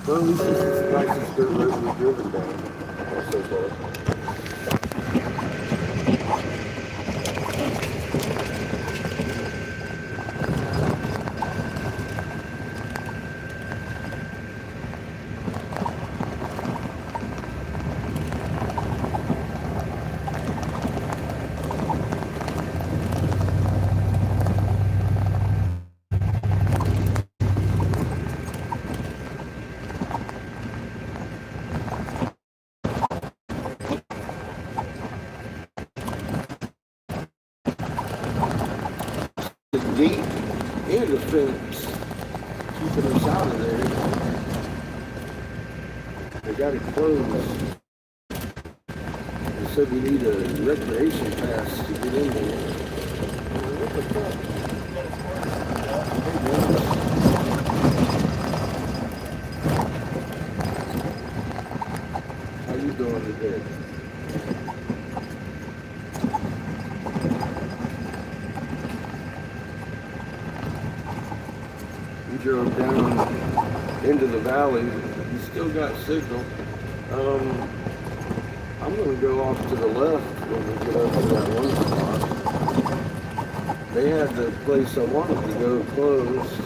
Well, at least this is the nicest dirt road we've driven down so far. The gate and the fence keeping us out of there. They got it closed. They said we need a recreation pass to get in there. What the fuck? How you doing today? We drove down into the valley. We still got signal. I'm going to go off to the left when we get up to that one spot. They had the place I wanted to go closed.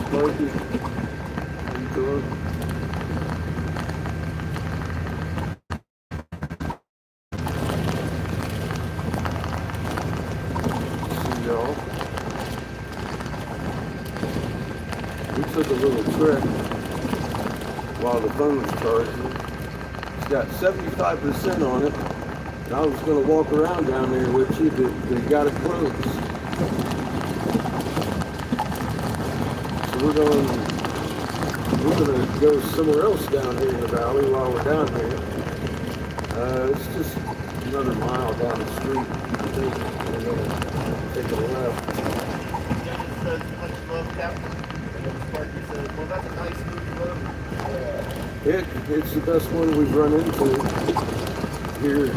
Sparky, how you doing? See y'all. We took a little trek while the phone was charging. It's got 75% on it. And I was going to walk around down there with you, but they got it closed. So we're going to go somewhere else down here in the valley while we're down here. It's just another mile down the street. I think we're going to take a left. Dennis says much love, Captain. And then Sparky says, well, that's a nice new road. It's the best one we've run into here.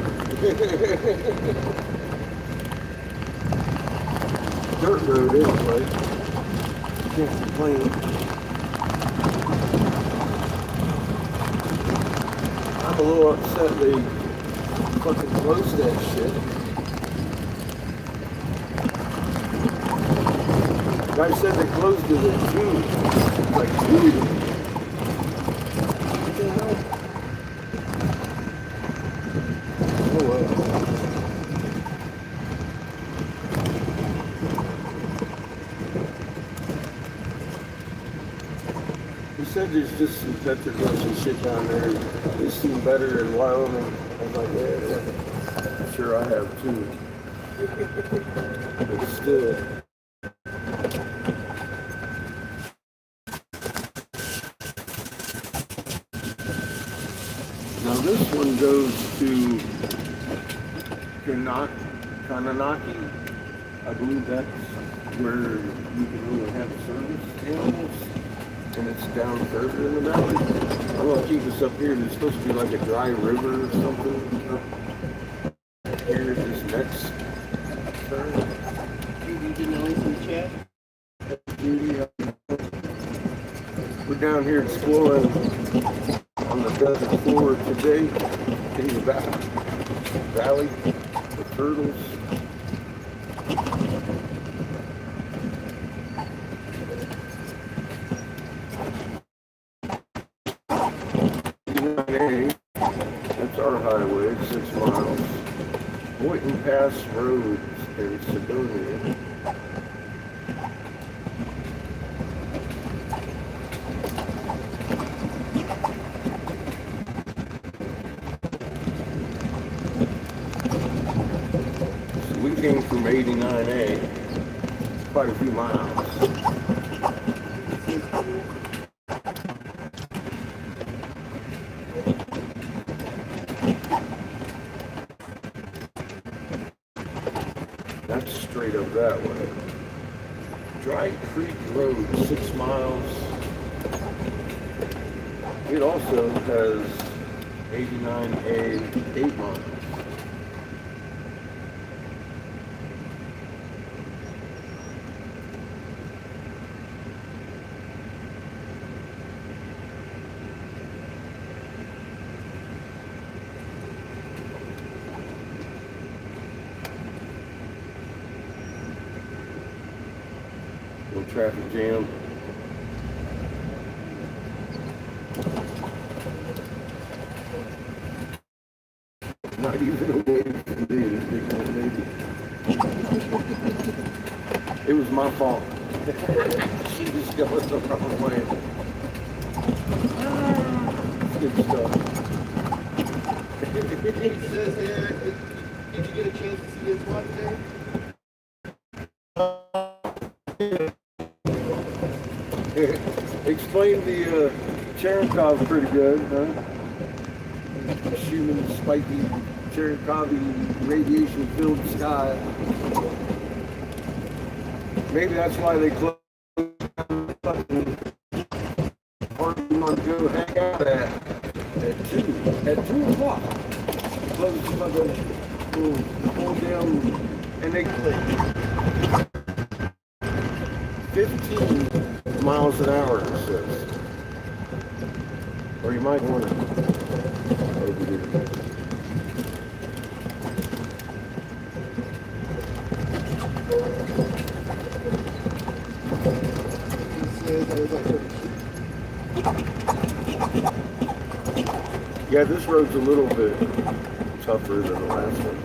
Dirt road anyway. Can't complain. I'm a little upset they fucking closed that shit. Guy said they closed it in June. Like June. What the hell? Oh well. He said there's just some petroglyphs and shit down there. They seem better in Wyoming. I was like, yeah, I'm sure I have too. But still. Now this one goes to Kananaki. I believe that's where you can really have service animals. And it's down further in the valley. I want to keep us up here. There's supposed to be like a dry river or something up here this next turn. Judy didn't know in the chat. Judy, we're down here exploring on the desert floor today in the valley with turtles. That's our highway, 6 miles. Boynton Pass Road in Sedonia. So we came from 89A, quite a few miles. That's straight up that way. Dry Creek Road, 6 miles. It also has 89A, 8 miles. No traffic jam. Not even a wave can be this big old baby. It was my fault. She just going the wrong way. Good stuff. It says here, did you get a chance to see his one today? Explain the Cherenkov pretty good, huh? Shooting spiky Cherenkov radiation-filled sky. Maybe that's why they closed or you want to go hang out at 2 o'clock. Close the fucking pull down and they 15 miles an hour, it says. Or you might want to over here. Yeah, this road's a little bit tougher than the last one.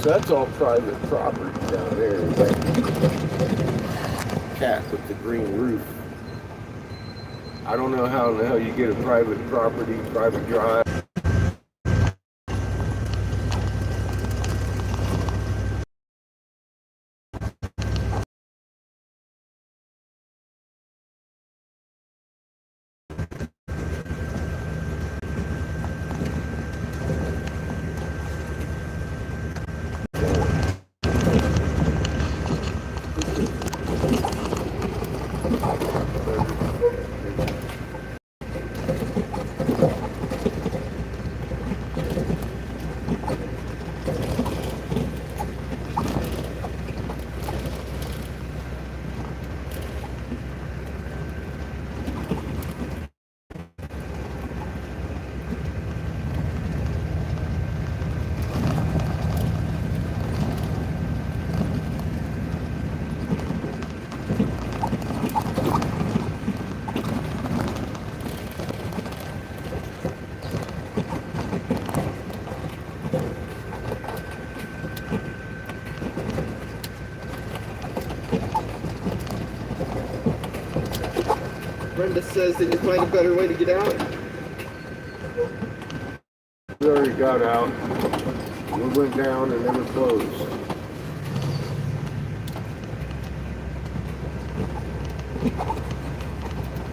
So that's all private property down there. That cat with the green roof. I don't know how in the hell you get a private property, private drive. Brenda says, did you find a better way to get out? We already got out. We went down and never closed.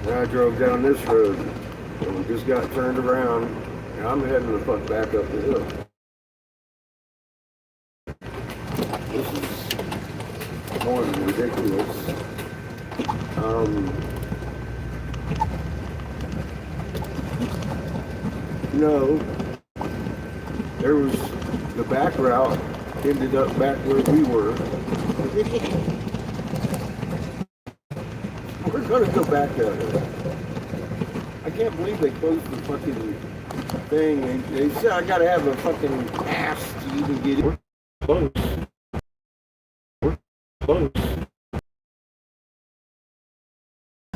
And I drove down this road and we just got turned around and I'm heading the fuck back up the hill. This is going ridiculous. No, there was the back route ended up back where we were. We're gonna go back out here. I can't believe they closed the fucking thing. They said I gotta have a fucking pass to even get in. We're close. We're close. I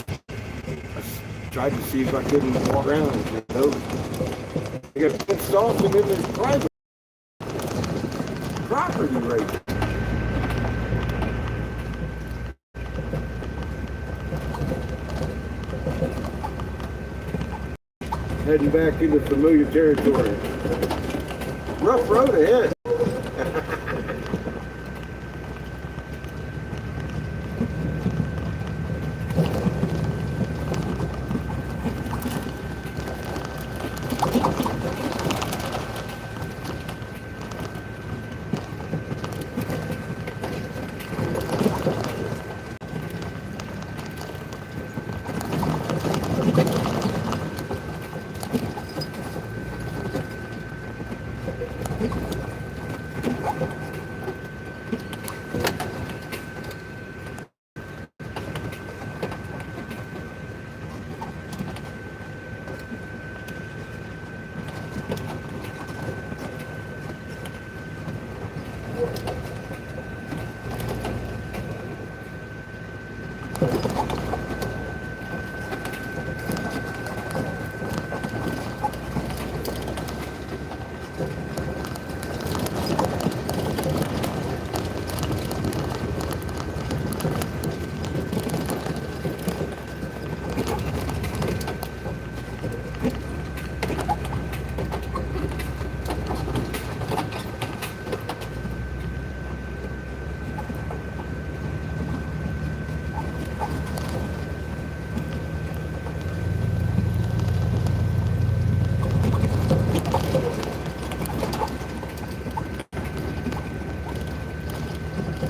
tried to see if I couldn't walk around, you know. I got pissed off and then there's private property right there. Heading back into familiar territory. Rough road ahead.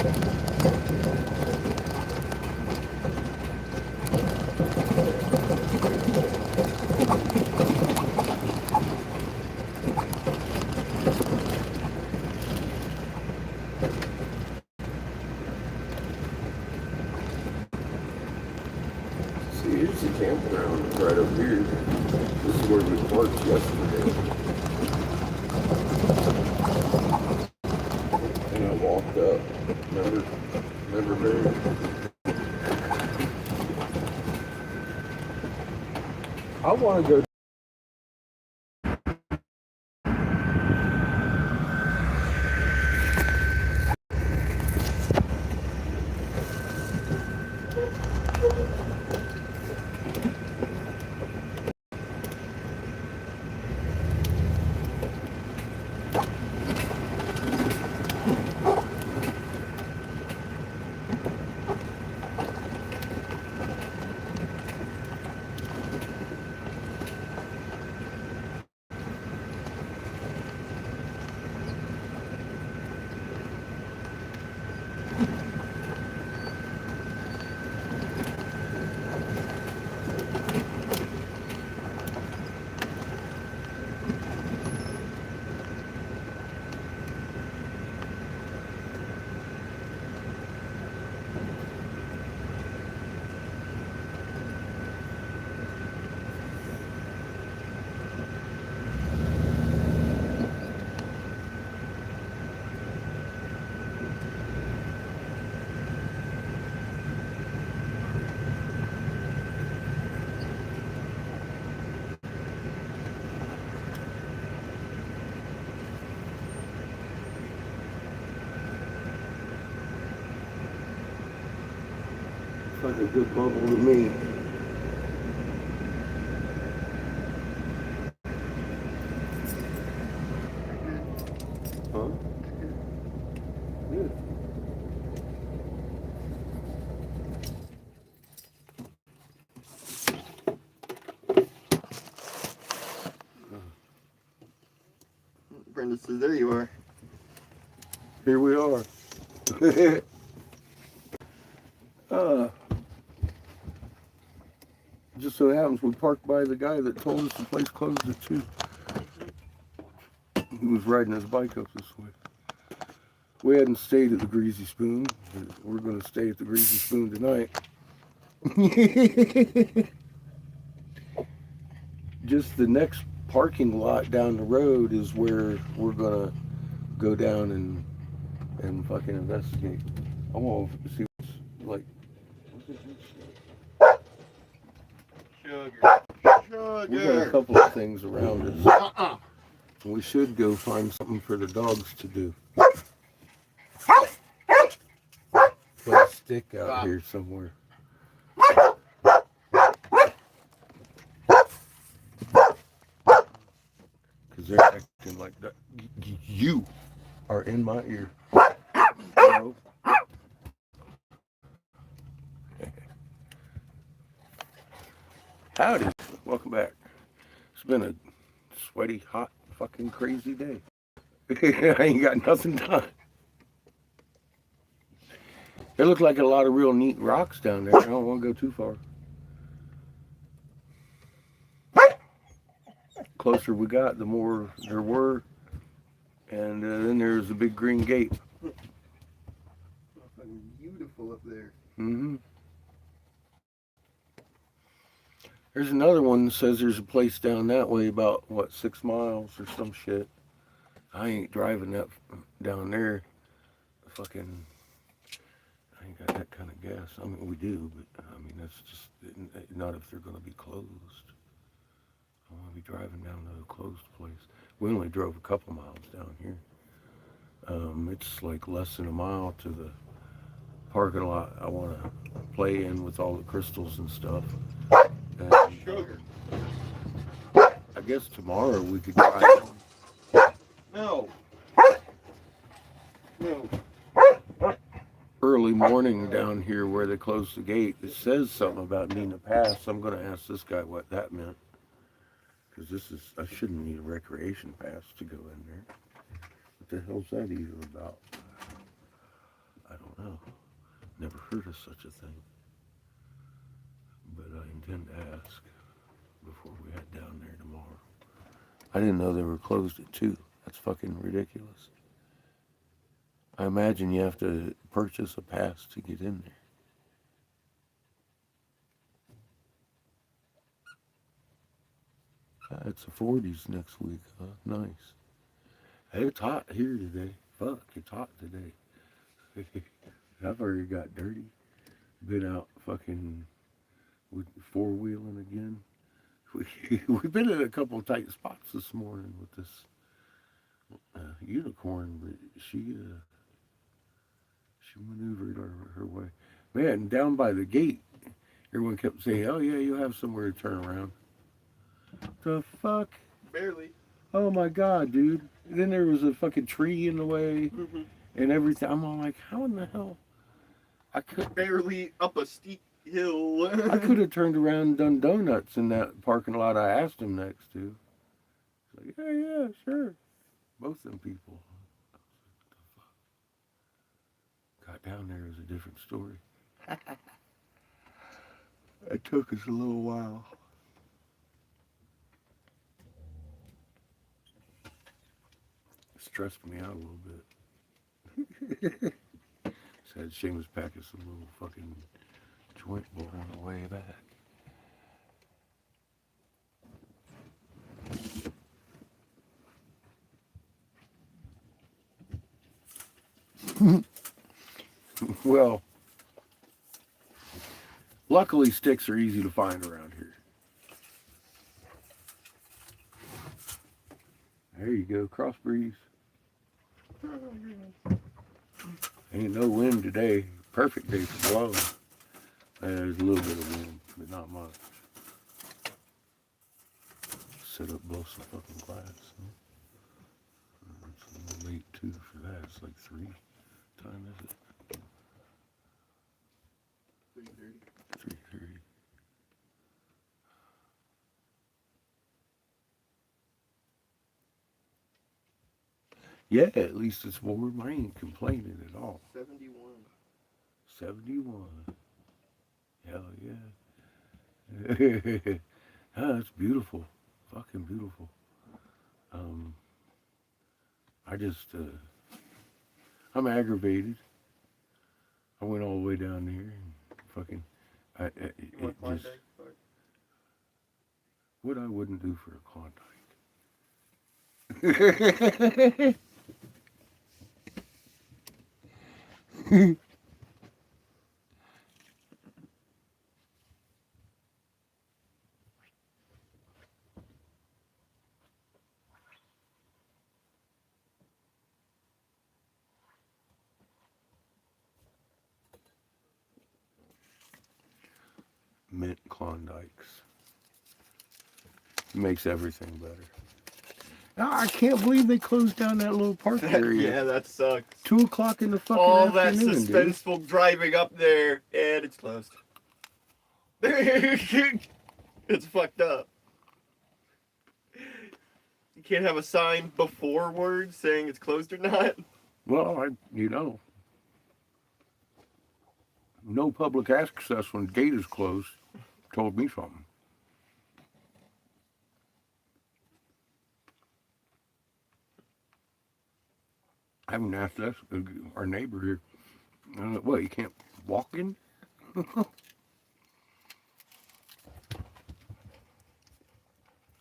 See, here's the campground right up here. This is where we parked yesterday. And I walked up. Never very. I want to go. Like a good bubble to me. Huh? Good. Brenda says, there you are. Here we are. Just so happens we parked by the guy that told us the place closed at 2. He was riding his bike up this way. We hadn't stayed at the Greasy Spoon. We're going to stay at the Greasy Spoon tonight. Just the next parking lot down the road is where we're going to go down and fucking investigate. I want to see what's like. Sugar. We got a couple of things around us. We should go find something for the dogs to do. Put a stick out here somewhere. Because they're acting like that. You are in my ear. No. Howdy. Welcome back. It's been a sweaty, hot, fucking crazy day. I ain't got nothing done. There look like a lot of real neat rocks down there. I don't want to go too far. Closer we got, the more there were. And then there's a big green gate. Beautiful up there. Mm-hmm. There's another one that says there's a place down that way about, 6 miles or some shit. I ain't driving that down there. Fucking, I ain't got that kind of gas. I mean, we do, but I mean, that's just not if they're going to be closed. I want to be driving down to a closed place. We only drove a couple miles down here. It's like less than a mile to the parking lot I want to play in with all the crystals and stuff. And, Sugar. I guess tomorrow we could drive. No. No. Early morning down here where they close the gate. It says something about needing a pass. I'm going to ask this guy what that meant. Because I shouldn't need a recreation pass to go in there. What the hell's that even about? I don't heard of such a thing. But I intend to ask before we head down there tomorrow. I didn't know they were closed at 2. That's fucking ridiculous. I imagine you have to purchase a pass to get in there. It's the 40s next week, huh? Nice. Hey, it's hot here today. Fuck, it's hot today. I've already got dirty. Been out fucking four-wheeling again. We've been in a couple of tight spots this morning with this unicorn, but she maneuvered her way. Man, down by the gate, everyone kept saying, "Oh yeah, you have somewhere to turn around." The fuck? Barely. Oh my god, dude. And then there was a fucking tree in the way and everything. I'm all like, how in the hell? I could Barely up a steep hill. I could have turned around and done donuts in that parking lot I asked him next to. He's like, yeah, sure. Both them people. Got down there, it was a different story. It took us a little while. Stressed me out a little bit. Said Seamus packing some little fucking joint bowl on the way back. Well, luckily sticks are easy to find around here. There you go, cross breeze. Ain't no wind today. Perfect day for blowing. There's a little bit of wind, but not much. Sit up, blow some fucking glass. Huh? It's a little late too for that. It's like 3 time, is it? 3:30. 3:30. Yeah, at least it's warm. I ain't complaining at all. 71. 71. Hell yeah. Ah, it's beautiful. Fucking beautiful. I just, I'm aggravated. I went all the way down there and fucking, You want just, Klondike bar? what I wouldn't do for a Klondike. Mint Klondikes. Makes everything better. Ah, I can't believe they closed down that little park area. Yeah, that sucks. 2 o'clock in the fucking All that afternoon, dude. suspenseful driving up there, and it's closed. It's fucked up. You can't have a sign before words saying it's closed or not. Well, no public access when the gate is closed told me something. I haven't asked us, our neighbor here. What, you can't walk in?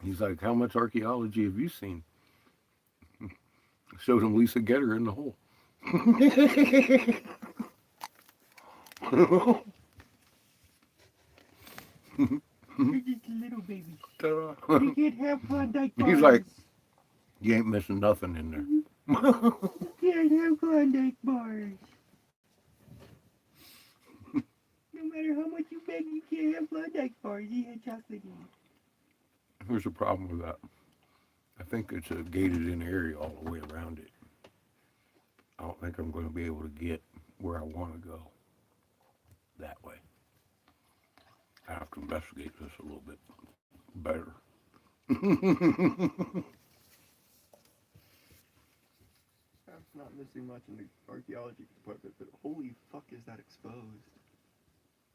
He's like, how much archaeology have you seen? Showed him Lisa Getter in the hole. Little baby. Ta-da. You can't have Klondike bars. He's like, you ain't missing nothing in there. You can't have Klondike bars. No matter how much you beg, you can't have Klondike bars. You had chocolate in it. Here's the problem with that. I think it's a gated in area all the way around it. I don't think I'm going to be able to get where I want to go that way. I have to investigate this a little bit better. I'm not missing much in the archaeology department, but holy fuck is that exposed?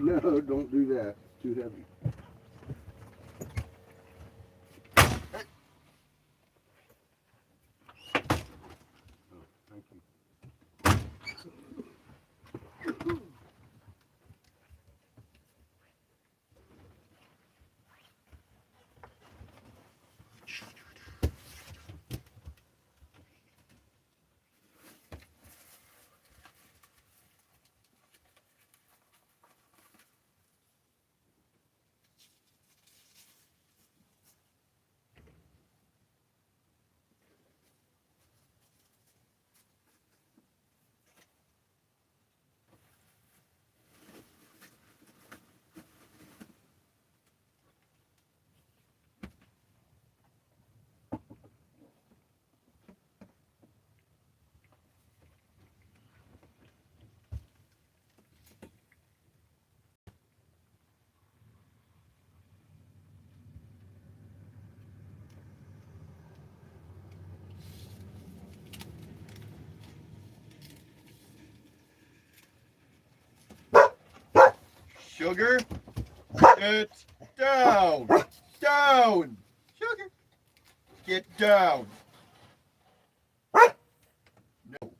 No, don't do that. It's too heavy. Oh, thank you. Sugar, get down. Down. Sugar, get down. No.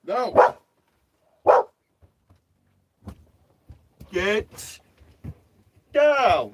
Go. Get down.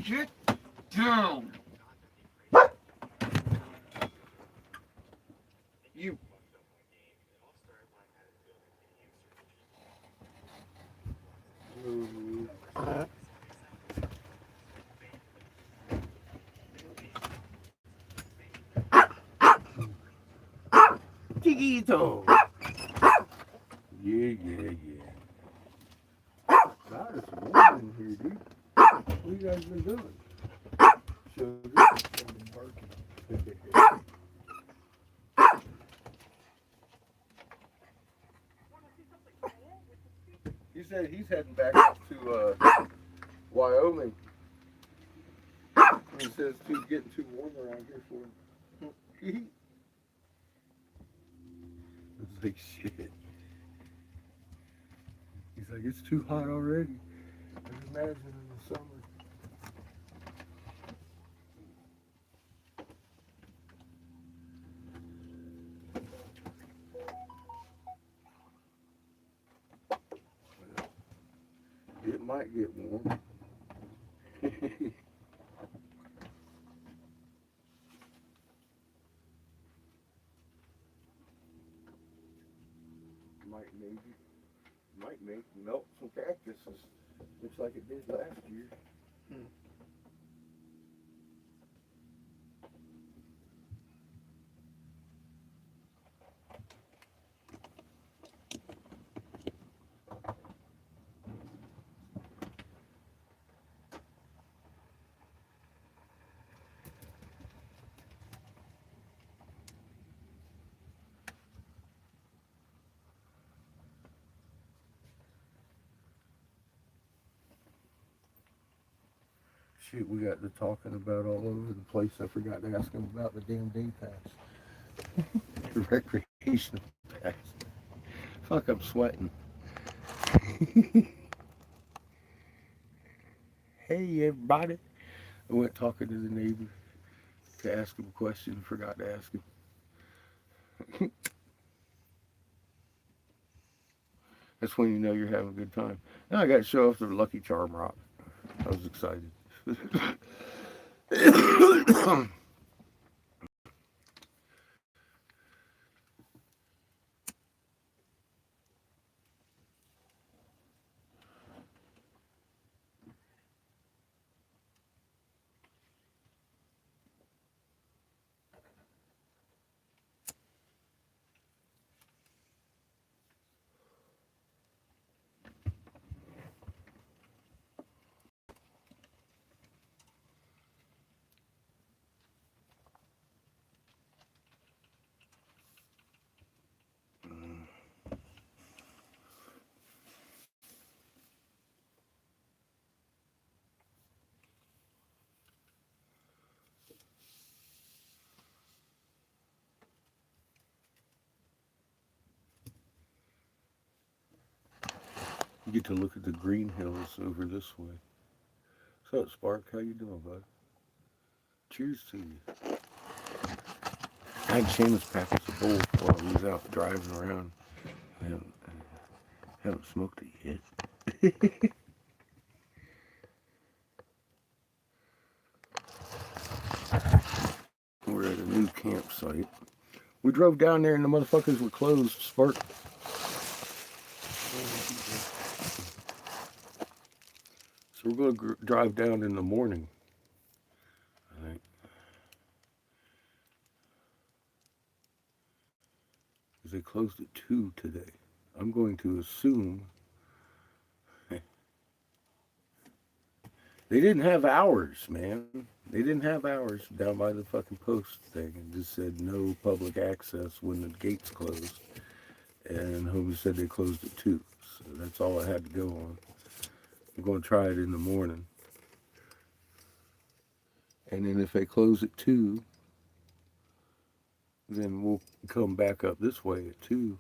Get down. You. Chiquito. Yeah. God, it's warm in here, dude. What you guys been doing? Sugar. I've been barking. He said he's heading back up to Wyoming. He says it's getting too warm around here for him. It's like shit. He's like, it's too hot already. I can imagine in the summer. It might get warm. Might make melt some cactuses. Looks like it did last year. Shit, we got to talking about all over the place. I forgot to ask him about the damn day pass. The recreational pass. Fuck, I'm sweating. Hey, everybody. I went talking to the neighbor to ask him a question. Forgot to ask him. That's when you know you're having a good time. Now I got to show off the Lucky Charm rock. I was excited. You get to look at the green hills over this way. What's up, Spark? How you doing, bud? Cheers to you. I had Seamus pack us a bowl while he was out driving around. I haven't smoked it yet. We're at a new campsite. We drove down there and the motherfuckers were closed, Spark. So we're going to drive down in the morning, I think. Because they closed at 2 today. I'm going to assume they didn't have hours, man. They didn't have hours down by the fucking post thing. It just said no public access when the gates closed. And Homie said they closed at 2. So that's all I had to go on. I'm going to try it in the morning. And then if they close at 2, then we'll come back up this way at 2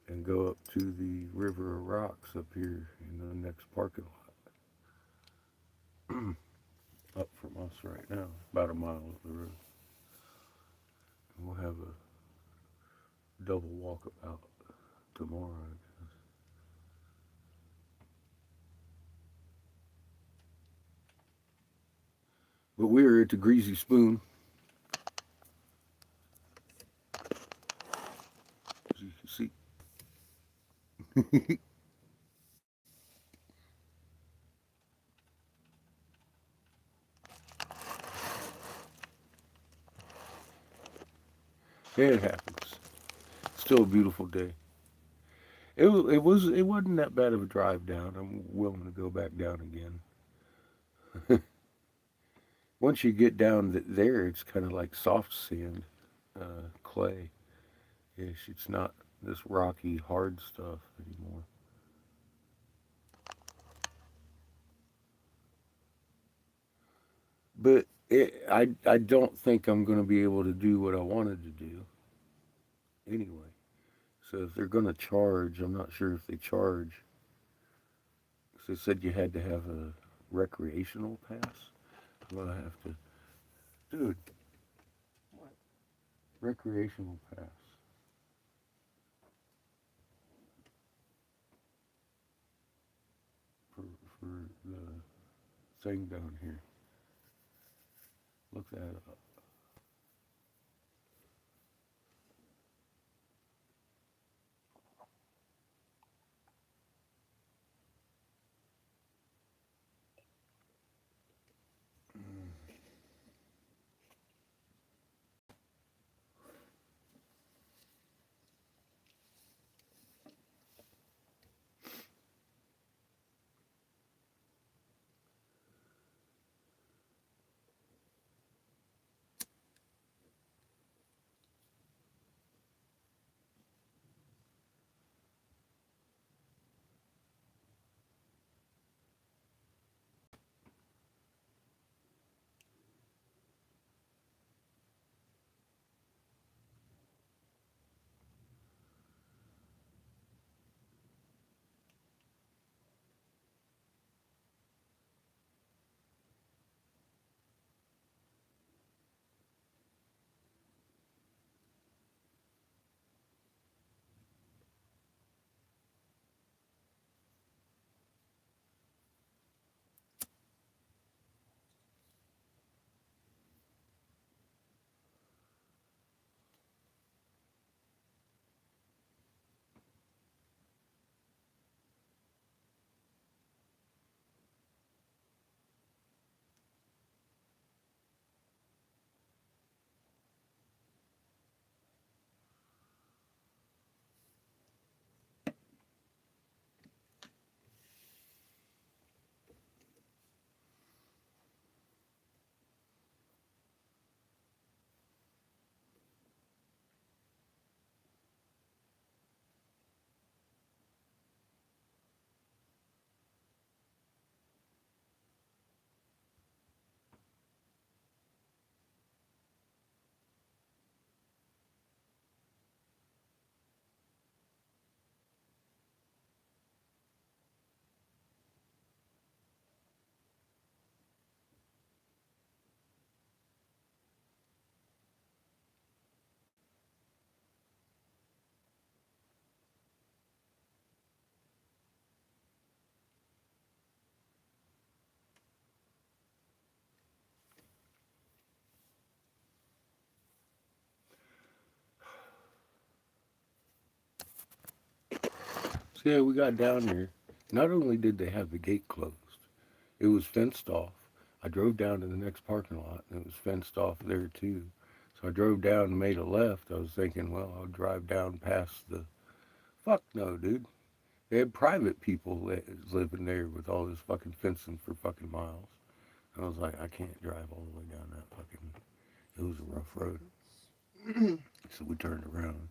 and go up to the River of Rocks up here in the next parking lot. Up from us right now, about a mile up the road. And we'll have a double walkabout tomorrow, I guess. But we're at the Greasy Spoon. As you can see. Yeah, it happens. Still a beautiful day. It wasn't that bad of a drive down. I'm willing to go back down again. Once you get down there, it's kind of like soft sand, clay. Ish. It's not this rocky, hard stuff anymore. But I don't think I'm going to be able to do what I wanted to do anyway. So if they're going to charge, I'm not sure if they charge. So they said you had to have a recreational pass. I'm going to have to. Dude, What? recreational pass. For, for the thing down here. Look that up. So yeah, we got down there. Not only did they have the gate closed, it was fenced off. I drove down to the next parking lot and it was fenced off there too. So I drove down and made a left. I was thinking, well, I'll drive down past the. Fuck no, dude. They had private people living there with all this fucking fencing for fucking miles. I was like, I can't drive all the way down that fucking. It was a rough road. So we turned around.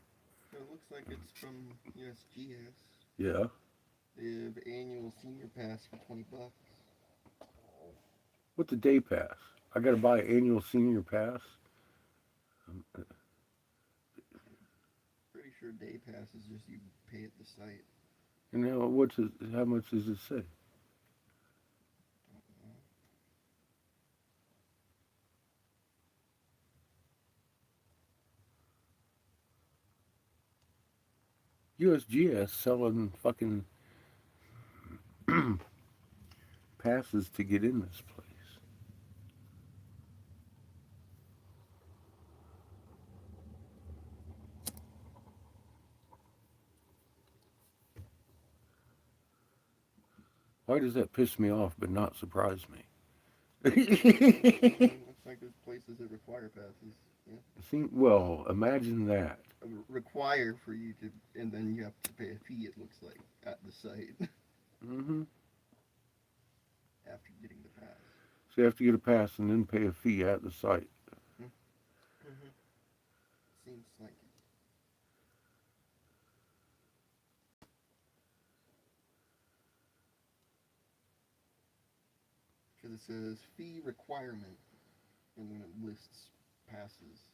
It looks like it's from USGS. Yeah. They have annual senior pass for $20. What's a day pass? I gotta buy an annual senior pass. Pretty sure day pass is just you pay at the site. And now, how much does it say? USGS selling fucking passes to get in this place. Why does that piss me off but not surprise me? Looks like there's places that require passes. Yeah. Well, imagine that. Require for you to, and then you have to pay a fee. It looks like at the site Mm-hmm. after getting the pass. So you have to get a pass and then pay a fee at the site. Mm-hmm. Seems like it. Because it says fee requirement, and then it lists passes.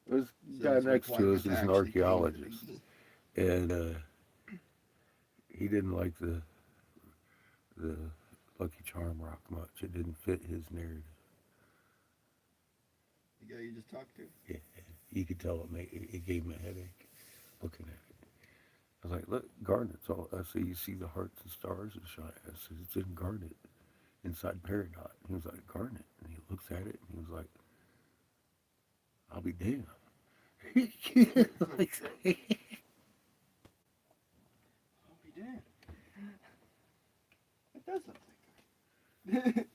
This So guy it's next to required us to is an actually pay the archaeologist, fee. and he didn't like the Lucky Charm rock much. It didn't fit his narrative. The guy you just talked to? Yeah, you could tell it gave him a headache looking at it. I was like, look, garnet's all. I said, you see the hearts and stars and shine. I said, it's in garnet, inside peridot. He was like, garnet, and he looks at it and he was like, I'll be damned. I'll be damned. It does look like that.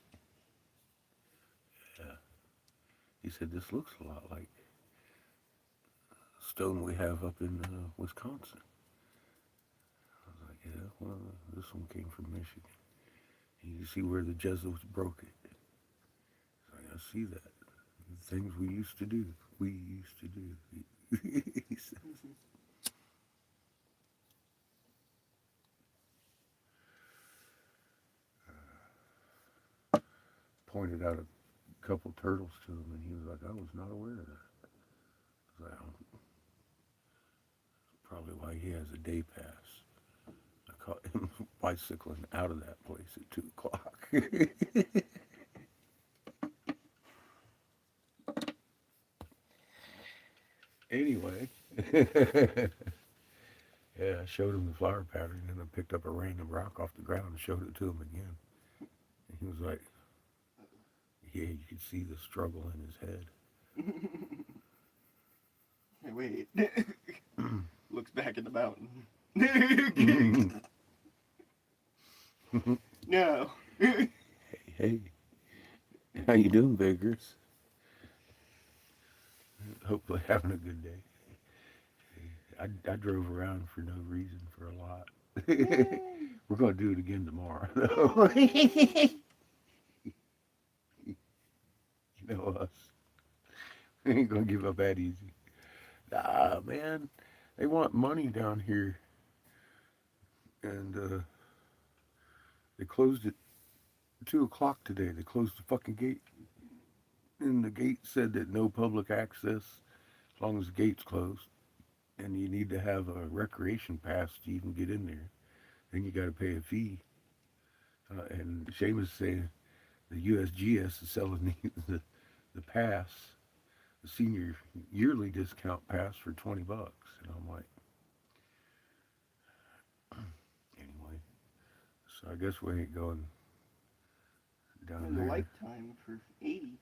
Yeah. He said, this looks a lot like stone we have up in Wisconsin. I was like, yeah, well, this one came from Michigan. And you see where the Jesuits broke it. It's like, I see that. The things we used to do. We used to do. He said, pointed out a couple turtles to him, and he was like, I was not aware of that. I was like, oh, probably why he has a day pass. I caught him bicycling out of that place at 2 o'clock. Anyway, yeah, I showed him the flower pattern, and I picked up a random rock off the ground and showed it to him again. And he was like, yeah, you could see the struggle in his head. Hey, wait. Looks back at the mountain. No. Hey, how you doing, Bakers? Hopefully having a good day. I drove around for no reason for a lot. We're going to do it again tomorrow, though. You know us. We ain't going to give up that easy. Nah, man. They want money down here. And they closed it 2 o'clock today. They closed the fucking gate. And the gate said that no public access as long as the gate's closed. And you need to have a recreation pass to even get in there. Then you got to pay a fee. And Seamus saying the USGS is selling the pass, the senior yearly discount pass for $20. And I'm like, anyway. So I guess we ain't going down There's there. a lifetime for 80.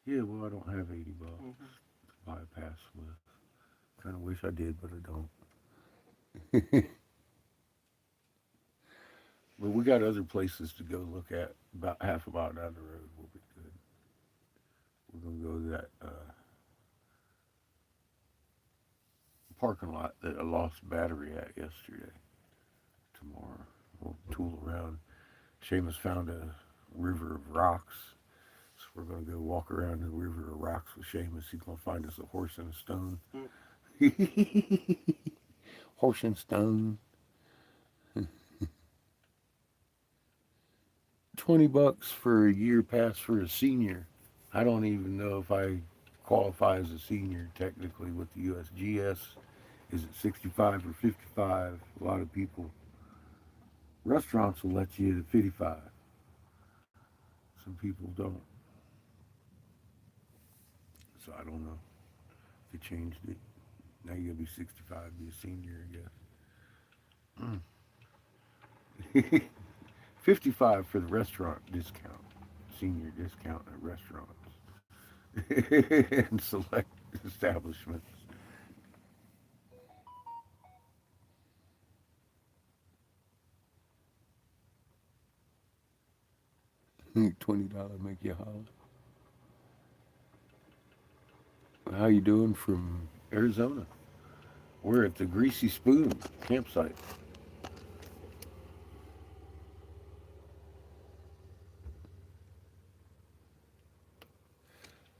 Yeah, well, I don't have $80 Mm-hmm. to buy a pass with. Kind of wish I did, but I don't. But we got other places to go look at. About half a mile down the road, we'll be good. We're gonna go to that parking lot that I lost battery at yesterday. Tomorrow, we'll tool around. Seamus found a river of rocks, so we're gonna go walk around the river of rocks with Seamus. He's gonna find us a horse and a stone. Horse and stone. $20 for a year pass for a senior. I don't even know if I qualify as a senior technically with the USGS. Is it 65 or 55? A lot of people. Restaurants will let you at 55. Some people don't. So I don't know. They changed it. Now you gotta be 65 to be a senior, I guess. 55 for the restaurant discount. Senior discount at restaurants. And select establishments. $20 make you holler. How you doing from Arizona? We're at the Greasy Spoon campsite.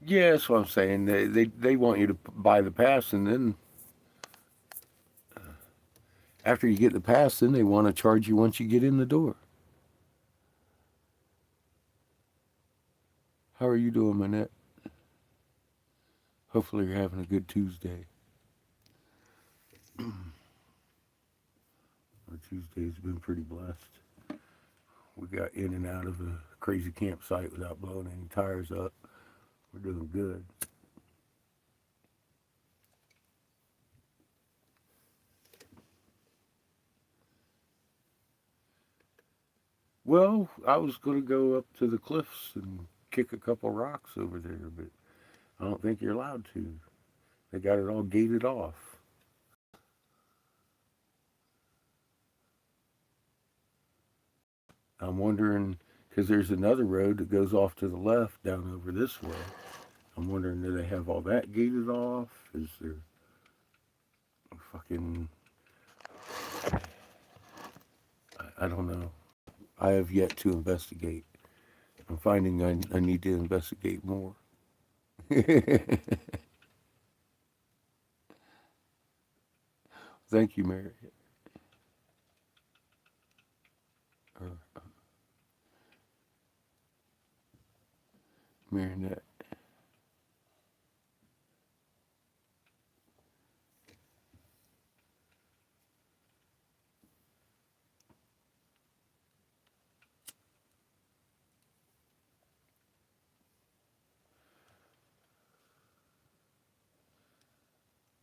Yeah, that's what I'm saying. They want you to buy the pass, and then after you get the pass, then they want to charge you once you get in the door. How are you doing, Manette? Hopefully you're having a good Tuesday. Our Tuesday's been pretty blessed. We got in and out of a crazy campsite without blowing any tires up. We're doing good. Well, I was going to go up to the cliffs and kick a couple rocks over there, but I don't think you're allowed to. They got it all gated off. I'm wondering, because there's another road that goes off to the left down over this way. I'm wondering, do they have all that gated off? Is there a fucking. I don't know. I have yet to investigate. I'm finding I need to investigate more. Thank you, Mary. Or Marinette.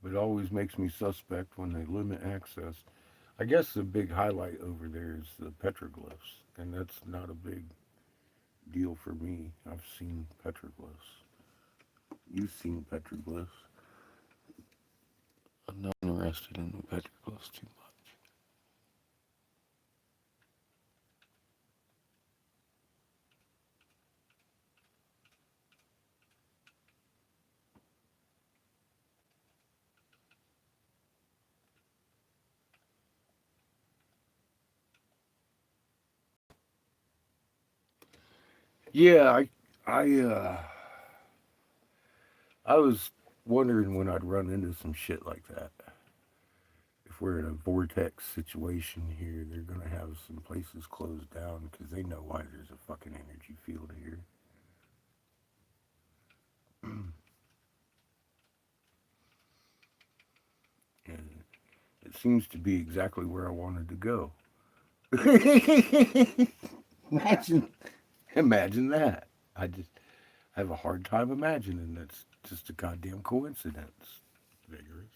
But it always makes me suspect when they limit access. I guess the big highlight over there is the petroglyphs, and that's not a big deal for me. I've seen petroglyphs. You've seen petroglyphs. I'm not interested in the petroglyphs too much. Yeah, I was wondering when I'd run into some shit like that. If we're in a vortex situation here, they're gonna have some places closed down because they know why there's a fucking energy field here. And it seems to be exactly where I wanted to go. imagine, imagine that. I just have a hard time imagining that's just a goddamn coincidence. Vigorous.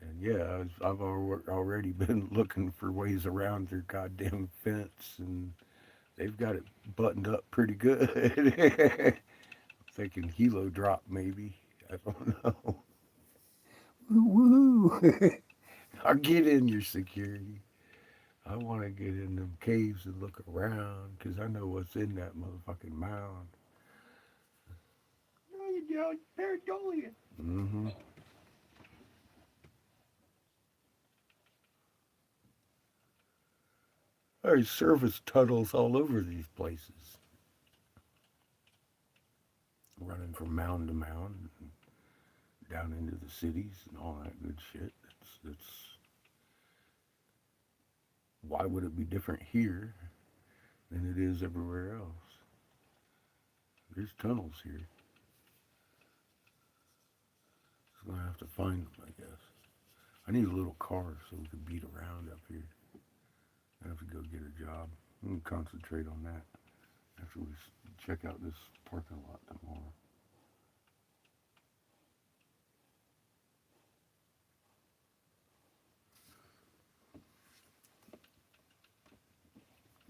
And yeah, I've already been looking for ways around their goddamn fence, and they've got it buttoned up pretty good. Thinking helo drop maybe. I don't know. Woohoo! I'll get in your security. I want to get in them caves and look around because I know what's in that motherfucking mound. No, you don't. Paragolian. Mm-hmm. There's surface tunnels all over these places, running from mound to mound, and down into the cities and all that good shit. It's why would it be different here than it is everywhere else? There's tunnels here. Just gonna have to find them, I guess. I need a little car so we can beat around up here. I have to go get a job. I'm gonna concentrate on that after we check out this parking lot tomorrow.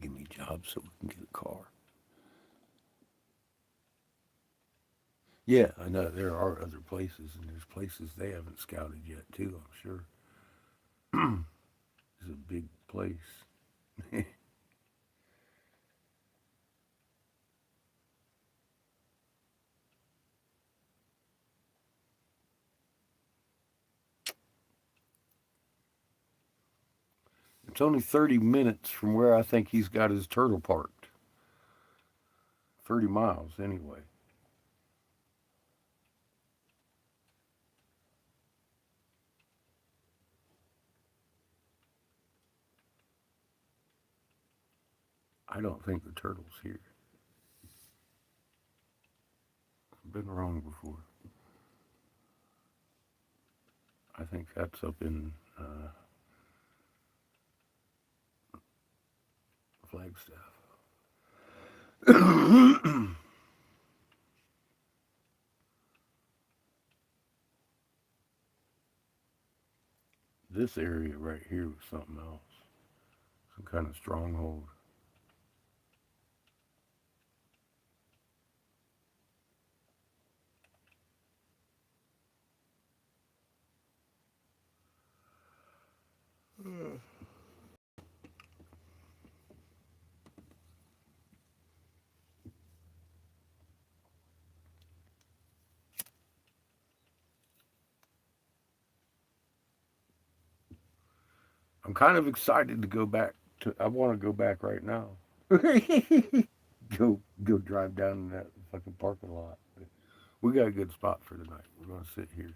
Give me jobs so we can get a car. Yeah, I know there are other places, and there's places they haven't scouted yet too. I'm sure. It's a big place. It's only 30 minutes from where I think he's got his turtle parked. 30 miles anyway. I don't think the turtle's here. I've been wrong before. I think that's up in Flagstaff. This area right here was something else. Some kind of stronghold. I'm kind of excited to go back to. I want to go back right now. Go drive down in that fucking parking lot. We got a good spot for tonight. We're gonna sit here.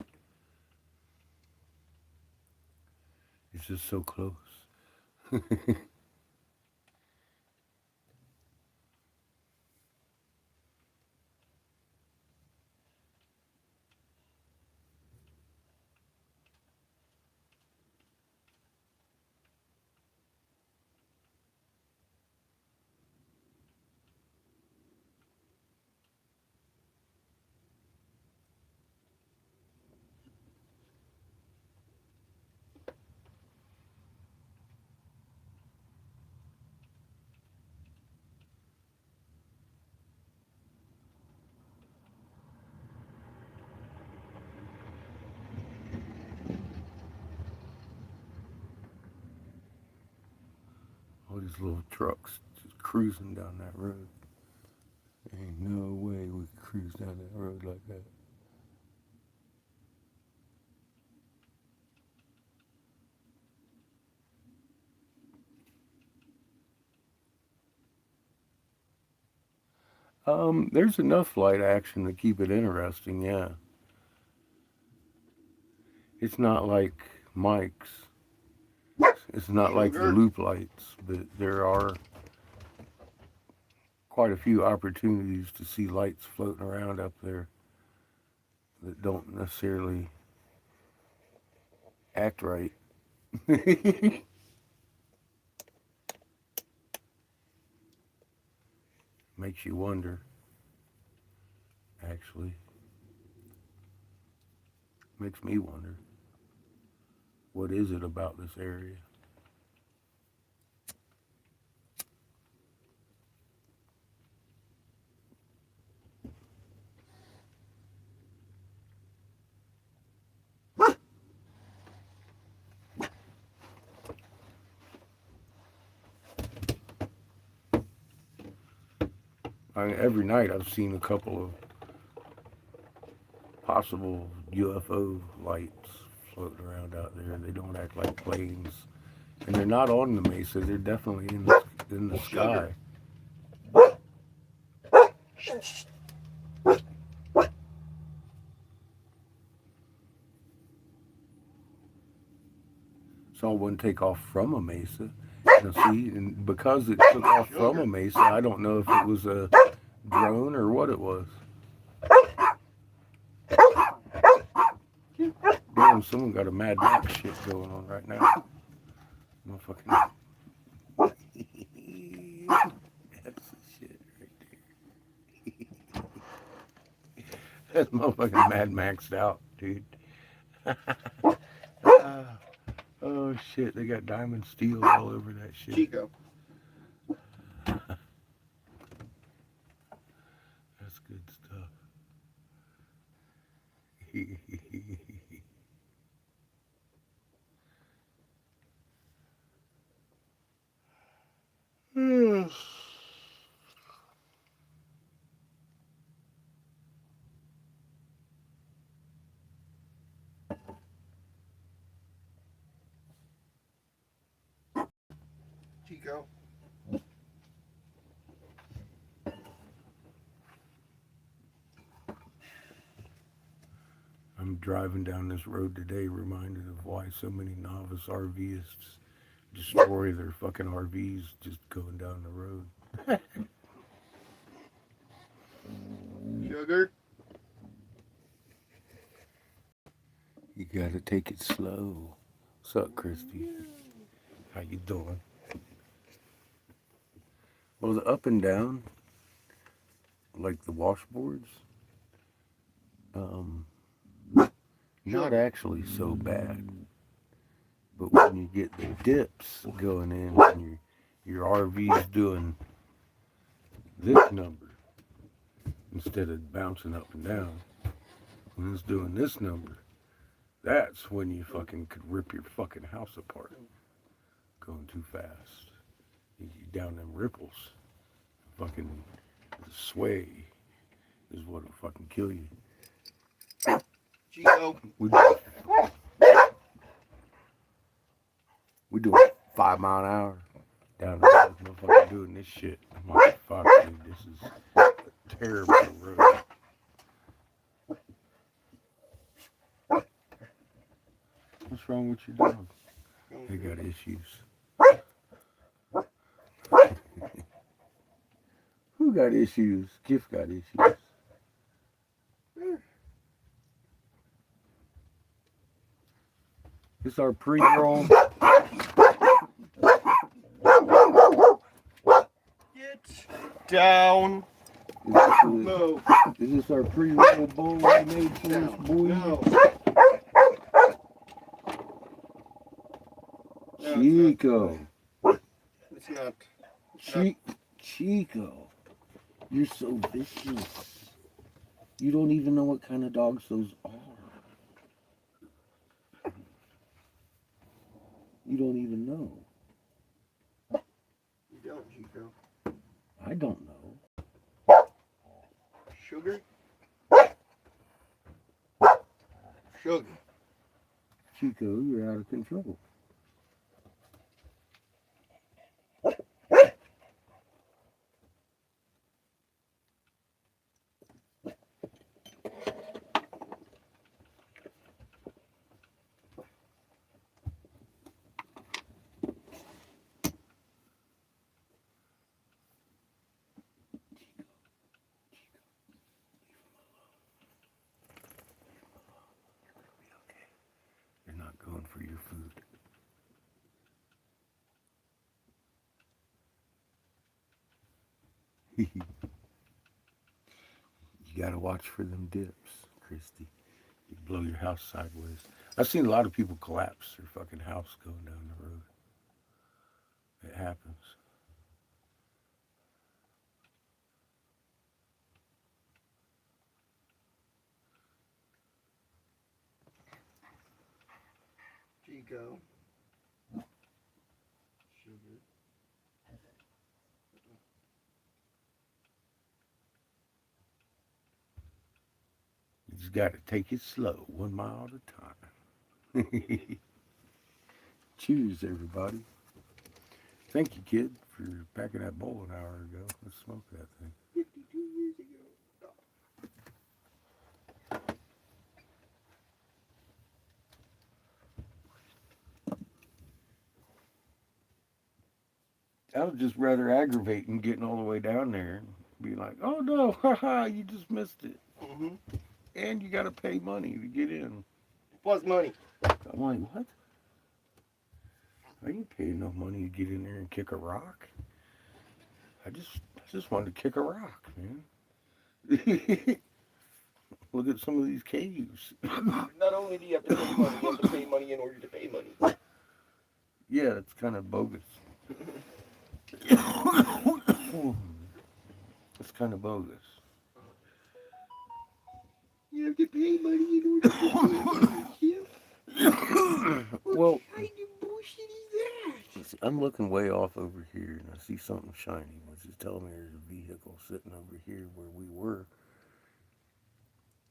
It's just so close. All these little trucks just cruising down that road. Ain't no way we could cruise down that road like that. There's enough light action to keep it interesting, yeah. It's not like Mike's. It's not like the loop lights, but there are quite a few opportunities to see lights floating around up there that don't necessarily act right. Makes you wonder, actually. Makes me wonder, what is it about this area? I mean, every night I've seen a couple of possible UFO lights floating around out there. They don't act like planes, and they're not on the mesa. They're definitely in the sky. Saw one take off from a mesa. Now see, and because it took off from a mesa, I don't know if it was a drone or what it was. Damn, someone got a Mad Max shit going on right now. Motherfucking. That's the shit right there. That's motherfucking Mad Maxed out, dude. Oh shit, they got diamond steel all over that shit. Chico. That's good stuff. Chico. I'm driving down this road today reminded of why so many novice RVists destroy their fucking RVs just going down the road. Sugar. You gotta take it slow. What's up, Christy? How you doing? Well, the up and down, like the washboards, not actually so bad. But when you get the dips going in and your RV's doing this number instead of bouncing up and down, when it's doing this number, that's when you fucking could rip your fucking house apart. Going too fast. You down them ripples. Fucking the sway is what'll fucking kill you. Chico. We do 5 mile an hour down the road. Motherfucker doing this shit. I'm like, fuck, dude, this is a terrible road. What's wrong with your dog? They got issues. Who got issues? Gift got issues. It's our pre-roll. Get down. No. Is this our pre-roll bowl we made for us, boy? No. Chico. It's not. Chico. You're so vicious. You don't even know what kind of dogs those are. You don't even know. You don't, Chico. I don't know. Sugar? Sugar. Chico, you're out of control. Going for your food. You gotta watch for them dips, Christy. You blow your house sideways. I've seen a lot of people collapse their fucking house going down the road. It happens. Chico. Sugar. just got to take it slow, 1 mile at a time. Cheers, everybody. Thank you, kid, for packing that bowl an hour ago. Let's smoke that thing. 52 years ago. That was just rather aggravating getting all the way down there and be like, oh no, haha, you just missed it. Mm-hmm. And you got to pay money to get in. Plus money. I'm like, what? I ain't paying no money to get in there and kick a rock. I just wanted to kick a rock, man. Look at some of these caves. Not only do you have to pay money, you have to pay money in order to pay money. Yeah, it's kind of bogus. It's kind of bogus. You have to pay money in order to pay money. Well, what kind of bullshit is that? see, I'm looking way off over here and I see something shiny, which is telling me there's a vehicle sitting over here where we were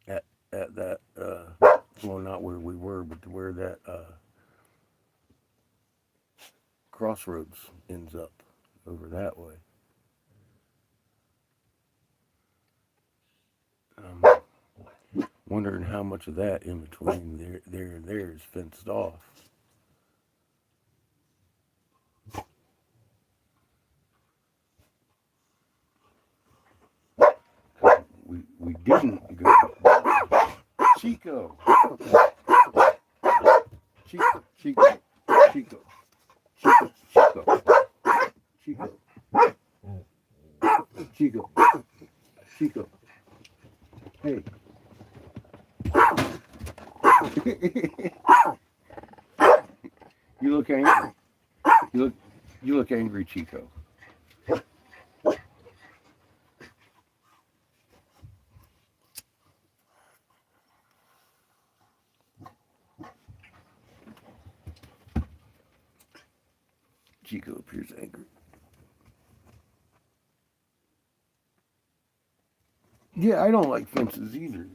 at that, well, not where we were, but to where that crossroads ends up over that way. Wondering how much of that in between there and there is fenced off. We didn't go. Chico. Chico. Chico. Chico. Chico. Chico. Chico. Chico. Hey. You look angry. You look angry, Chico. Chico appears angry. Yeah, I don't like fences either.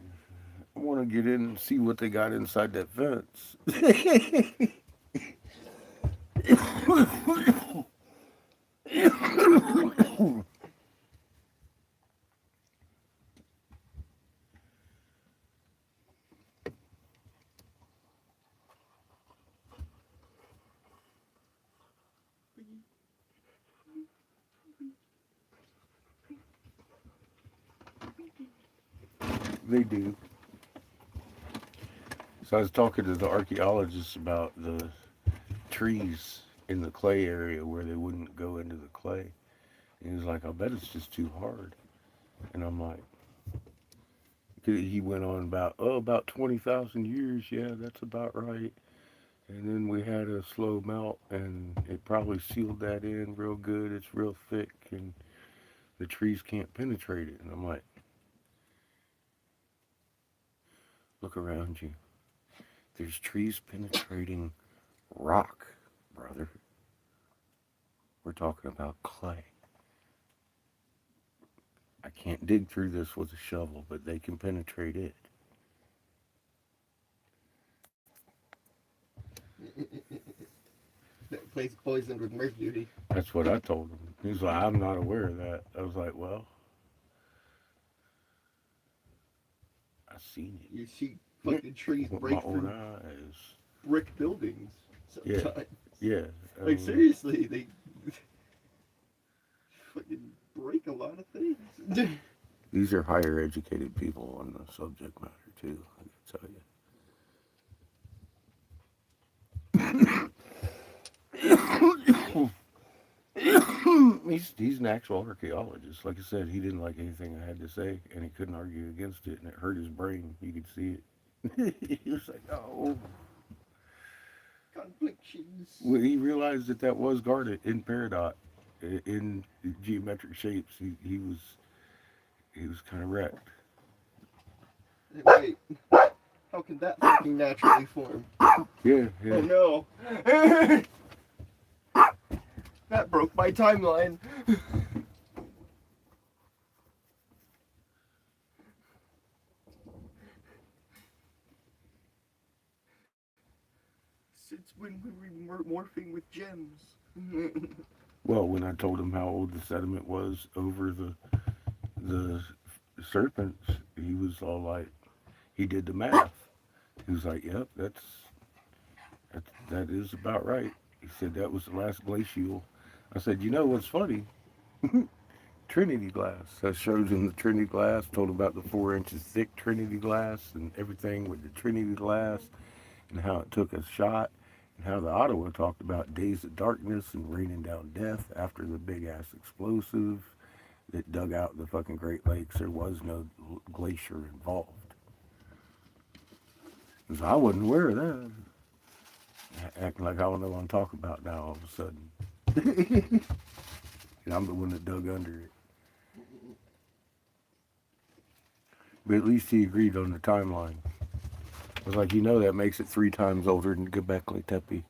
I want to get in and see what they got inside that fence. They do. So I was talking to the archaeologists about the trees in the clay area where they wouldn't go into the clay. And he was like, I bet it's just too hard. And I'm like, he went on about 20,000 years. Yeah, that's about right. And then we had a slow melt and it probably sealed that in real good. It's real thick and the trees can't penetrate it. And I'm like, look around you. There's trees penetrating rock, brother. We're talking about clay. I can't dig through this with a shovel, but they can penetrate it. That place poisoned with mercury. That's what I told him. He's like, I'm not aware of that. I was like, well, I seen it. You see fucking trees With break my own through eyes. brick buildings sometimes. Yeah. Like seriously, they fucking break a lot of things. These are higher educated people on the subject matter too, I can tell you. He's an actual archaeologist. Like I said, he didn't like anything I had to say, and he couldn't argue against it, and it hurt his brain. You could see it. He was like, "Oh." Conflictions. When he realized that was garnet in peridot, in geometric shapes, he was kind of wrecked. Wait, how can that fucking naturally form? Yeah. Oh no. That broke my timeline. when we were morphing with gems. Well, when I told him how old the sediment was over the serpents, he was all like, he did the math. He was like, "Yep, that is about right." He said that was the last glacial. I said, "You know what's funny? Trinity glass." I showed him the Trinity glass, told him about the 4 inches thick Trinity glass and everything with the Trinity glass and how it took a shot and how the Ottawa talked about days of darkness and raining down death after the big ass explosive that dug out the fucking Great Lakes. There was no glacier involved. So I wasn't aware of that. Acting like I don't know what I'm talking about now all of a sudden. And I'm the one that dug under it. But at least he agreed on the timeline. I was like, that makes it 3 times older than Göbekli Tepe.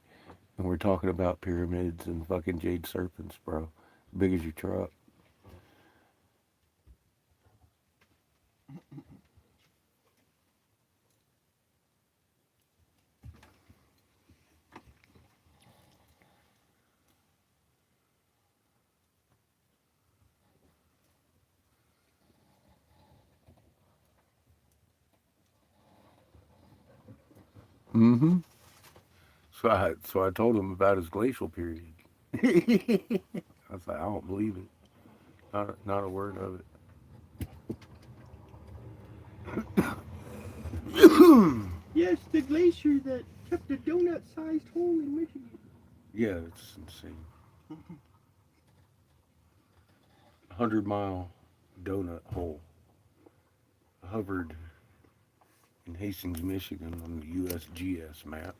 And we're talking about pyramids and fucking jade serpents, bro. Big as your truck. Mm-hmm. So I told him about his glacial period. I was like, I don't believe it. Not a word of it. Yes, the glacier that kept a donut-sized hole in Michigan. Yeah, it's insane. 100-mile donut hole hovered in Hastings, Michigan on the USGS map.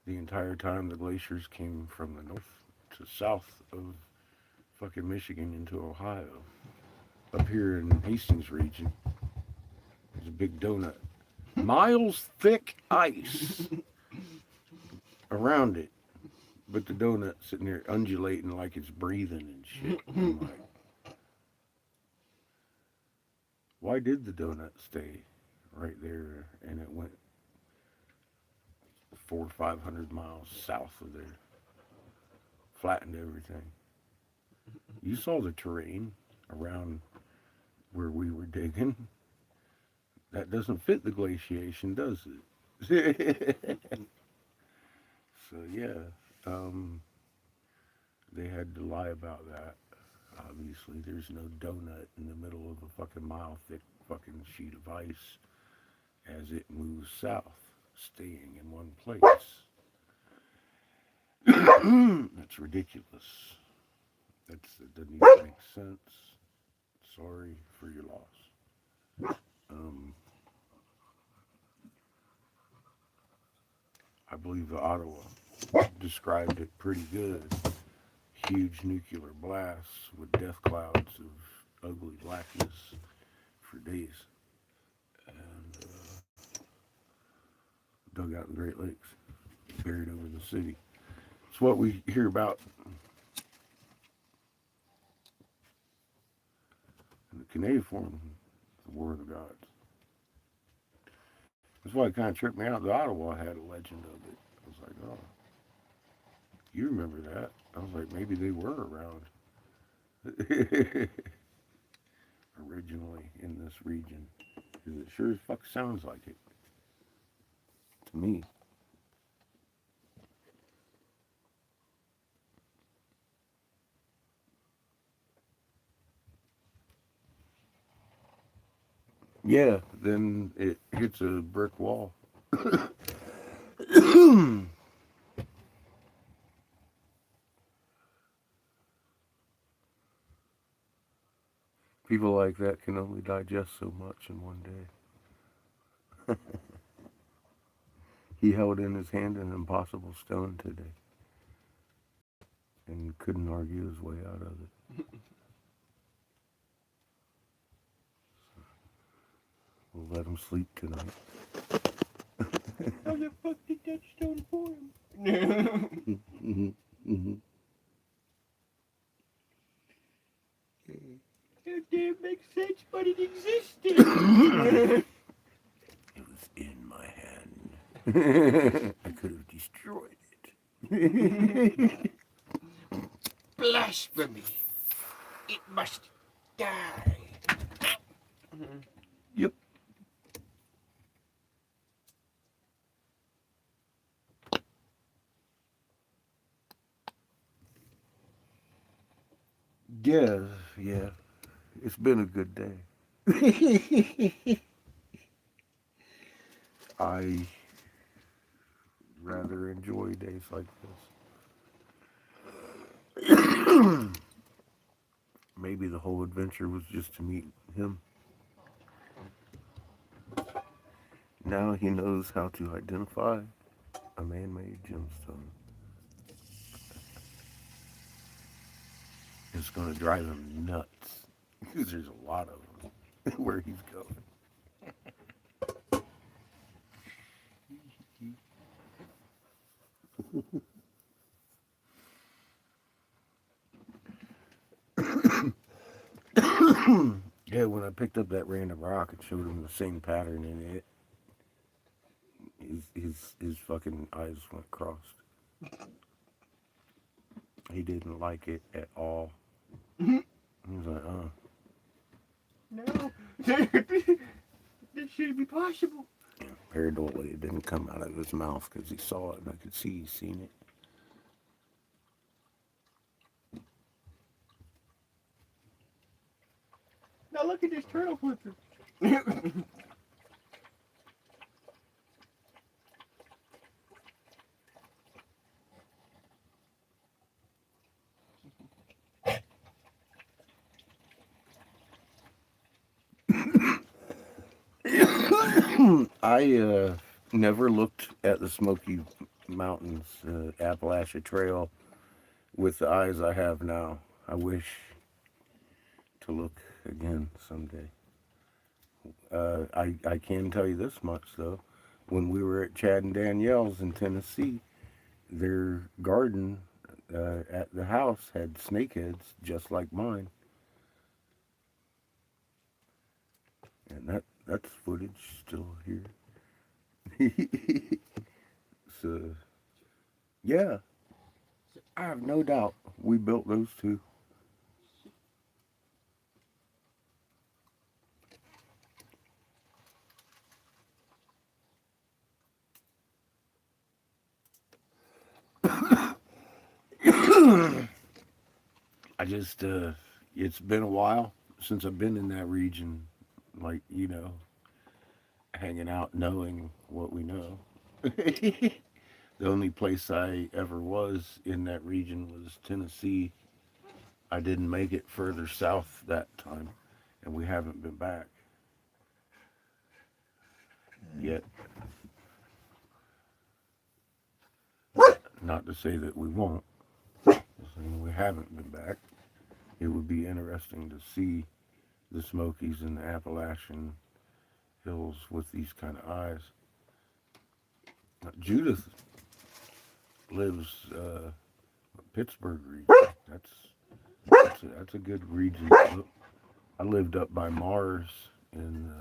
The entire time the glaciers came from the north to south of fucking Michigan into Ohio. Up here in Hastings region, there's a big donut. Miles thick ice around it. But the donut sitting there undulating like it's breathing and shit. I'm like, why did the donut stay right there and it went 400 or 500 miles south of there? Flattened everything. You saw the terrain around where we were digging. That doesn't fit the glaciation, does it? So yeah, they had to lie about that. Obviously, there's no donut in the middle of a fucking mile thick fucking sheet of ice as it moves south, staying in one place. That's ridiculous. That doesn't even make sense. Sorry for your loss. I believe the Ottawa described it pretty good. Huge nuclear blasts with death clouds of ugly blackness for days. And dug out the Great Lakes, buried over the city. It's what we hear about in the cuneiform, the War of the Gods. That's why it kind of tripped me out. The Ottawa had a legend of it. I was like, oh, you remember that? I was like, maybe they were around originally in this region. Because it sure as fuck sounds like it to me. Yeah, then it hits a brick wall. People like that can only digest so much in one day. He held in his hand an impossible stone today and couldn't argue his way out of it. We'll let him sleep tonight. How the fuck did that stone form? It didn't make sense, but it existed. It was in my hand. I could have destroyed it. Blasphemy! It must die. Yep. Yeah. It's been a good day. I rather enjoy days like this. Maybe the whole adventure was just to meet him. Now he knows how to identify a man-made gemstone. It's going to drive him nuts because there's a lot of them where he's going. Yeah, when I picked up that random rock, it showed him the same pattern in it. His fucking eyes went crossed. He didn't like it at all. He was like, No. This shouldn't be possible. Yeah, pareidolia, it didn't come out of his mouth because he saw it and I could see he's seen it. Now look at this turtle flipper. I never looked at the Smoky Mountains, Appalachia Trail, with the eyes I have now. I wish to look again someday. I can tell you this much, though. When we were at Chad and Danielle's in Tennessee, their garden at the house had snakeheads just like mine. And that's footage still here. So, yeah, I have no doubt we built those two. I just, it's been a while since I've been in that region, like, hanging out, knowing what we know. The only place I ever was in that region was Tennessee. I didn't make it further south that time, and we haven't been back yet. Not to say that we won't. We haven't been back. It would be interesting to see the Smokies and the Appalachian hills with these kind of eyes. Judith lives Pittsburgh region. That's a good region. I lived up by Mars in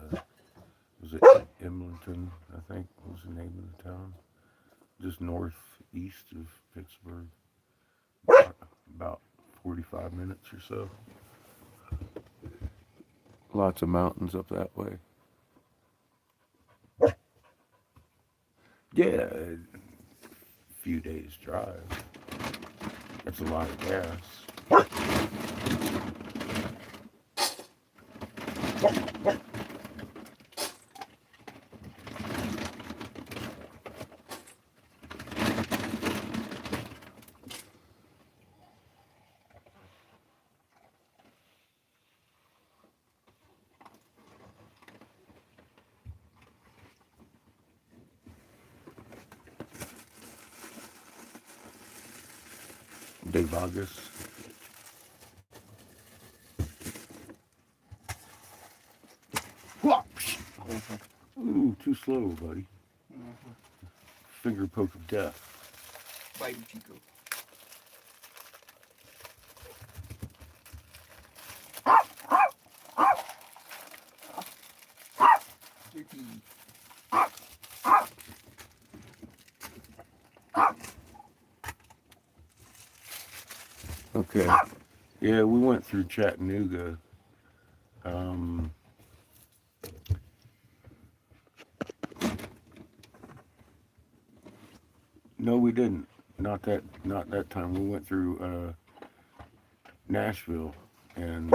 was it Emlenton, I think was the name of the town, just northeast of Pittsburgh, about 45 minutes or so. Lots of mountains up that way. Yeah, a few days drive. That's a lot of gas. Dave August. Ooh, too slow, buddy. Finger poke of death. Bite Chico. Okay. Yeah, we went through Chattanooga. Um, no, we didn't. Not that time. We went through Nashville and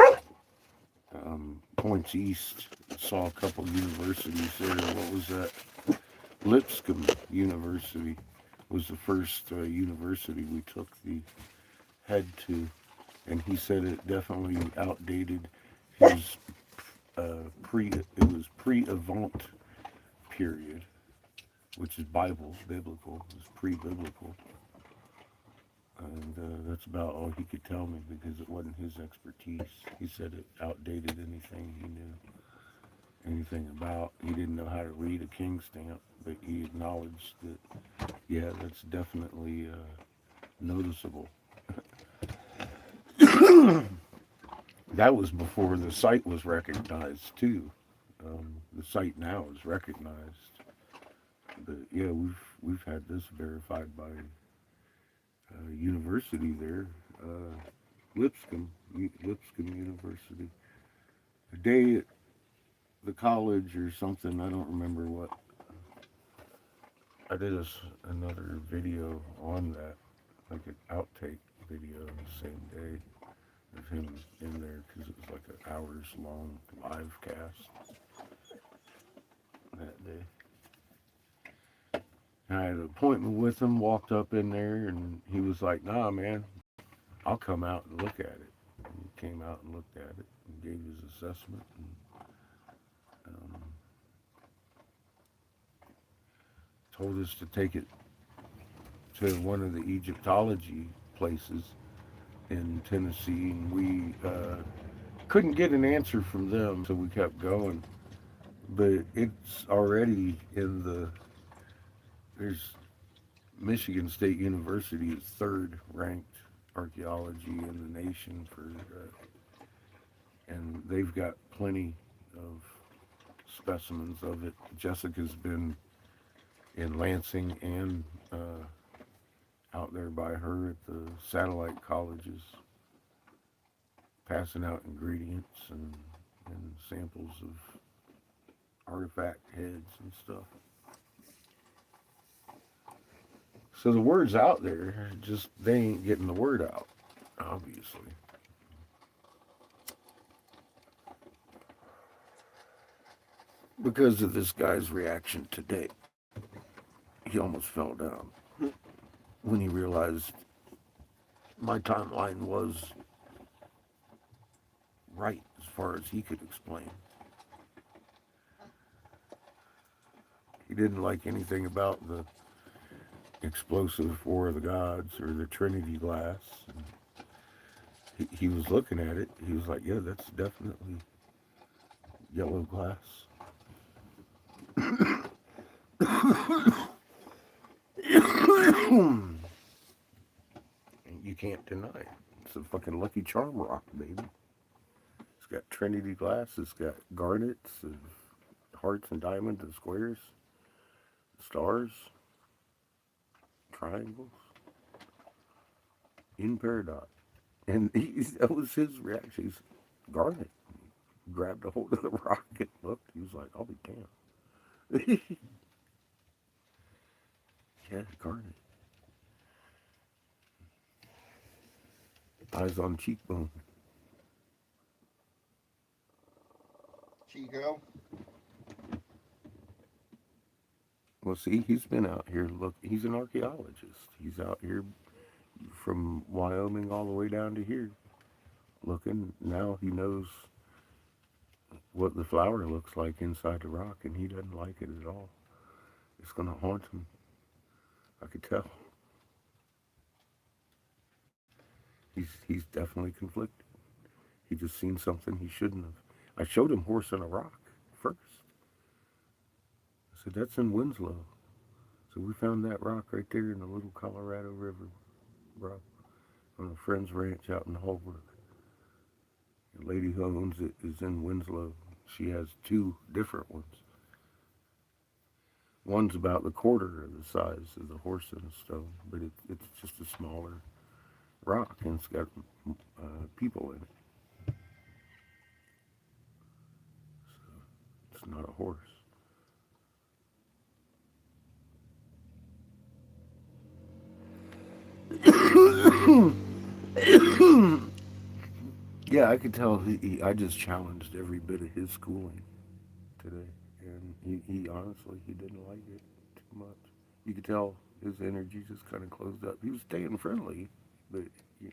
points east. Saw a couple universities there. What was that? Lipscomb University was the first university we took the head to, and he said it definitely outdated his pre-Avant period, which is biblical. It was pre-biblical, and that's about all he could tell me because it wasn't his expertise. He said it outdated anything he knew anything about. He didn't know how to read a king stamp, but he acknowledged that, yeah, that's definitely noticeable. That was before the site was recognized too. The site now is recognized, but yeah, we've had this verified by university there, Lipscomb University. The day at the college or something, I don't remember what. I did another video on that, like an outtake video on the same day of him in there because it was like an hours long live cast that day. And I had an appointment with him, walked up in there, and he was like, "Nah, man, I'll come out and look at it." And he came out and looked at it and gave his assessment. And, told us to take it to one of the Egyptology places in Tennessee, and we couldn't get an answer from them, so we kept going. But it's already in there's Michigan State University is third ranked archaeology in the nation and they've got plenty of specimens of it. Jessica's been in Lansing and out there by her at the satellite colleges, passing out ingredients and samples of artifact heads and stuff. So the word's out there, just they ain't getting the word out, obviously. Because of this guy's reaction today, he almost fell down when he realized my timeline was right as far as he could explain. He didn't like anything about the explosive War of the Gods or the Trinity glass. He was looking at it. He was like, "Yeah, that's definitely yellow glass." You can't deny it. It's a fucking Lucky Charm rock, baby. It's got Trinity glass. It's got garnets and hearts and diamonds and squares, stars, triangles in peridot. And that was his reaction. He's garnet. He grabbed a hold of the rock and looked. He was like, "I'll be damned." Yeah, garnet. Eyes on cheekbone. Chico. Well, see, he's been out here. Look, he's an archaeologist. He's out here from Wyoming all the way down to here looking. Now he knows what the flower looks like inside the rock, and he doesn't like it at all. It's going to haunt him. I could tell. He's definitely conflicted. He just seen something he shouldn't have. I showed him Horse on a Rock first. I said, "That's in Winslow." So we found that rock right there in the little Colorado River, bro, on a friend's ranch out in Holbrook. The lady who owns it is in Winslow. She has two different ones. One's about the quarter of the size of the Horse in the Stone, but it's just a smaller rock, and it's got people in it. So it's not a horse. Yeah, I could tell. I just challenged every bit of his schooling today, and he honestly he didn't like it too much. You could tell his energy just kind of closed up. He was staying friendly, but you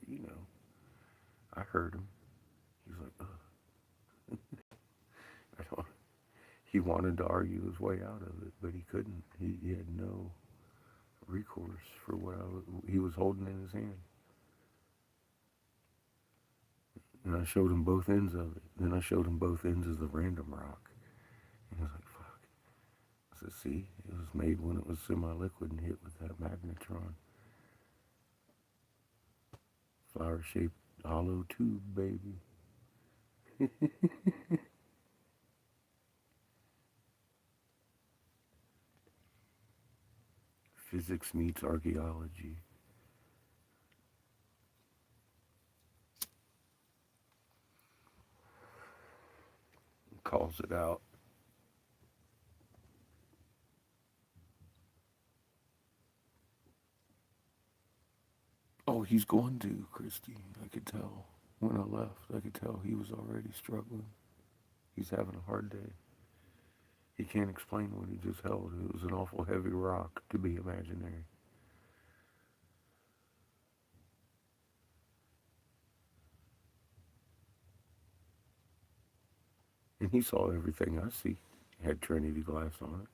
know, I heard him. He's like, ugh. I don't. He wanted to argue his way out of it, but he couldn't. He had no recourse for what he was holding in his hand. And I showed him both ends of it. Then I showed him both ends of the random rock. And he was like, fuck. I said, see, it was made when it was semi-liquid and hit with that magnetron. Flower-shaped hollow tube, baby. Physics meets archaeology. Calls it out. Oh, he's going to, Christy. I could tell. When I left, I could tell he was already struggling. He's having a hard day. He can't explain what he just held. It was an awful heavy rock to be imaginary. And he saw everything I see. It had Trinity glass on it.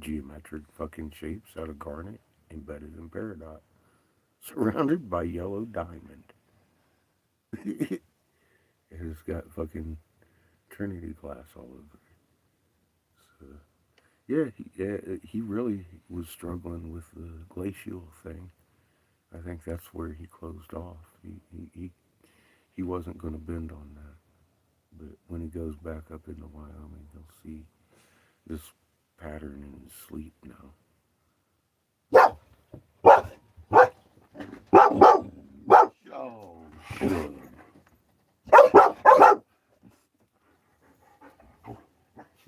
Geometric fucking shapes out of garnet embedded in peridot. Surrounded by yellow diamond. It has got fucking Trinity glass all over it. So, yeah, he really was struggling with the glacial thing. I think that's where he closed off. He wasn't going to bend on that. But when he goes back up into Wyoming, he'll see this pattern in his sleep now. Oh, shit.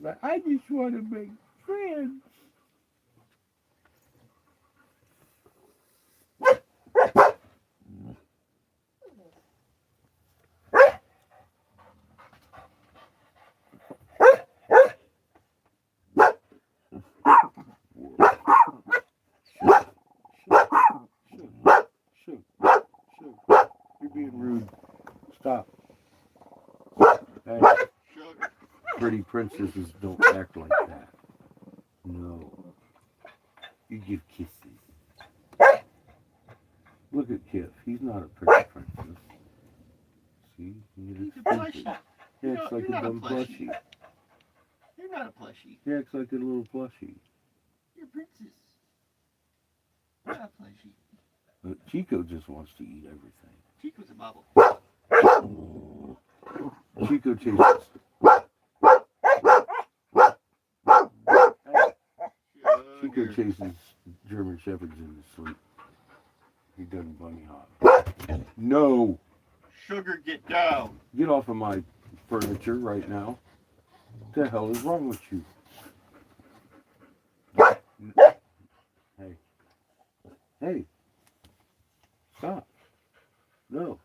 But I just want to make friends. Shoot. You're being rude. Stop. Hey, pretty princesses don't act like that. No. You give kisses. Look at Kif. He's not a pretty princess. See? He's a plushie. He acts like a dumb plushie. You're not a plushie. He acts like a little plushie. You're a princess. You're not a plushie. But Chico just wants to eat everything. Chico's a bubble. Chico chases. Chico chases German Shepherds in his sleep. He doesn't bunny hop. No! Sugar, get down. Get off of my furniture right now. What the hell is wrong with you? Hey. Hey. Stop. No.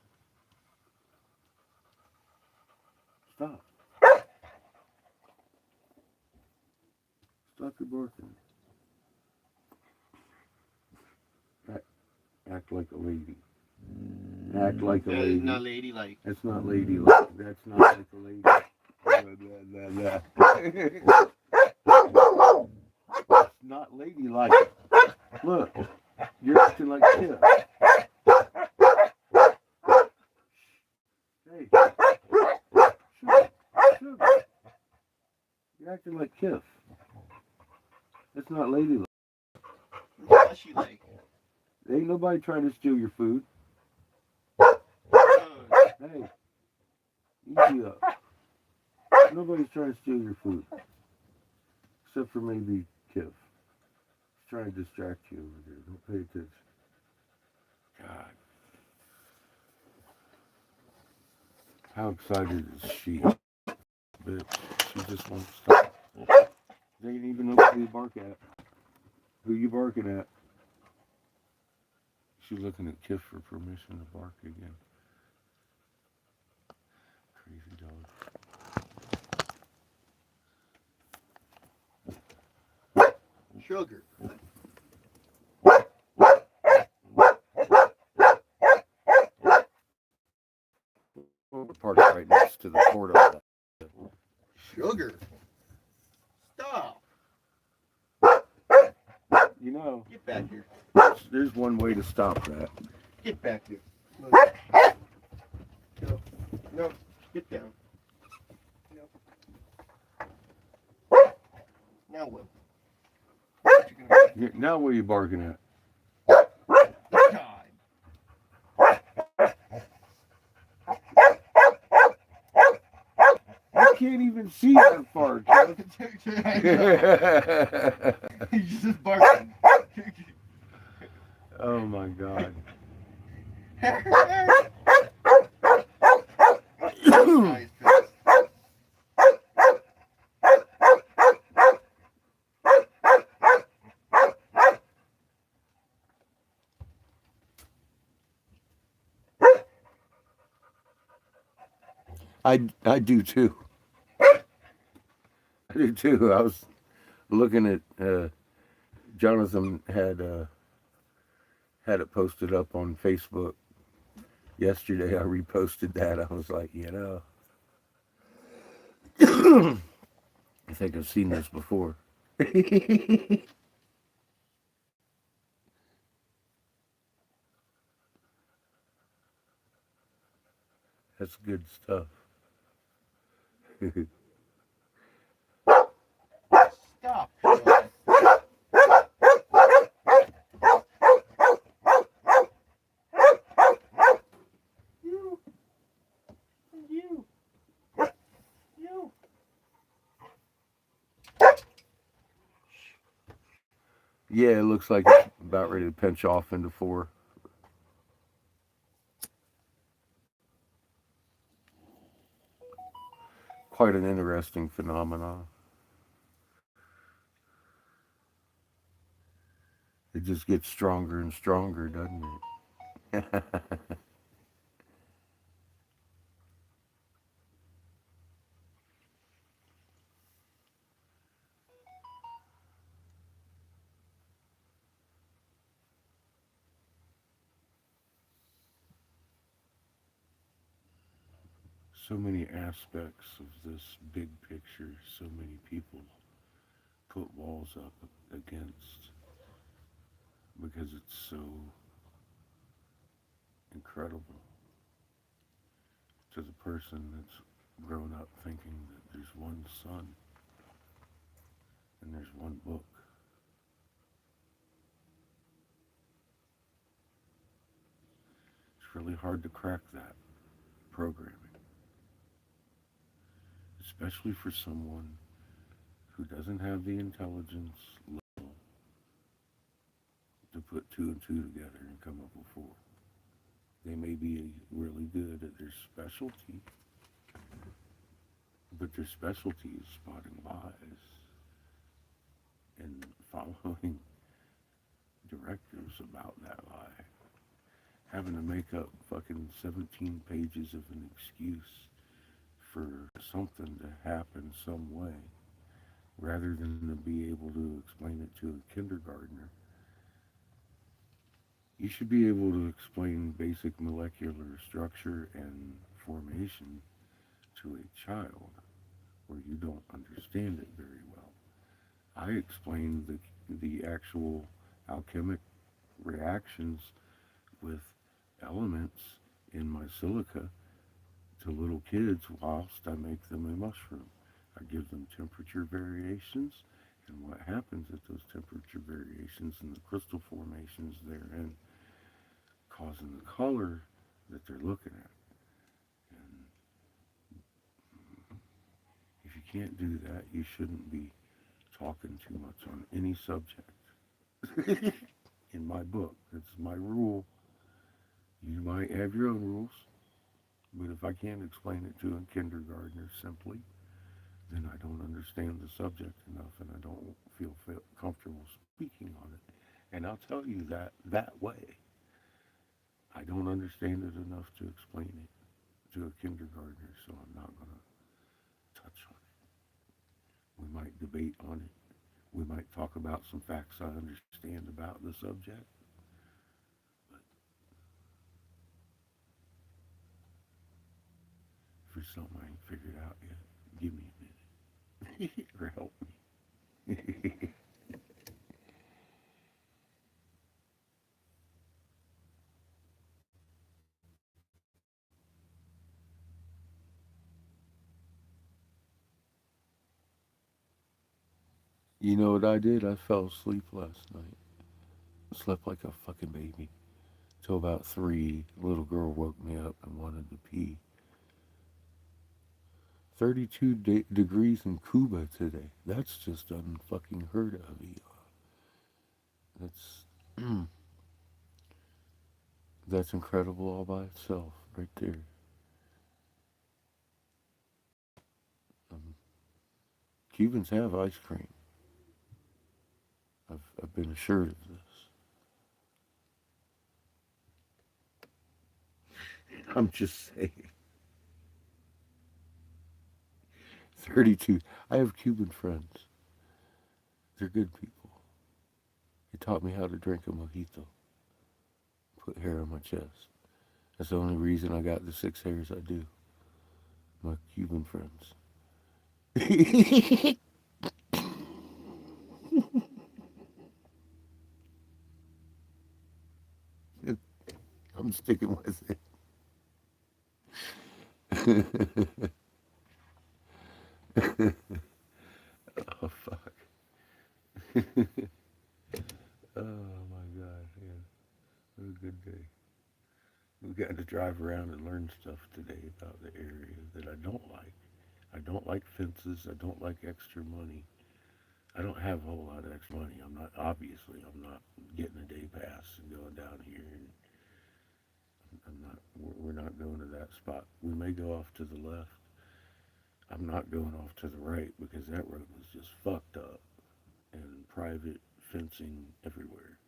Stop. Stop your barking. Act like a lady. Act like a That lady. is not ladylike. That's not ladylike. That's not like a lady. That's not ladylike. Look, you're acting like Kif. Hey, sugar. You're acting like Kif. That's not ladylike. What's she like? Ain't nobody trying to steal your food. Hey, easy up. Nobody's trying to steal your food. Except for maybe Kif. He's trying to distract you over there. Don't pay attention. God. How excited is she? Bitch, she just won't stop. They ain't even know who you bark at. Who you barking at? She's looking at Kiff for permission to bark again. Crazy dog. Sugar. We're parked right next to the portal. Sugar. Stop. You know, Get back here. there's one way to stop that. Get back here. Look. No. No. Get down. No. Now what? What you gonna do? Now what are you barking at? God. You can't even see that far, Kev. He's just barking. Oh my god. Nice. I do too. I do too. I was looking at Jonathan had it posted up on Facebook yesterday. I reposted that. I was like, you know, I think I've seen this before. That's good stuff. Stop. Sean. You. You. You. Yeah, it looks like it's about ready to pinch off into 4. Quite an interesting phenomenon. It just gets stronger and stronger, doesn't it? So many aspects of this big picture, so many people put walls up against because it's so incredible to the person that's grown up thinking that there's one sun and there's one book. It's really hard to crack that programming, especially for someone who doesn't have the intelligence level to put 2 and 2 together and come up with 4. They may be really good at their specialty, but their specialty is spotting lies and following directives about that lie. Having to make up fucking 17 pages of an excuse for something to happen some way, rather than to be able to explain it to a kindergartner. You should be able to explain basic molecular structure and formation to a child where you don't understand it very well. I explained the actual alchemic reactions with elements in my silica to little kids whilst I make them a mushroom. I give them temperature variations and what happens at those temperature variations and the crystal formations therein causing the color that they're looking at. And if you can't do that, you shouldn't be talking too much on any subject. In my book, that's my rule. You might have your own rules, But if I can't explain it to a kindergartner simply, then I don't understand the subject enough and I don't feel comfortable speaking on it. And I'll tell you that way. I don't understand it enough to explain it to a kindergartner, so I'm not going to touch on it. We might debate on it. We might talk about some facts I understand about the subject. But if there's something I ain't figured out yet, give me a minute or help me. You know what I did? I fell asleep last night. Slept like a fucking baby. Till about 3, the little girl woke me up and wanted to pee. 32 degrees in Cuba today. That's just unfucking heard of. That's that's incredible all by itself, right there. Um, Cubans have ice cream. I've been assured of this. I'm just saying. 32. I have Cuban friends. They're good people. They taught me how to drink a mojito. Put hair on my chest. That's the only reason I got the 6 hairs I do. My Cuban friends. I'm sticking with it. Oh fuck. Oh my god, yeah. It was a good day. We got to drive around and learn stuff today about the area that I don't like. I don't like fences. I don't like extra money. I don't have a whole lot of extra money. I'm not getting a day pass and going down here. And we're not going to that spot. We may go off to the left. I'm not going off to the right because that road was just fucked up and private fencing everywhere.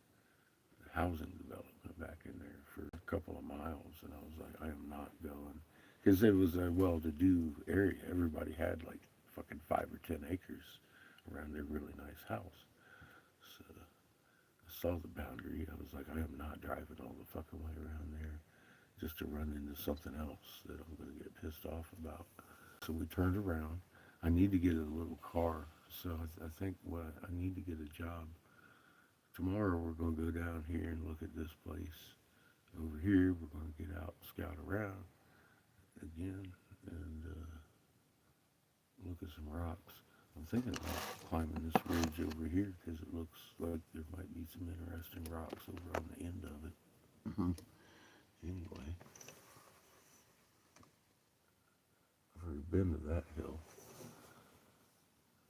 Housing development back in there for a couple of miles, and I was like, I am not going because it was a well-to-do area. Everybody had like fucking 5 or 10 acres around their really nice house. So I saw the boundary. I was like, I am not driving all the fucking way around there just to run into something else that I'm going to get pissed off about. So we turned around. I need to get a little car. So I think what I need to get a job. Tomorrow we're going to go down here and look at this place. Over here we're going to get out and scout around again and look at some rocks. I'm thinking about climbing this ridge over here because it looks like there might be some interesting rocks over on the end of it. Mm-hmm. Anyway, I've already been to that hill.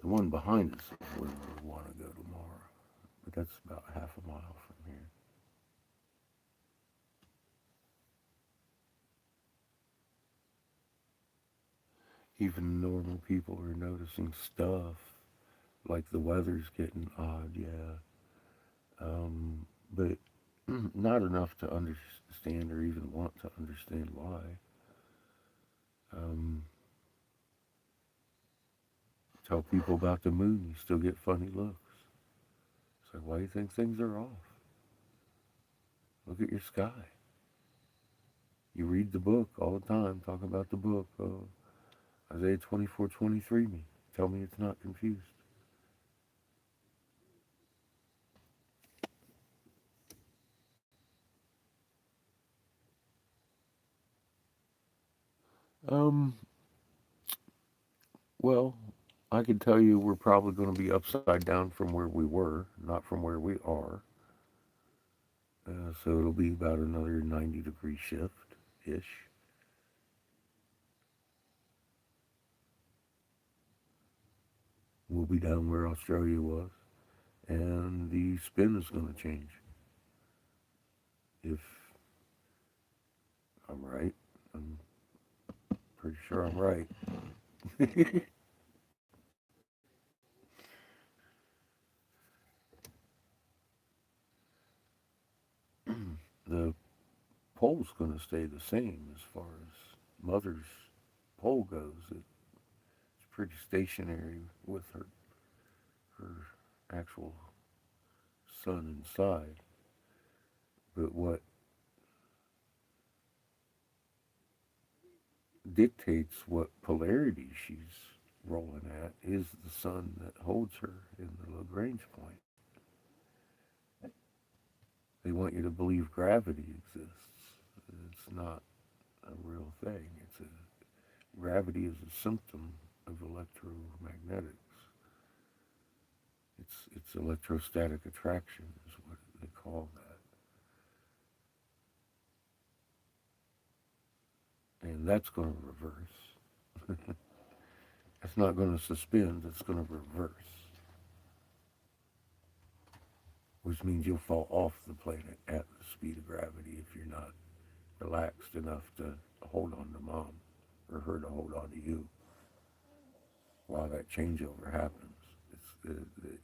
The one behind us is where we want to go tomorrow, but that's about half a mile from here. Even normal people are noticing stuff, like the weather's getting odd, yeah. But not enough to understand or even want to understand why. Um, Tell people about the moon, you still get funny looks. It's like, why do you think things are off? Look at your sky. You read the book all the time, talk about the book. Oh, Isaiah 24:23 me. Tell me it's not confused. Um, well, I can tell you we're probably going to be upside down from where we were, not from where we are. So it'll be about another 90-degree shift ish. We'll be down where Australia was, and the spin is going to change. If I'm right, pretty sure I'm right. The pole's going to stay the same as far as mother's pole goes. It's pretty stationary with her actual sun inside. But what dictates what polarity she's rolling at is the sun that holds her in the Lagrange point. They want you to believe gravity exists. It's not a real thing. Gravity is a symptom of electromagnetics. It's electrostatic attraction is what they call that, and that's going to reverse. It's not going to suspend. It's going to reverse, which means you'll fall off the planet at the speed of gravity if you're not relaxed enough to hold on to mom or her to hold on to you while that changeover happens.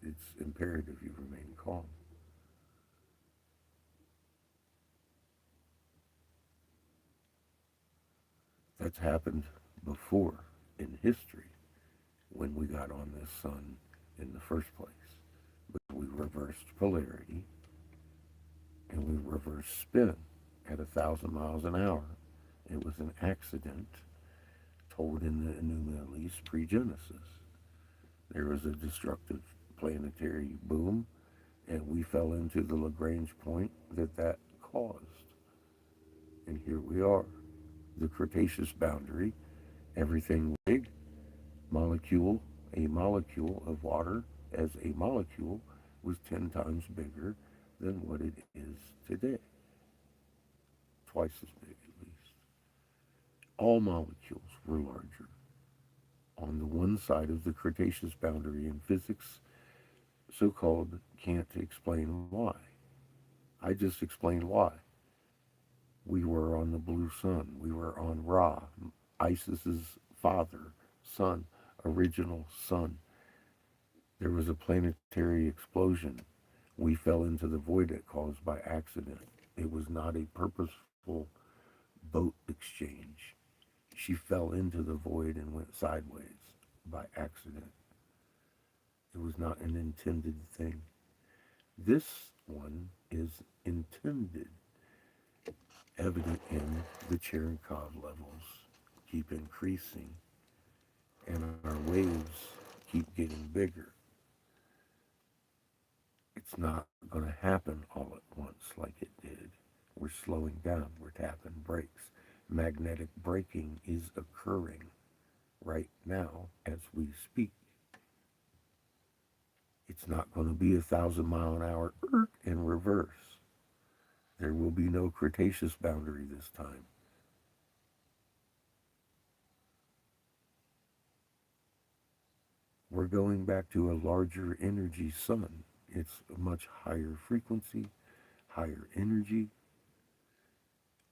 It's imperative you remain calm. That's happened before in history when we got on this sun in the first place. But we reversed polarity and we reversed spin at 1,000 miles an hour. It was an accident told in the New Middle East pre-Genesis. There was a destructive planetary boom, and we fell into the Lagrange point that caused. And here we are. The Cretaceous boundary, everything big, a molecule of water as a molecule was 10 times bigger than what it is today. Twice as big at least. All molecules were larger. On the one side of the Cretaceous boundary in physics, so-called can't explain why. I just explained why. We were on the blue sun. We were on Ra, Isis's father, son, original sun. There was a planetary explosion. We fell into the void it caused by accident. It was not a purposeful boat exchange. She fell into the void and went sideways by accident. It was not an intended thing. This one is intended, evident in the Cherenkov levels keep increasing and our waves keep getting bigger. It's not going to happen all at once like it did. We're slowing down. We're tapping brakes. Magnetic braking is occurring right now as we speak. It's not going to be 1,000 mile an hour in reverse. There will be no Cretaceous boundary this time. We're going back to a larger energy sun. It's a much higher frequency, higher energy.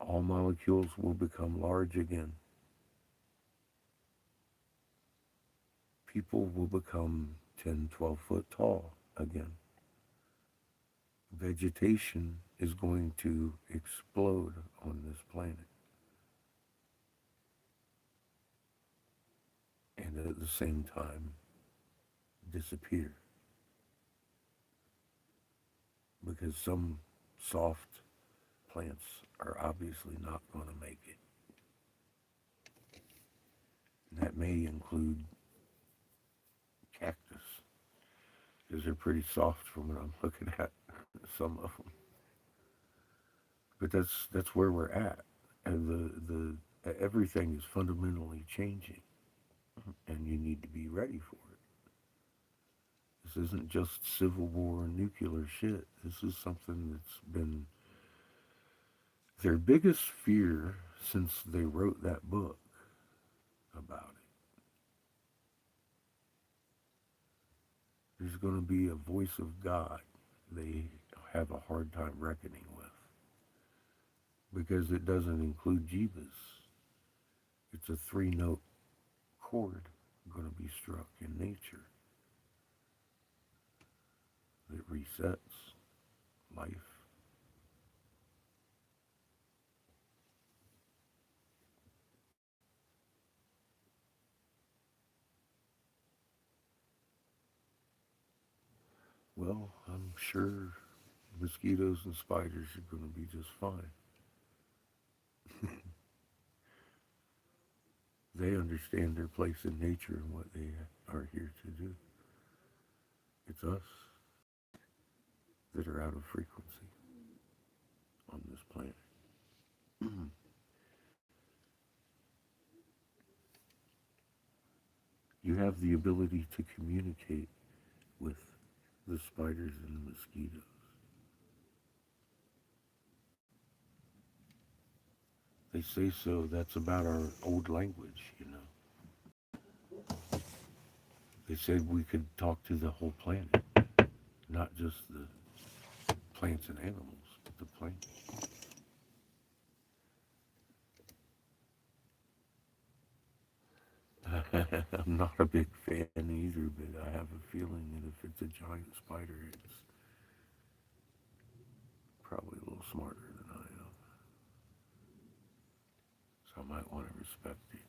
All molecules will become large again. People will become 10, 12 foot tall again. Vegetation is going to explode on this planet. And at the same time, disappear. Because some soft plants are obviously not going to make it. And that may include cactus, because they're pretty soft from what I'm looking at, some of them. But that's where we're at, and the everything is fundamentally changing, and you need to be ready for it. This isn't just civil war and nuclear shit. This is something that's been their biggest fear since they wrote that book about it. There's going to be a voice of God they have a hard time reckoning with because it doesn't include Jeebus. It's a 3-note chord going to be struck in nature that resets life. Well, I'm sure mosquitoes and spiders are going to be just fine. They understand their place in nature and what they are here to do. It's us that are out of frequency on this planet. You have the ability to communicate with the spiders and the mosquitoes. They say so. That's about our old language, you know. They said we could talk to the whole planet, not just the plants and animals, but the planet. I'm not a big fan either, but I have a feeling that if it's a giant spider, it's probably a little smarter than I am. So I might want to respect it.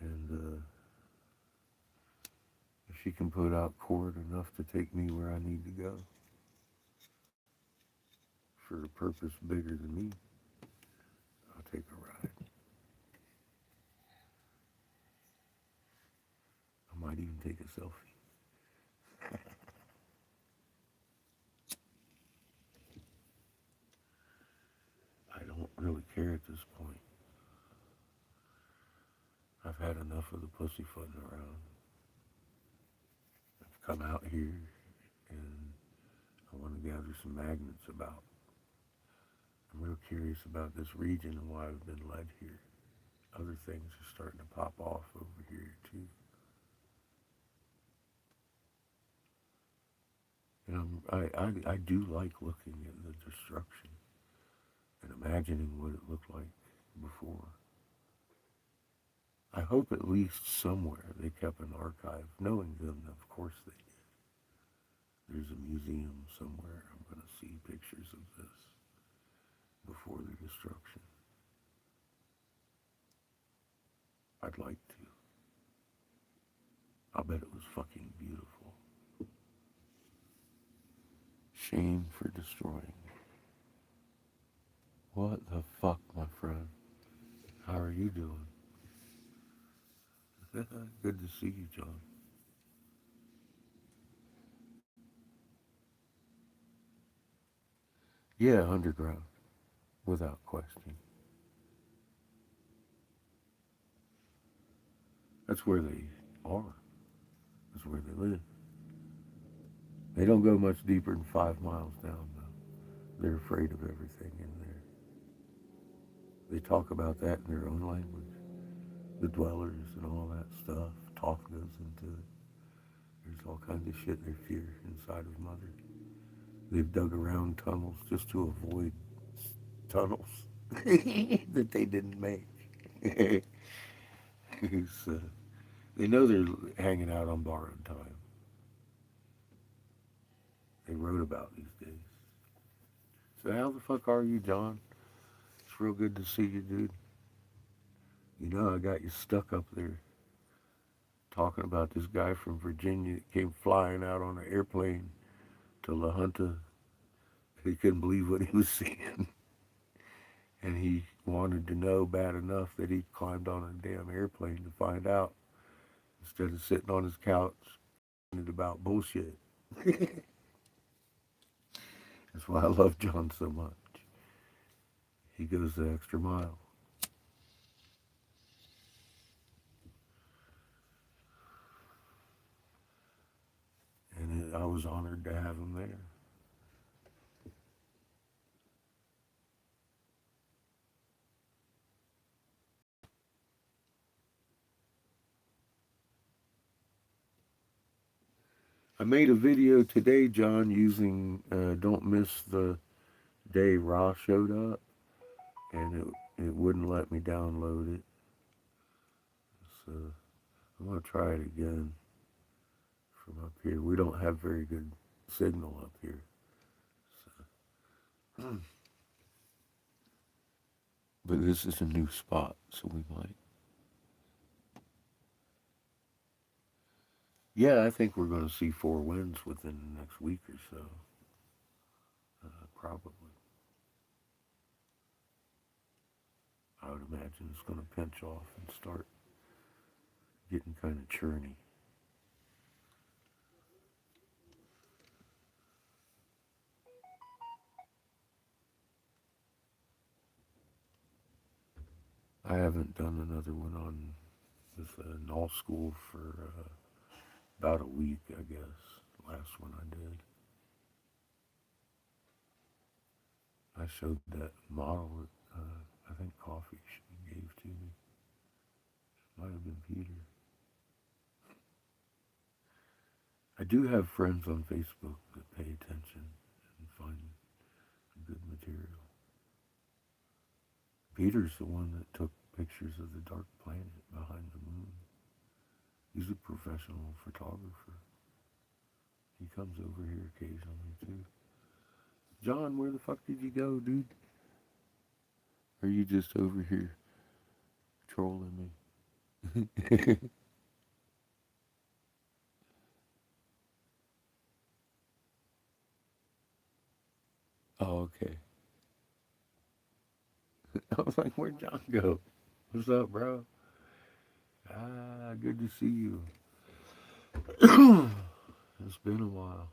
And if she can put out cord enough to take me where I need to go for a purpose bigger than me, I'll take a ride. I might even take a selfie. I don't really care at this point. I've had enough of the pussyfooting around. I've come out here and I want to gather some magnets about. I'm real curious about this region and why I've been led here. Other things are starting to pop off over here too. And I do like looking at the destruction and imagining what it looked like before. I hope at least somewhere they kept an archive, knowing them, of course they did. There's a museum somewhere. I'm going to see pictures of this before the destruction. I'd like to. I'll bet it was fucking beautiful. Shame for destroying. What the fuck, my friend? How are you doing? Good to see you, John. Yeah, underground, without question. That's where they are. That's where they live. They don't go much deeper than 5 miles down, though. They're afraid of everything in there. They talk about that in their own language. The dwellers and all that stuff. Talk goes into it. There's all kinds of shit they fear inside of Mother. They've dug around tunnels just to avoid tunnels that they didn't make. They know they're hanging out on borrowed time. They wrote about these days. So how the fuck are you, John? It's real good to see you, dude. You know, I got you stuck up there talking about this guy from Virginia that came flying out on an airplane to La Junta. He couldn't believe what he was seeing. And he wanted to know bad enough that he climbed on a damn airplane to find out instead of sitting on his couch and about bullshit. That's why I love John so much. He goes the extra mile. And I was honored to have him there. I made a video today, John, using Don't Miss the Day Raw showed up, and it wouldn't let me download it. So I'm going to try it again from up here. We don't have very good signal up here. So. But this is a new spot, so we might. Yeah, I think we're going to see 4 winds within the next week or so. Probably. I would imagine it's going to pinch off and start getting kind of churny. I haven't done another one on with Null School for about a week, I guess. Last one I did. I showed that model that I think Coffee gave to me. Might have been Peter. I do have friends on Facebook that pay attention and find good material. Peter's the one that took pictures of the dark planet behind the moon. He's a professional photographer. He comes over here occasionally too. John, where the fuck did you go, dude? Or are you just over here trolling me? Oh, okay. I was like, where'd John go? What's up, bro? Ah, good to see you. It's been a while.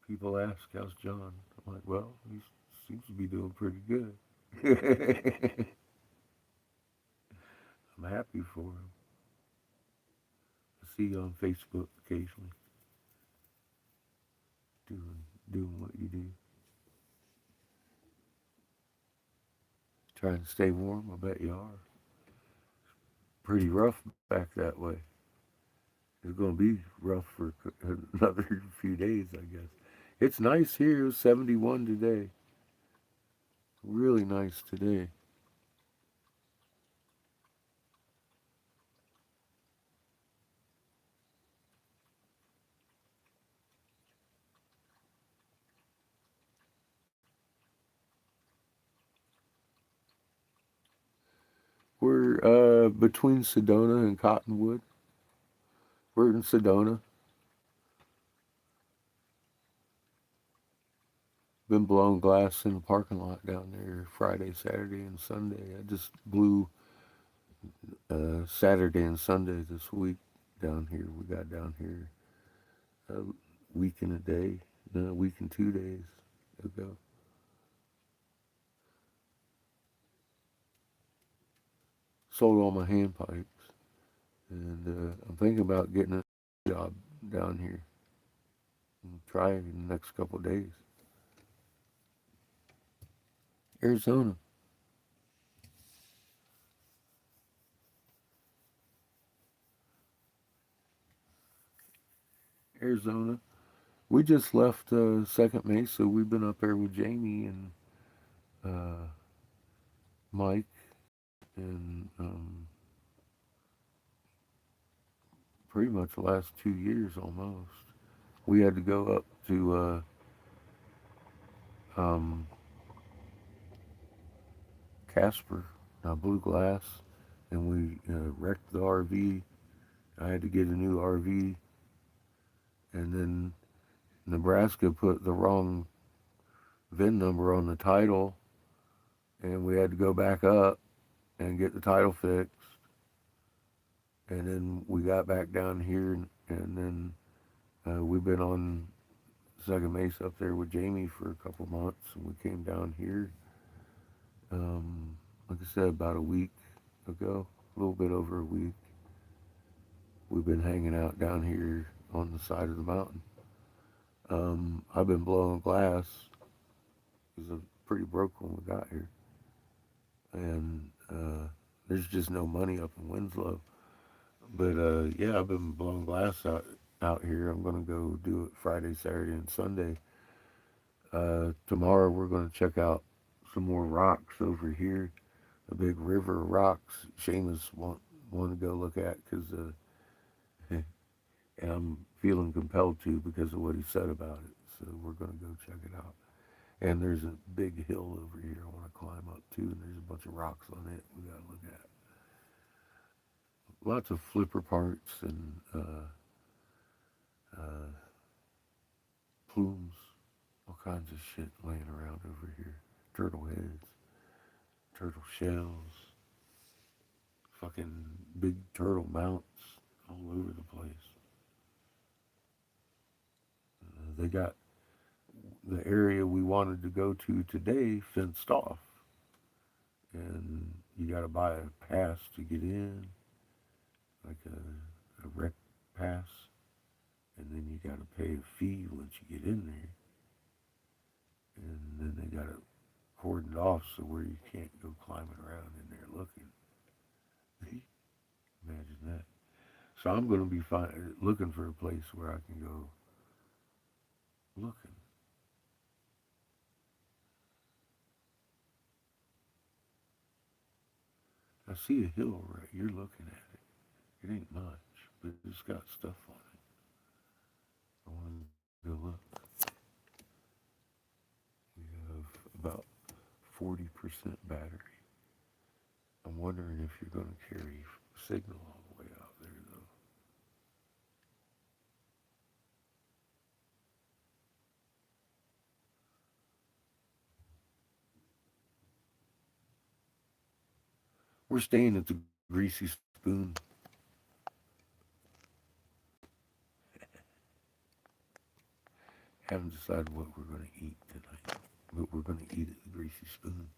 People ask, how's John? I'm like, well, he seems to be doing pretty good. I'm happy for him. I see you on Facebook occasionally, doing what you do. Trying to stay warm, I bet you are. Pretty rough back that way. It's going to be rough for another few days, I guess. It's nice here. It was 71 today. Really nice today. We're between Sedona and Cottonwood. We're in Sedona. Been blowing glass in the parking lot down there Friday, Saturday, and Sunday. I just blew Saturday and Sunday this week down here. We got down here a week and a day, no, a week and 2 days ago. Sold all my hand pipes, and I'm thinking about getting a job down here and try it in the next couple of days. Arizona. Arizona. We just left Second Mesa. We've been up there with Jamie and Mike and pretty much the last 2 years almost. We had to go up to Casper, Blue Glass, and we wrecked the RV. I had to get a new RV, and then Nebraska put the wrong VIN number on the title, and we had to go back up and get the title fixed. And then we got back down here, and then we've been on Second Mesa up there with Jamie for a couple months, and we came down here, like I said, about a week ago, a little bit over a week. We've been hanging out down here on the side of the mountain. I've been blowing glass because I'm pretty broke when we got here, and there's just no money up in Winslow. But yeah, I've been blowing glass out out here. I'm gonna go do it Friday, Saturday, and Sunday. Tomorrow we're gonna check out some more rocks over here. A big river of rocks. Seamus want to go look at because and I'm feeling compelled to because of what he said about it. So we're gonna go check it out. And there's a big hill over here I want to climb up to, and there's a bunch of rocks on it we gotta look at. Lots of flipper parts and uh, plumes, all kinds of shit laying around over here. Turtle heads, turtle shells, fucking big turtle mounts all over the place. They got the area we wanted to go to today fenced off, and you got to buy a pass to get in, like a rec pass, and then you got to pay a fee once you get in there, and then they got it cordoned off so where you can't go climbing around in there looking. Imagine that. So I'm going to be looking for a place where I can go looking. I see a hill right. You're looking at it. It ain't much, but it's got stuff on it. I want to go look. We have about 40% battery. I'm wondering if you're going to carry signal all the way out there, though. We're staying at the Greasy Spoon. Haven't decided what we're going to eat tonight, but we're going to eat at the Greasy Spoon.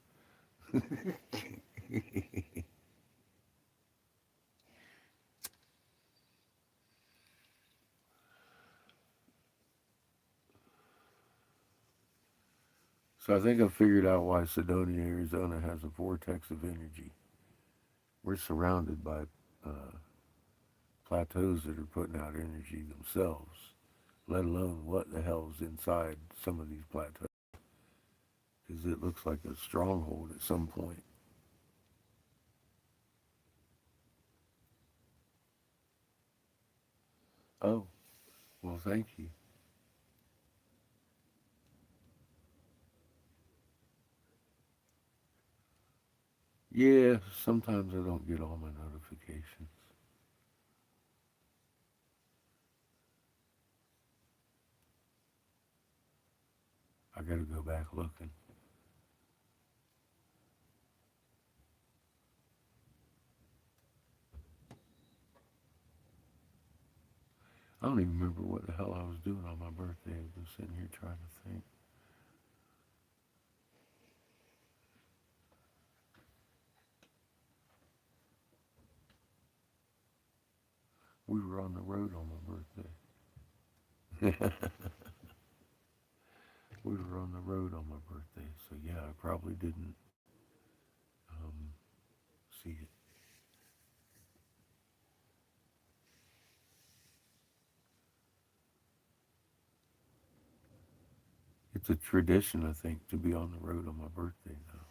So I think I figured out why Sedonia, Arizona has a vortex of energy. We're surrounded by uh, plateaus that are putting out energy themselves, let alone what the hell's inside some of these plateaus. Because it looks like a stronghold at some point. Oh, well, thank you. Yeah, sometimes I don't get all my notifications. I gotta go back looking. I don't even remember what the hell I was doing on my birthday. I've been sitting here trying to think. We were on the road on my birthday. We were on the road on my birthday, so yeah, I probably didn't um, see it. It's a tradition, I think, to be on the road on my birthday now.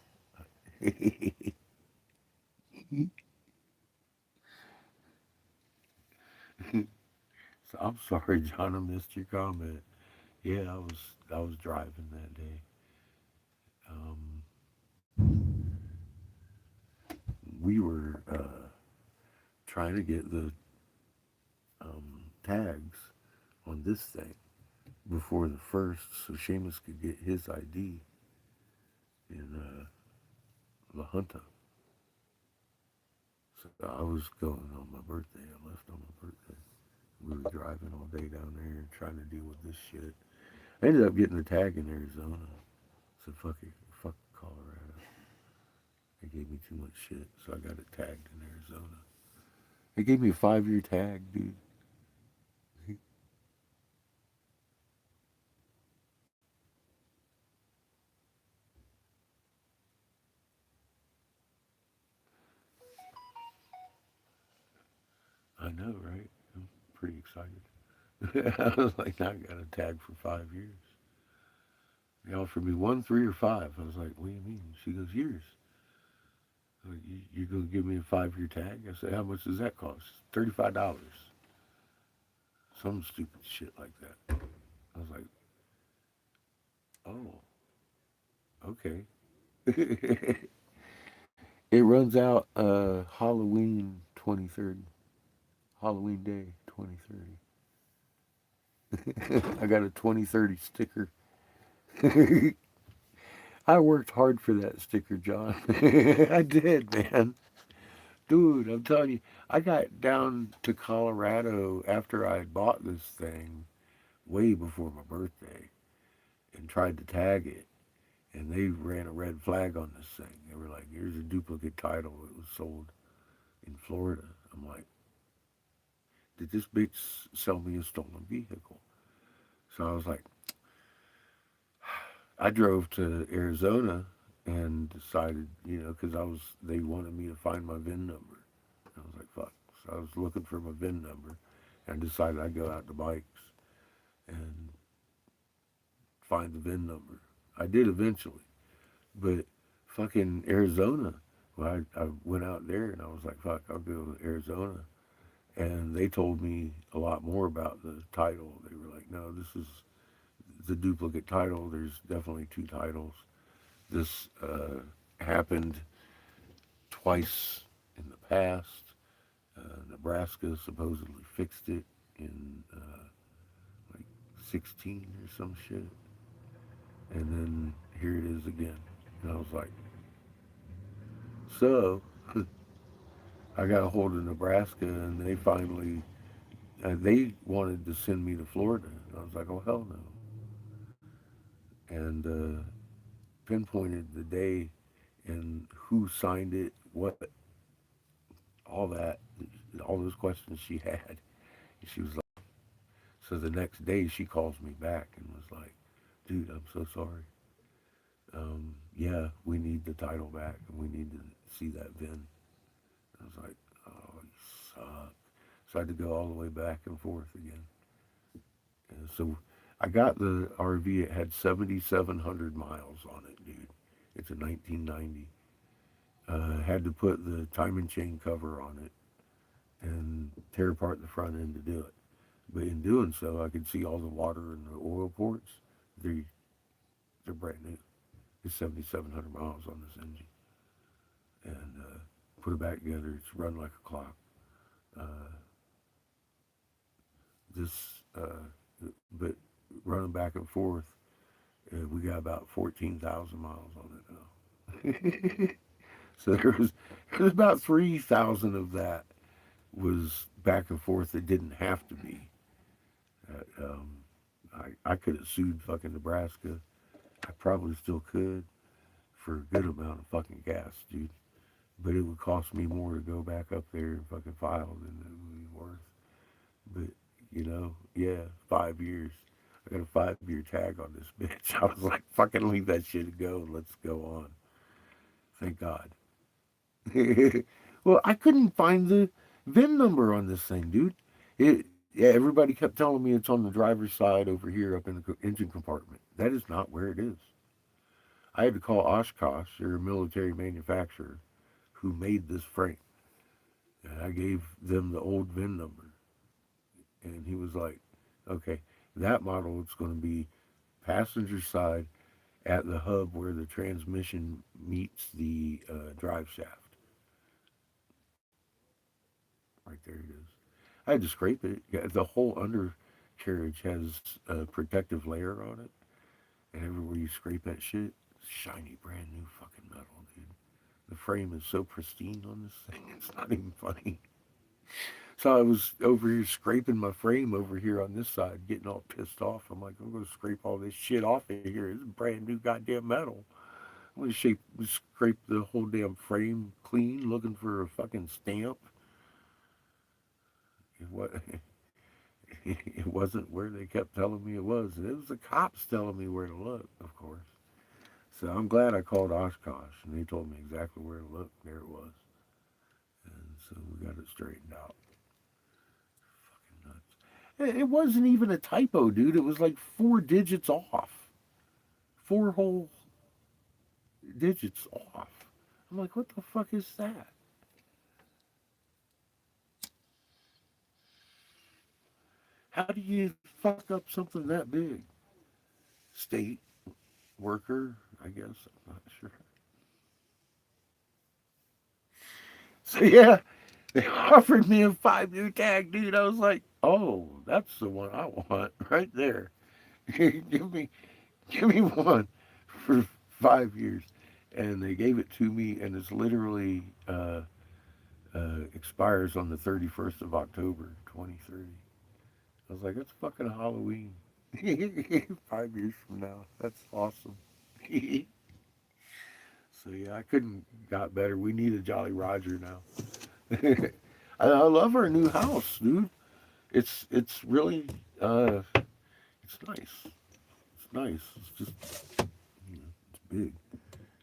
So I'm sorry, John, I missed your comment. Yeah, I was driving that day. Um, we were trying to get the tags on this thing before the first, so Seamus could get his ID in La Junta. So I was going on my birthday. I left on my birthday. We were driving all day down there and trying to deal with this shit. I ended up getting a tag in Arizona. So fuck Colorado. They gave me too much shit, so I got it tagged in Arizona. They gave me a 5-year tag, dude. I know, right? I'm pretty excited. I was like, I got a tag for 5 years. They offered me one, three, or five. I was like, what do you mean? She goes, years. I'm like, you're going to give me a 5 year tag? I said, how much does that cost? $35. Some stupid shit like that. I was like, oh, okay. It runs out Halloween 2030. Halloween Day 2030. I got a 2030 sticker. I worked hard for that sticker, John. I did, man. Dude, I'm telling you, I got down to Colorado after I had bought this thing way before my birthday and tried to tag it. And they ran a red flag on this thing. They were like, here's a duplicate title. It was sold in Florida. I'm like, did this bitch sell me a stolen vehicle? So I was like, I drove to Arizona and decided, because they wanted me to find my VIN number. I was like, fuck. So I was looking for my VIN number and decided I'd go out to bikes and find the VIN number. I did eventually, but fucking Arizona, well, I went out there and I was like, fuck, I'll go to Arizona. And they told me a lot more about the title. They were like, no, this is the duplicate title. There's definitely two titles. This happened twice in the past. Nebraska supposedly fixed it in like 16 or some shit. And then here it is again. And I was like, so I got a hold of Nebraska and they finally, they wanted to send me to Florida. And I was like, oh, hell no. And pinpointed the day and who signed it, what, all that, all those questions she had. And she was like, so the next day she calls me back and was like, dude, I'm so sorry. Yeah, we need the title back and we need to see that VIN. I was like, oh, you suck. So I had to go all the way back and forth again. And so I got the RV. It had 7,700 miles on it, dude. It's a 1990. Had to put the timing chain cover on it and tear apart the front end to do it. But in doing so, I could see all the water in the oil ports. They're, they're brand new. It's 7,700 miles on this engine. And put it back together. It's run like a clock. Uh, but running back and forth, we got about 14,000 miles on it now. So there was about 3,000 of that was back and forth that didn't have to be. I could have sued fucking Nebraska. I probably still could for a good amount of fucking gas, dude. But it would cost me more to go back up there and fucking file than it would be worth. But, yeah, 5 years. I got a 5 year tag on this bitch. I was like, fucking leave that shit go. Let's go on. Thank God. Well, I couldn't find the VIN number on this thing, dude. Yeah, everybody kept telling me it's on the driver's side over here up in the engine compartment. That is not where it is. I had to call Oshkosh, their military manufacturer, who made this frame. And I gave them the old VIN number. And he was like, okay, that model is going to be passenger side at the hub where the transmission meets the drive shaft. Right there it is. I had to scrape it. Yeah, the whole undercarriage has a protective layer on it. And everywhere you scrape that shit, shiny, brand new fucking metal, dude. The frame is so pristine on this thing, it's not even funny. So I was over here scraping my frame over here on this side, getting all pissed off. I'm like, I'm going to scrape all this shit off of here. It's brand new goddamn metal. I'm going to scrape the whole damn frame clean, looking for a fucking stamp. What? It wasn't where they kept telling me it was. And it was the cops telling me where to look, of course. So I'm glad I called Oshkosh, and they told me exactly where to look. There it was. And so we got it straightened out. Fucking nuts. It wasn't even a typo, dude. It was like 4 digits off. Four whole digits off. I'm like, what the fuck is that? How do you fuck up something that big? State worker, I guess. I'm not sure. So yeah, they offered me a 5 year tag, dude. I was like, oh, that's the one I want right there. Give me one for 5 years. And they gave it to me, and it's literally expires on the 31st of October, 2030. I was like, that's fucking Halloween. 5 years from now. That's awesome. So yeah, I couldn't got better. We need a Jolly Roger now. I love our new house, dude. It's really it's nice. It's nice. It's just it's big.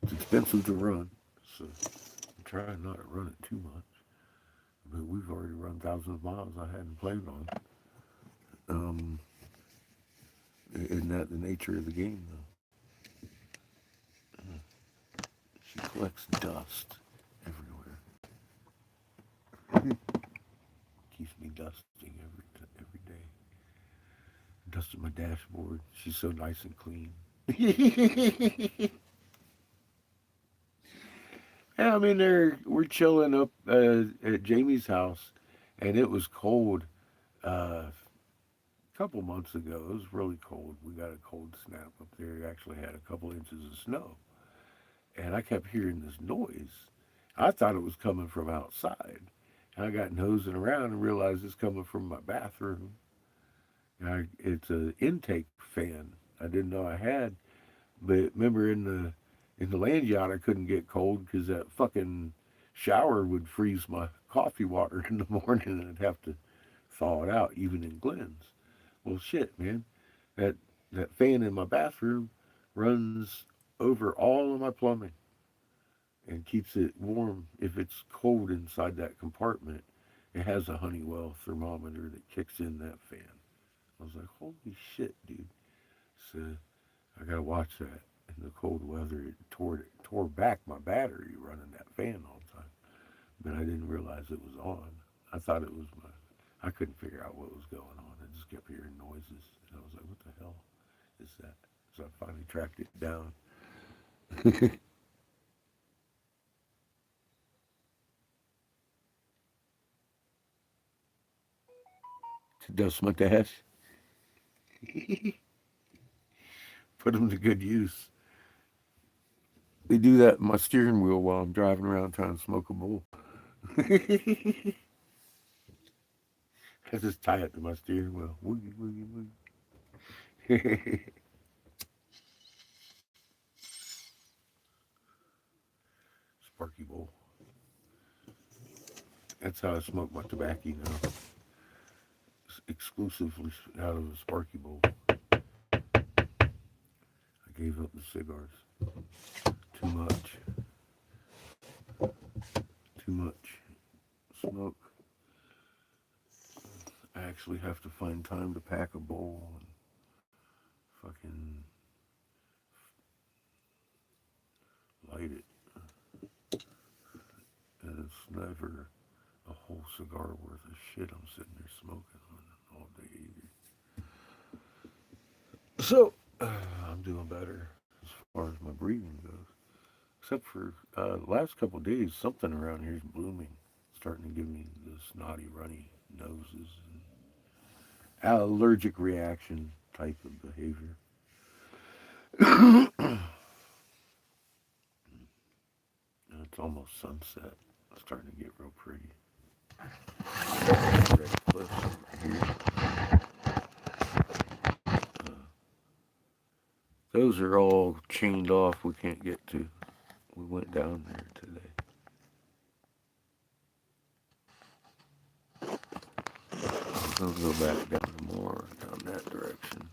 It's expensive to run, so I'm trying not to run it too much. But we've already run thousands of miles I hadn't planned on. Um, isn't that the nature of the game, though? She collects dust everywhere. Keeps me dusting every day. Dusting my dashboard. She's so nice and clean. Yeah, I'm in there. We're chilling up at Jamie's house, and it was cold. A couple months ago, it was really cold. We got a cold snap up there. We actually had a couple inches of snow, and I kept hearing this noise. I thought it was coming from outside. I got nosing around and realized it's coming from my bathroom. It's an intake fan. I didn't know I had, but remember in the land yacht I couldn't get cold because that fucking shower would freeze my coffee water in the morning and I'd have to thaw it out even in Glenn's. Well, shit, man, that that fan in my bathroom runs over all of my plumbing and keeps it warm if it's cold inside that compartment. It has a Honeywell thermometer that kicks in that fan. I was like, holy shit, dude. So I gotta watch that. In the cold weather, it tore back my battery running that fan all the time. But I didn't realize it was on. I thought it was my. I couldn't figure out what was going on. I just kept hearing noises, and I was like, "What the hell is that?" So I finally tracked it down. To dust my dash, put them to good use. They do that in my steering wheel while I'm driving around trying to smoke a bowl. I just tie it to my steering wheel. Woogie, woogie, woogie. Sparky bowl. That's how I smoke my tobacco now. Exclusively out of a Sparky bowl. I gave up the cigars. Too much. Too much smoke. I actually have to find time to pack a bowl and fucking light it. And it's never a whole cigar worth of shit I'm sitting there smoking on all day either. So, I'm doing better as far as my breathing goes. Except for last couple of days, something around here is blooming. Starting to give me the snotty, runny noses and allergic reaction type of behavior. It's almost sunset. It's starting to get real pretty. Red cliffs over here. Uh, those are all chained off. We can't get to. We went down there today. We'll go back down more down that direction.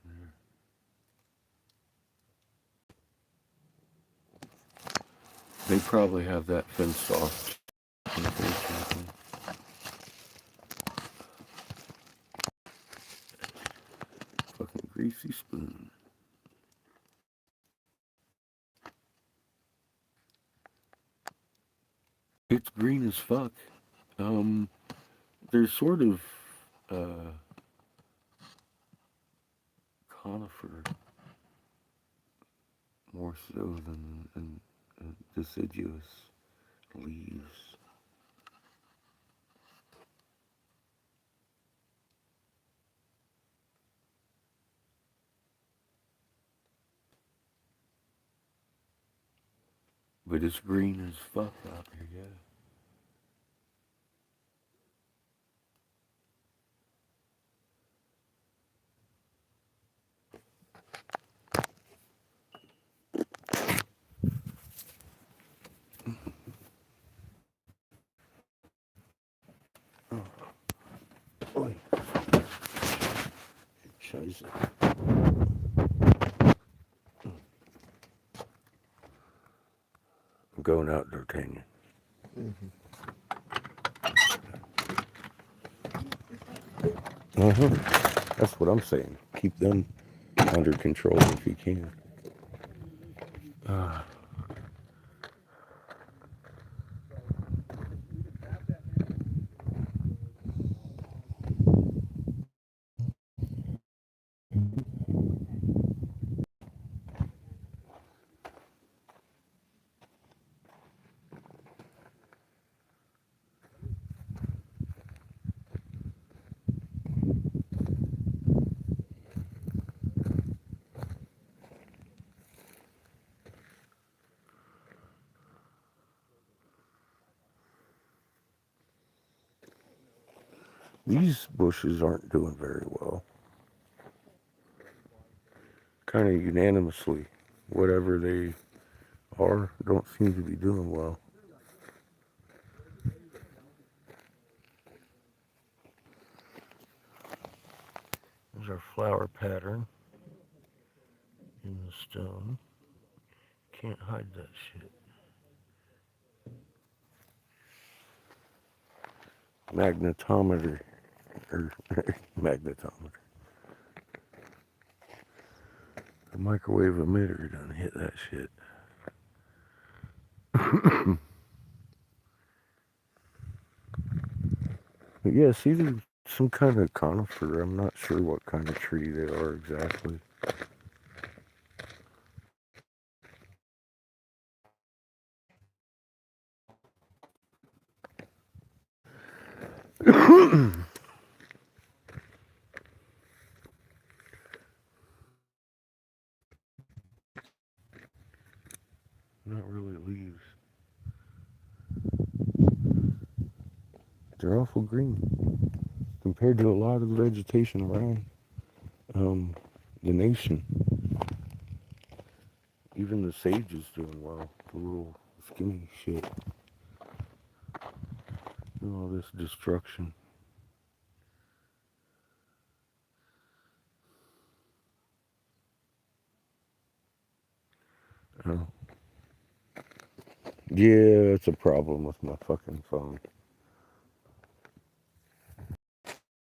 in there. They probably have that fenced off, unfortunately. Fucking greasy spoon. It's green as fuck. There's sort of conifer more so than deciduous leaves. But it's green as fuck out here, yeah. Oi. Scheiße. I'm going out, D'Artagnan. That's what I'm saying. Keep them under control if you can. These bushes aren't doing very well. Kind of unanimously, whatever they are, don't seem to be doing well. There's our flower pattern in the stone. Can't hide that shit. Magnetometer. Or magnetometer. The microwave emitter done hit that shit. But yeah, see, there's some kind of conifer. I'm not sure what kind of tree they are exactly. Not really leaves. They're awful green compared to a lot of the vegetation around the nation. Even the sage is doing well. The little skinny shit. All this destruction. Oh. Yeah, it's a problem with my fucking phone.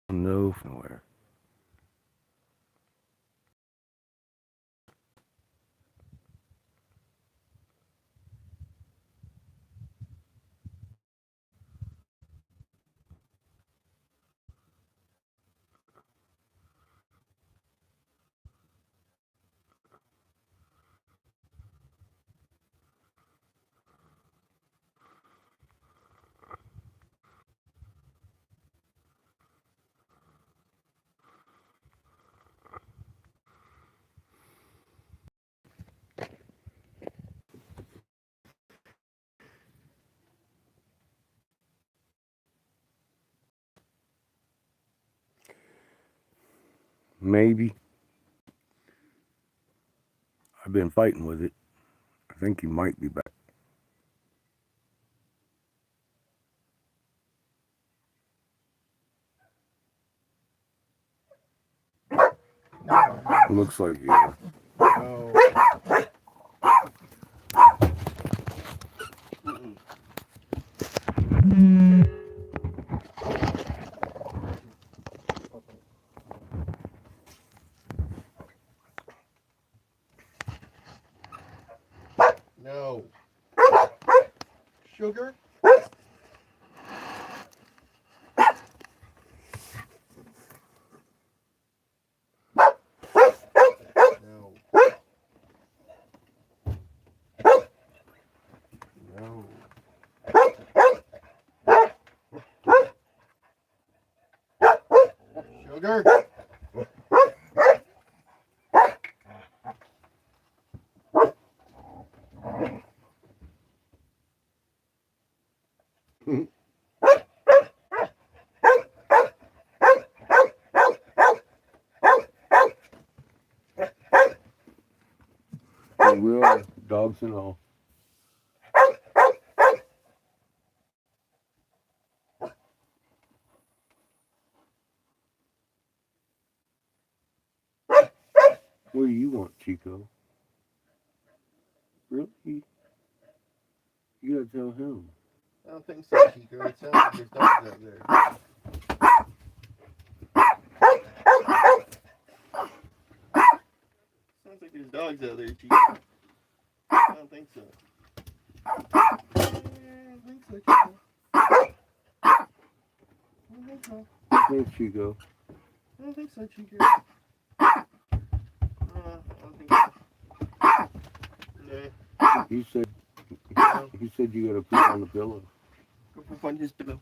No, nowhere. Maybe. I've been fighting with it. I think he might be back. Looks like yeah. No. Mm-mm. No. Sugar? No. No. Sugar? And we are dogs and all. What do you want, Chico? Really? You gotta tell him. I don't think so, Chico. It sounds like there's dogs out there. Sounds like there's dogs out there, Chico. I don't think so. I don't think so, Chico. I don't think so. Thanks, Chico. I don't think so, Chico. I don't think so. Nah. He said you gotta poop on the pillow. Go poop on his pillow.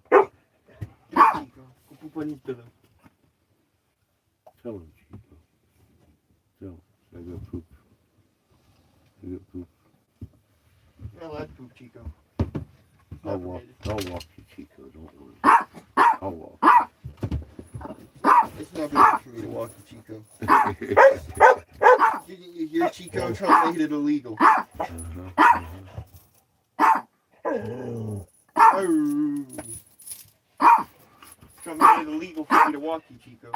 Chico. Go poop on his pillow. Tell him, Chico. Tell him. I gotta poop. I gotta poop. You're allowed to poop, Chico. I'll walk you, Chico. Don't worry. I'll walk. It's not good for me to walk you, Chico. You hear Chico trying to make it illegal. Oh. Trying to make it illegal for me to walk you, Chico.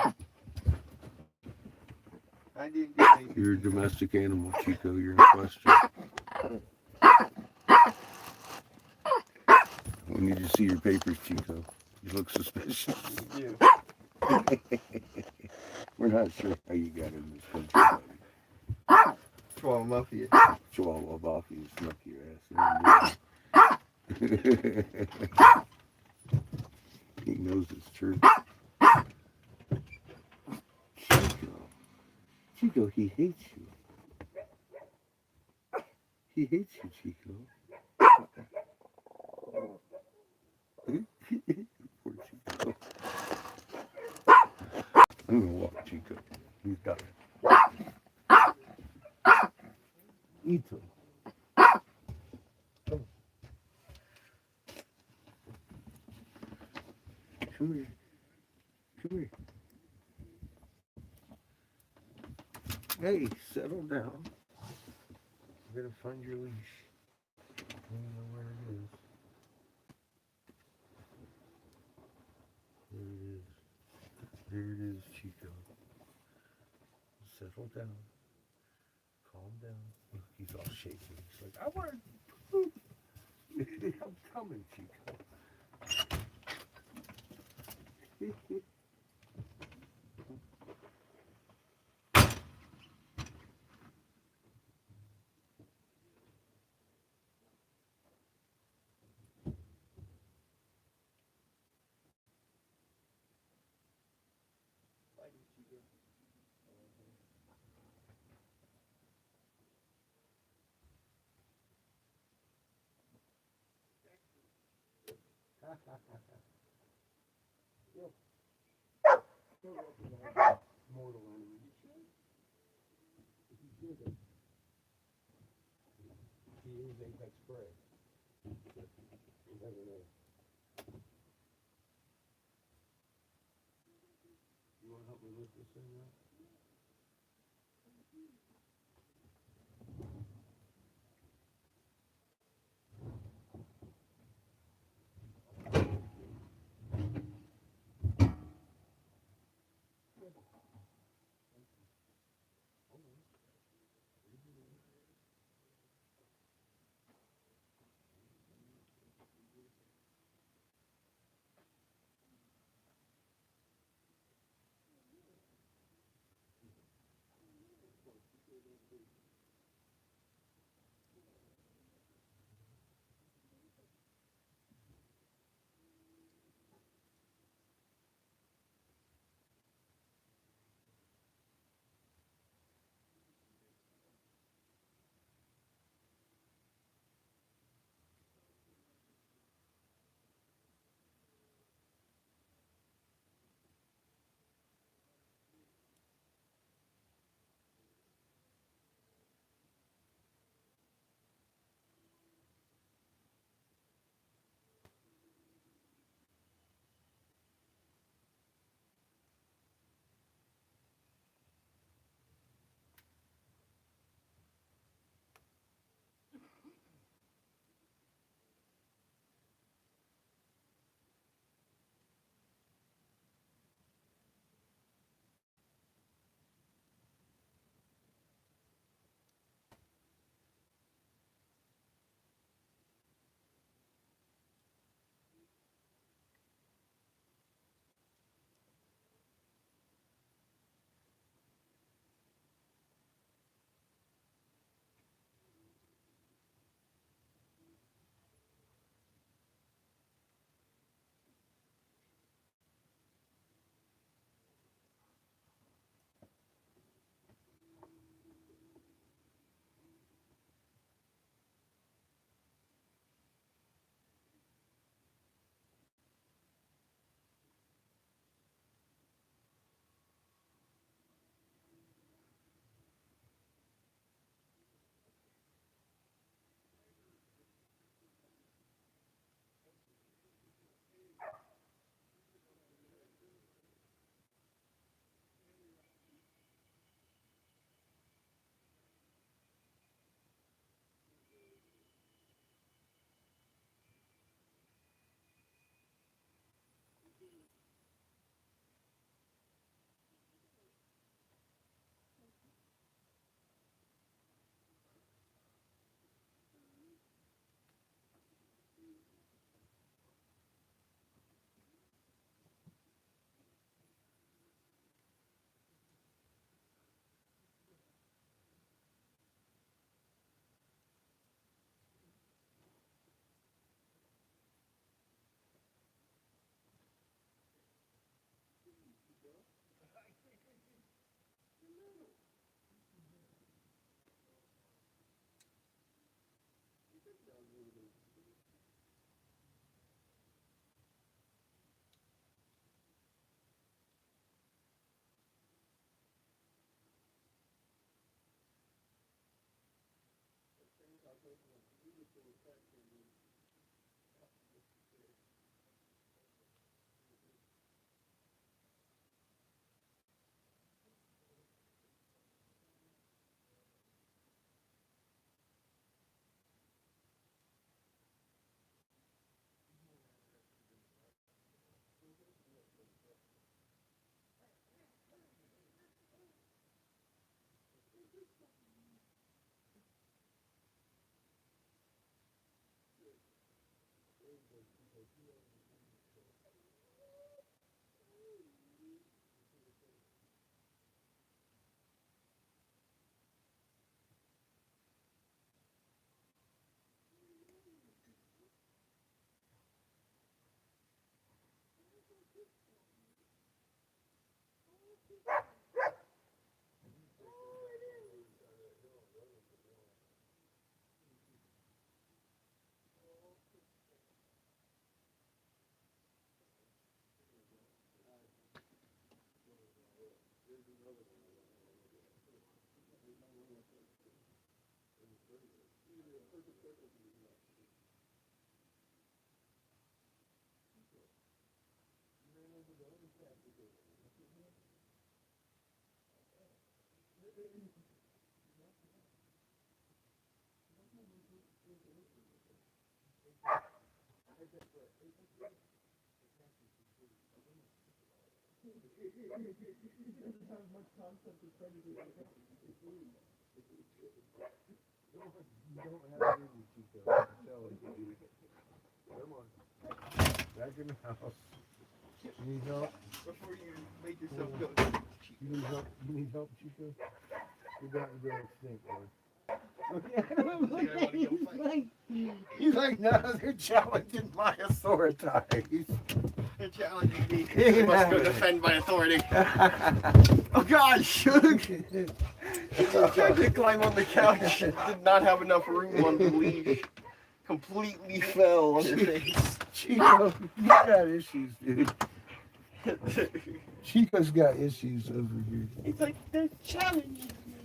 I didn't get it. You're a domestic animal, Chico. You're in question. We need to see your papers, Chico. You look suspicious. You do. We're not sure how you got in this country, buddy. Chihuahua Mafia. Chihuahua Mafia snuck your ass in. He knows it's true. Chico, he hates you. He hates you, Chico. Poor Chico. I'm gonna walk Chico. He's got it. Eat him. Come here. Come here. Hey, settle down. We're gonna find your leash. I don't know where it is. There it is. There it is, Chico. Settle down. Calm down. Look, he's all shaking. He's like, I want to poop. I'm coming, Chico. Mortal enemy. He used Apex spray. You never know. You want to help me lift this thing up? You don't have it in you, Chico. I'm telling you. Come on. Back in the house. You need help? Before you make yourself go. You need help? You need help, Chico? You're about to go extinct, boy. He's like, no, they're challenging my authority. They're challenging me. You must go defend my authority. Oh God, Shug! He tried to climb on the couch. Did not have enough room on the leash. Completely fell on her face. Chico, you got issues, dude. Chico's got issues over here. He's like, they're challenging me.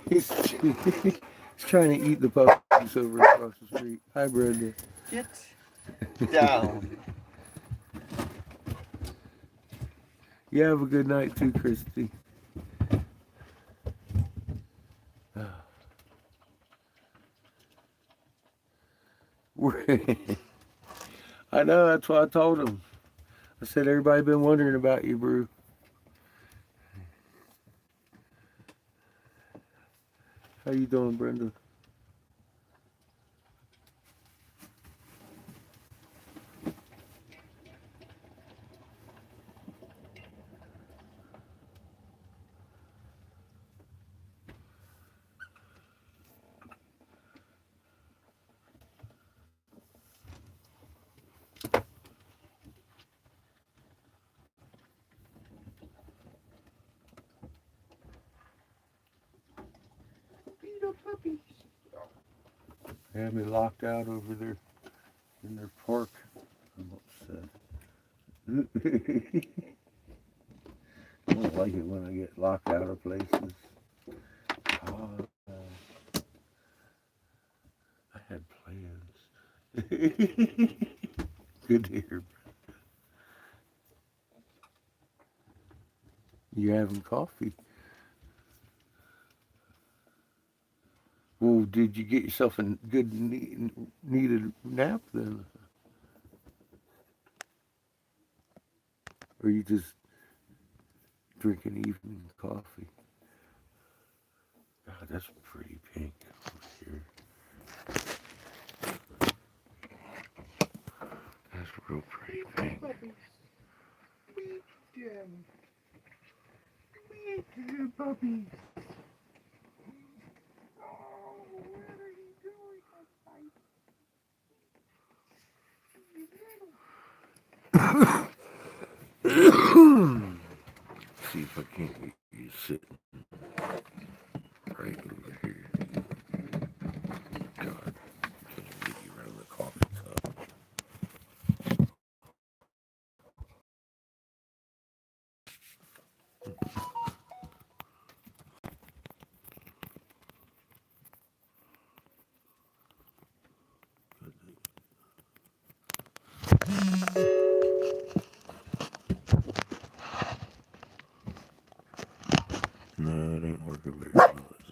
He's trying to eat the puppies over across the street. Hi, Brenda. Get down. You have a good night too, Christy. I know, that's what I told him. I said, everybody been wondering about you, Brew. How you doing, Brenda? Puppies. They had me locked out over there in their park. I'm upset. I don't like it when I get locked out of places. I had plans. Good to hear. You having coffee? Well, did you get yourself a good needed nap then? Or you just drinking evening coffee? God, that's pretty pink over here. That's real pretty pink. Meet them. Meet the puppies. See if I can't get you sitting right over here. God, can't get you around the coffee cup. No, it ain't working very well, is it?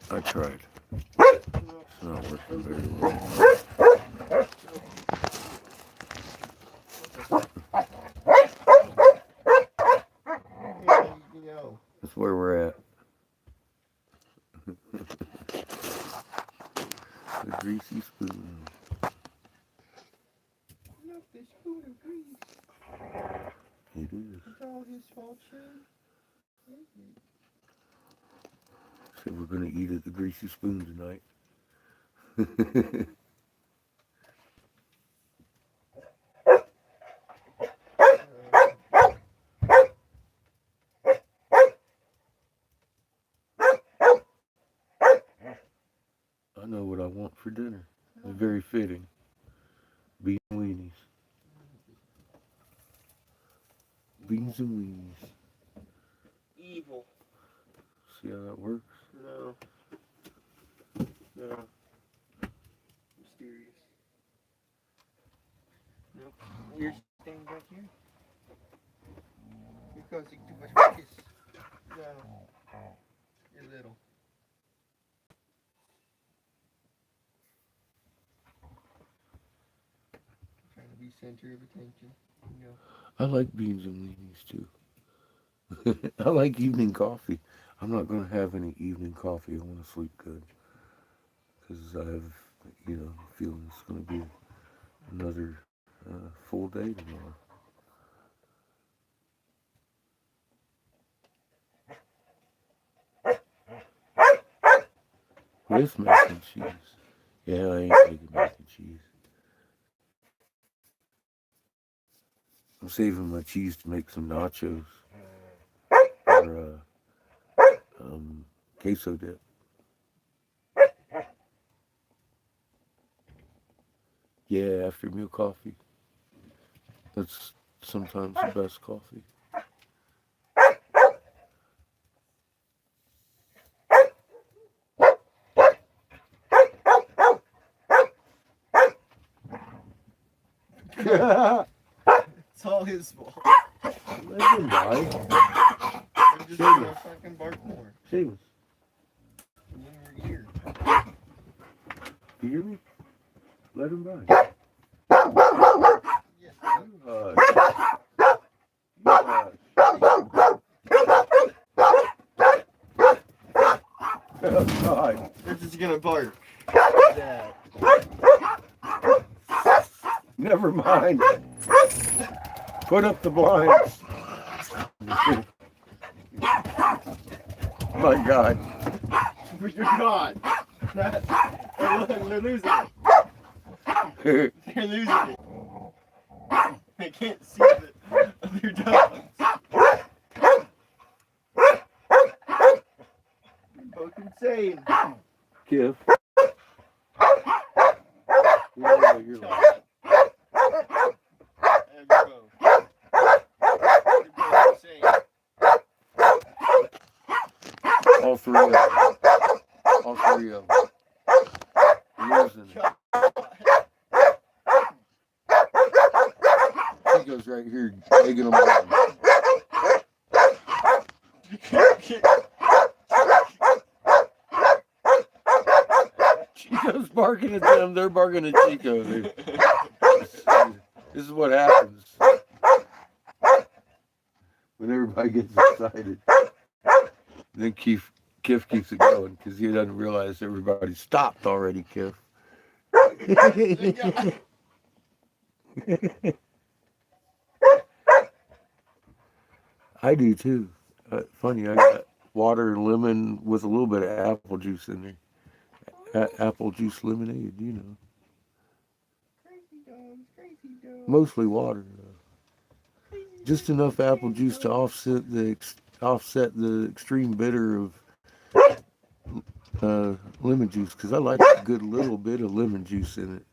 I tried. It's not working very well. The greasy spoon. Not the spoon of grease. It is. It's all his fault, sure. So we're gonna eat at the greasy spoon tonight. I know what I want for dinner. It's very fitting. Beans and weenies. Beans and weenies. Evil. See how that works? No. No. Mysterious. Nope. You're staying back here? You're causing too much ruckus. No. You're little. Trying to be center of attention. No. I like beans and weenies too. I like evening coffee. I'm not going to have any evening coffee. I want to sleep good. Because I have, feeling it's going to be another full day tomorrow. With mac and cheese. Yeah, I ain't taking mac and cheese. I'm saving my cheese to make some nachos. Or queso dip. Yeah, after meal coffee. That's sometimes the best coffee. It's all his fault. Let him die. I'm just gonna fucking bark more. Seamus, In your ear. you hear me? Let him die. Yes. Oh, God. They're just gonna bark. Dad. Never mind. Put up the blinds. My God. For your God. They're losing it. They're losing it. They can't see the other dogs. You're both insane. Kif. Yeah, you're right. And you're both. You're both insane. All three of them. All three of them. Losing it. Chico's right here egging them on. Chico's barking at them, they're barking at Chico. This is what happens when everybody gets excited. Then Kif keeps it going because he doesn't realize everybody stopped already, Kif. I do too. Funny, I got water and lemon with a little bit of apple juice in there. Apple juice lemonade, you know. Crazy dogs. Mostly water, though. Just enough apple juice to offset the extreme bitter of lemon juice, because I like a good little bit of lemon juice in it.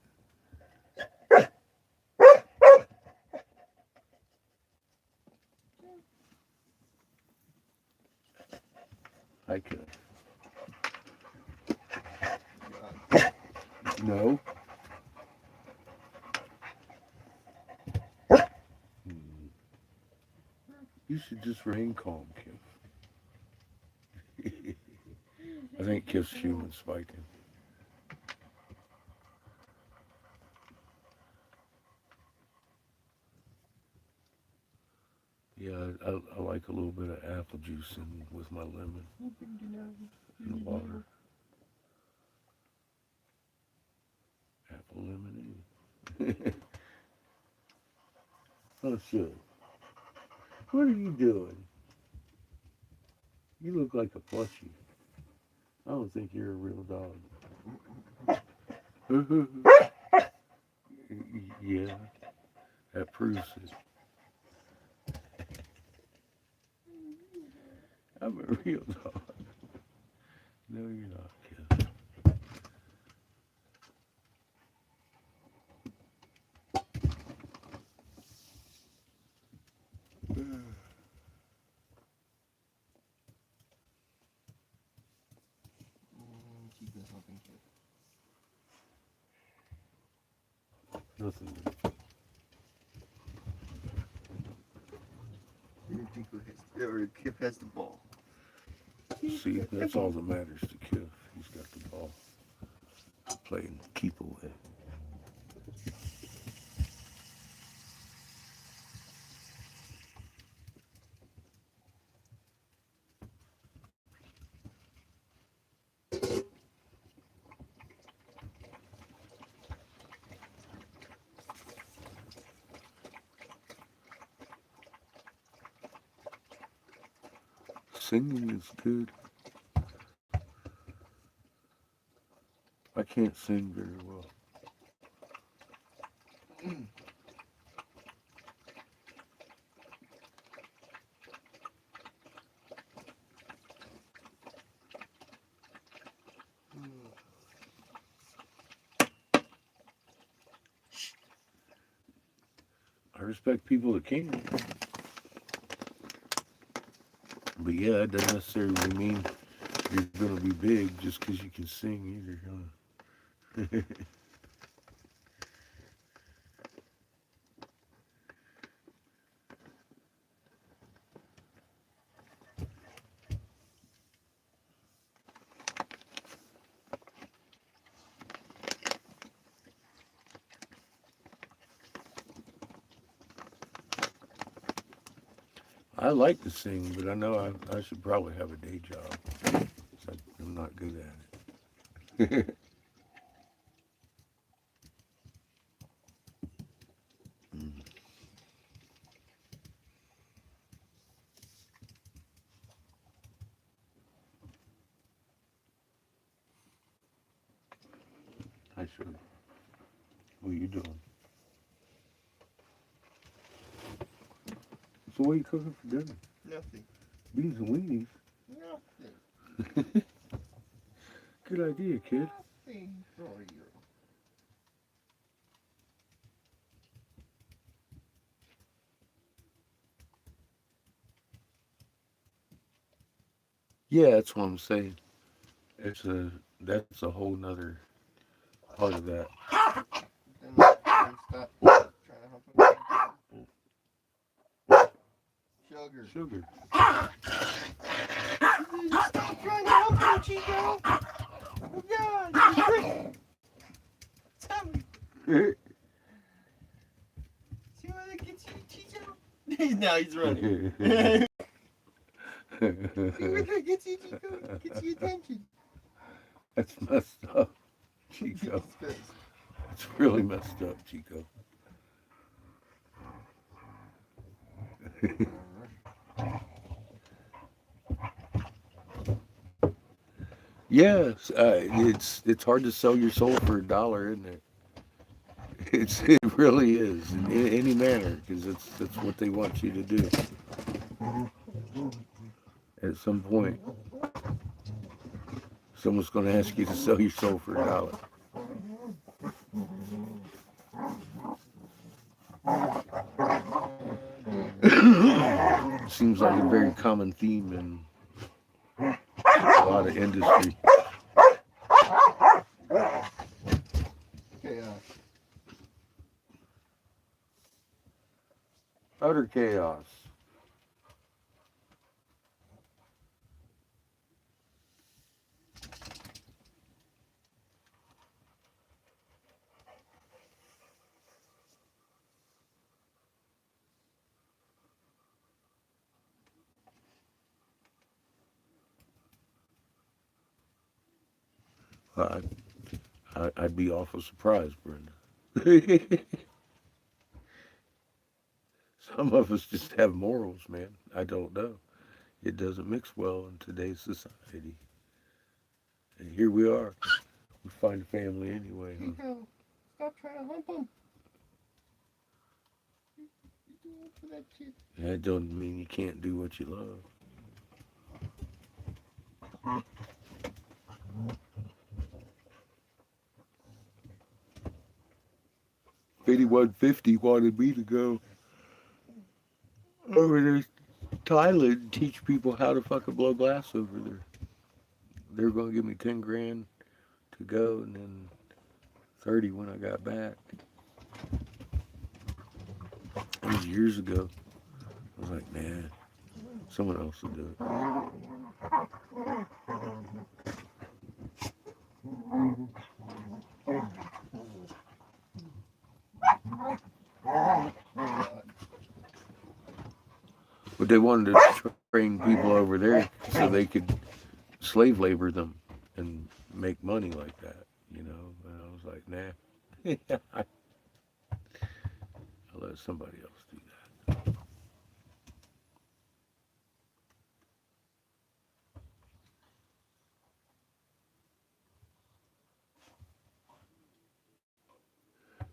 I could. No. You should just remain calm, Kif. I think Kif's human spiking. Yeah, I like a little bit of apple juice in with my lemon and water. lemonade. Oh, shit. What are you doing? You look like a plushie. I don't think you're a real dog. Yeah, that proves it. I'm a real dog. No, you're not, kid. Chico's helping Kid. Nothing. Chico has, or Kip has the ball. See, that's all that matters to Kif. He's got the ball. Playing keep away. Singing is good. I can't sing very well. I respect people that can. But yeah, that doesn't necessarily mean you're gonna be big just because you can sing either, huh? I like to sing, but I know I should probably have a day job. I'm not good at it. Mm, I should. What are you doing? So what are you cooking for dinner? Nothing. Beans and weenies. Nothing. Good idea, kid. Nothing for you. Yeah, that's what I'm saying. That's a whole nother part of that. Then stop trying to help him. Sugar. Sugar. Stop trying to help him, Chico. Oh God. Tell me. See where that gets you, Chico? Now he's running. See where that gets you, Chico? Gets you attention. That's messed up, Chico. It's really messed up, Chico. Yes, it's hard to sell your soul for $1, isn't it? It really is in any manner because that's what they want you to do. At some point, someone's going to ask you to sell your soul for $1. Seems like a very common theme in a lot of industry. Chaos. Utter chaos. I, I'd be awful surprised, Brenda. Some of us just have morals, man. I don't know. It doesn't mix well in today's society. And here we are. We find a family anyway, huh? Chico, stop trying to hump him. You're doing it for that kid. That don't mean you can't do what you love. 8150 wanted me to go over there to Thailand and teach people how to fucking blow glass over there. They were going to give me 10 grand to go and then 30 when I got back. It was years ago. I was like, nah, someone else will do it. But they wanted to train people over there so they could slave labor them and make money like that, you know. And I was like, nah. I'll let somebody else do that.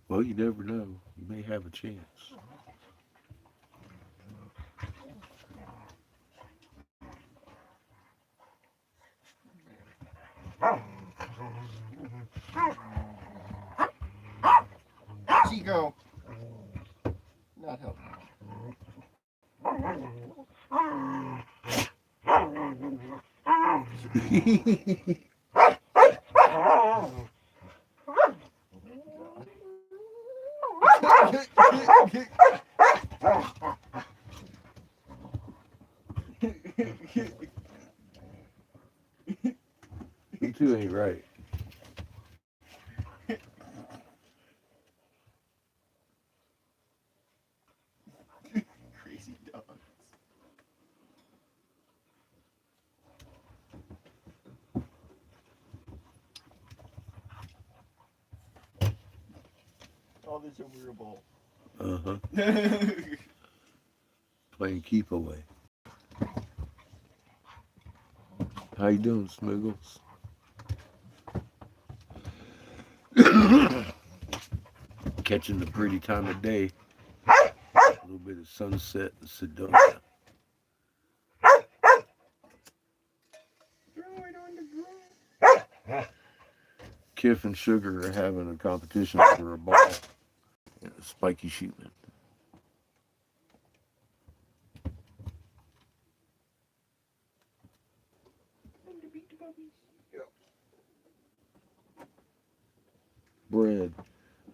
Well, you never know. You may have a chance. Chico. Not helping. You two ain't right. Crazy dogs. Oh, there's a weird ball. Uh-huh. Playing keep away. How you doing, Smiggles? Catching the pretty time of day. A little bit of sunset in Sedona. Kiff and Sugar are having a competition for a ball. And a spiky sheepman. Bread.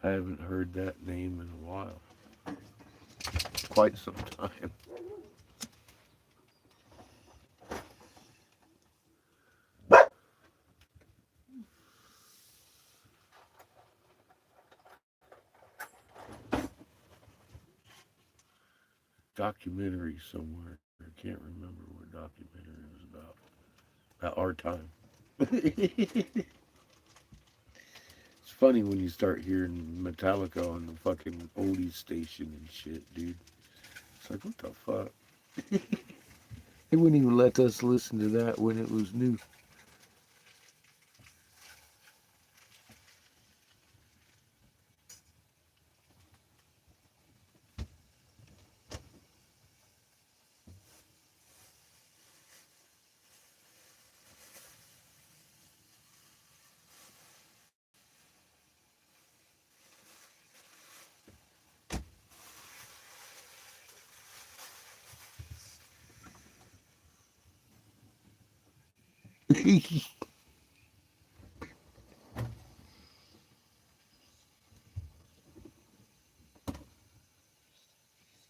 I haven't heard that name in a while. Quite some time. Documentary somewhere. I can't remember what documentary it was about. About our time. It's funny when you start hearing Metallica on the fucking oldies station and shit, dude. It's like, what the fuck? They wouldn't even let us listen to that when it was new.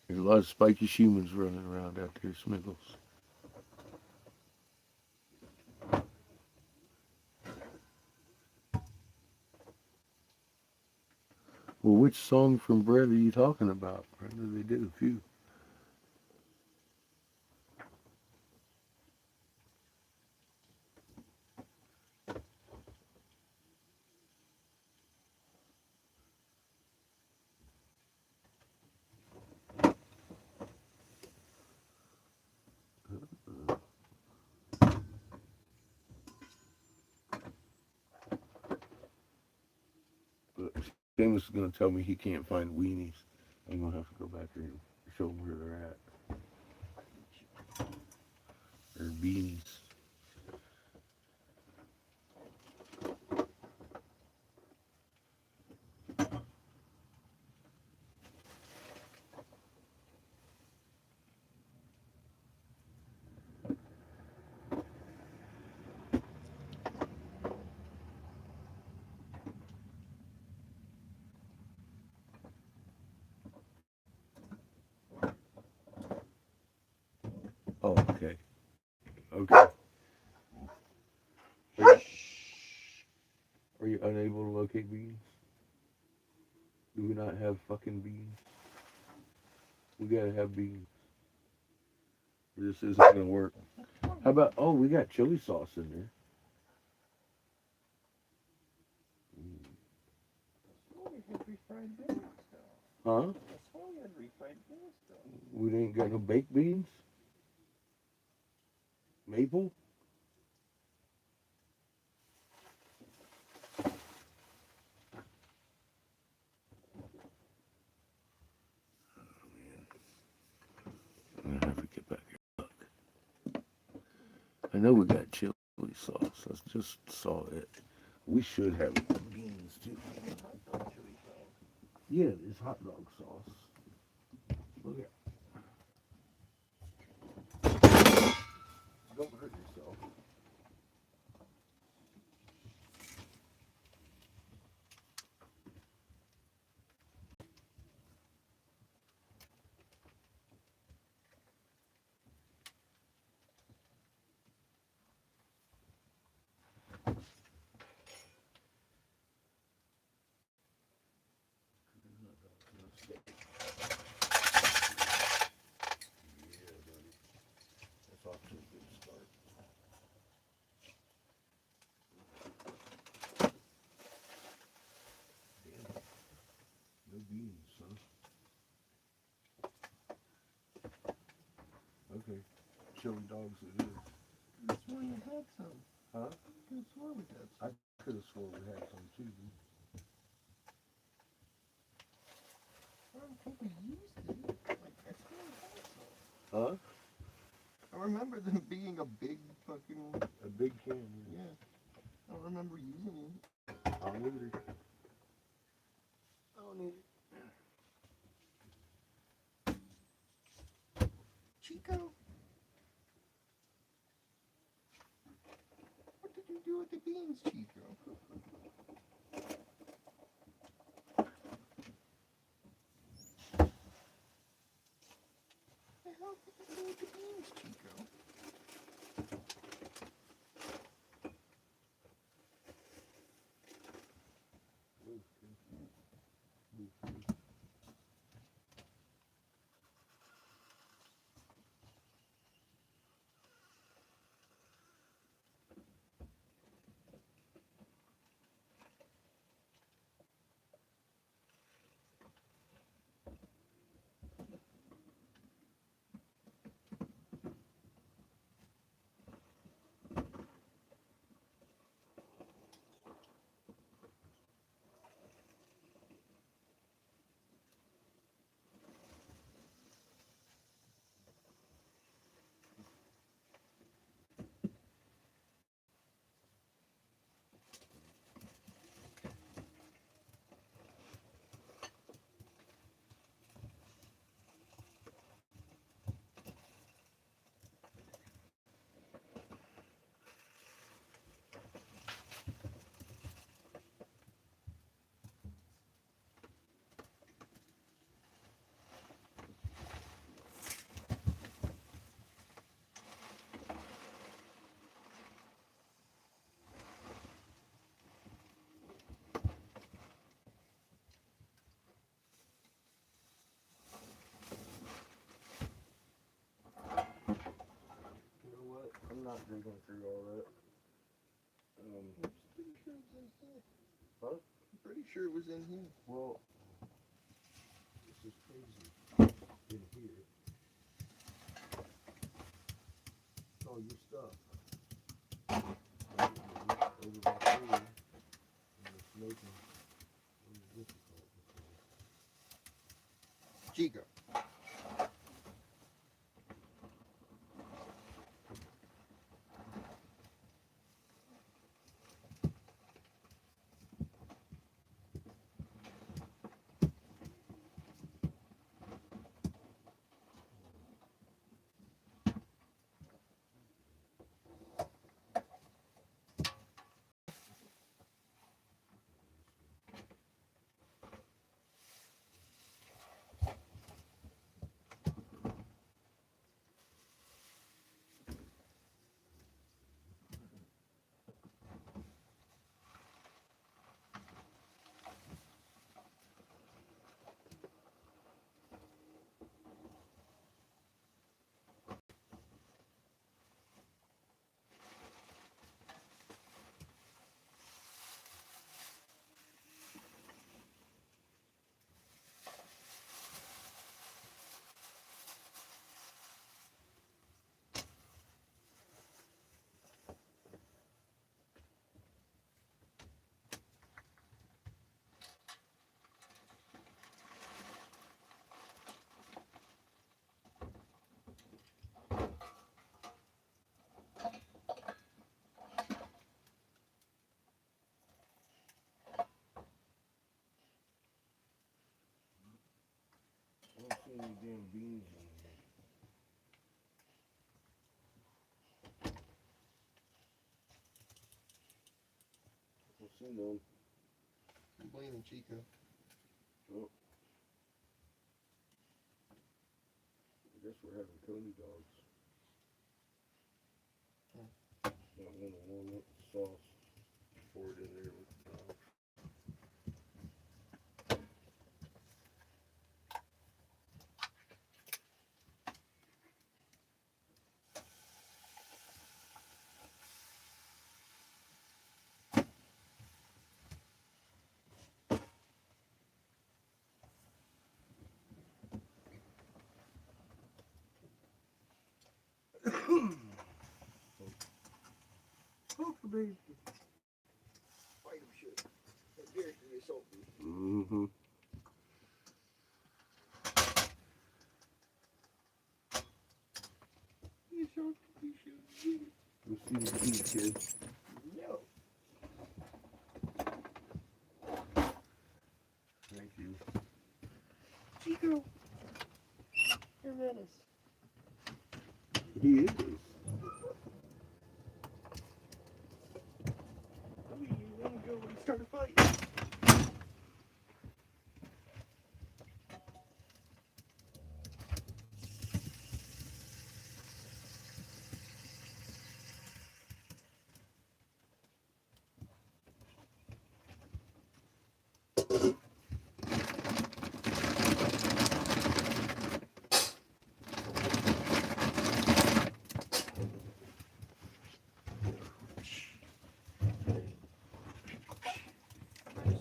There's a lot of spiky humans running around out there, Smiggles. Well, which song from Bread are you talking about? Brenda, they did a few. James is gonna tell me he can't find weenies. I'm gonna have to go back there and show him where they're at. Or beanies. Oh, okay. Okay. Are you unable to locate beans? Do we not have fucking beans? We gotta have beans. This isn't gonna work. How about, oh, we got chili sauce in there. Huh? We ain't got no baked beans? Maple? I'm gonna have to get back here. Look. I know we got chili sauce. I just saw it. We should have beans too. Yeah, it's hot dog sauce. Look at. Don't hurt yourself. That's off to a good start. Damn. No beans, huh? Okay. Chili dogs it is. That's why you had some. Huh? That's why we had some. I could have sworn we had some too. I don't think we used it. Like, I swear we had some. Huh? I remember them being a big fucking. A big can. Yeah. I don't remember using it. I don't either. I don't either. Chico? What did you do with the beans, Chico? What the hell did you do with the beans, Chico? I'm not drinking through all that. Huh? I'm pretty sure it was in here. Well, this is crazy. In here. It's all your stuff. Over my table, and the smoking. What is this called? Chico. I don't see any damn beans in here. I don't see none. I'm blaming Chico. Oh. I guess we're having Coney dogs. Might want to warm up the sauce before it in there with the dogs. Hopefully. Fight him shit. That beer can get salty. Mm-hmm. You salty, you should. Let's see the key, kid. No. Thank you. Chico. You're a menace. He is. I mean, you want to go and start a fight.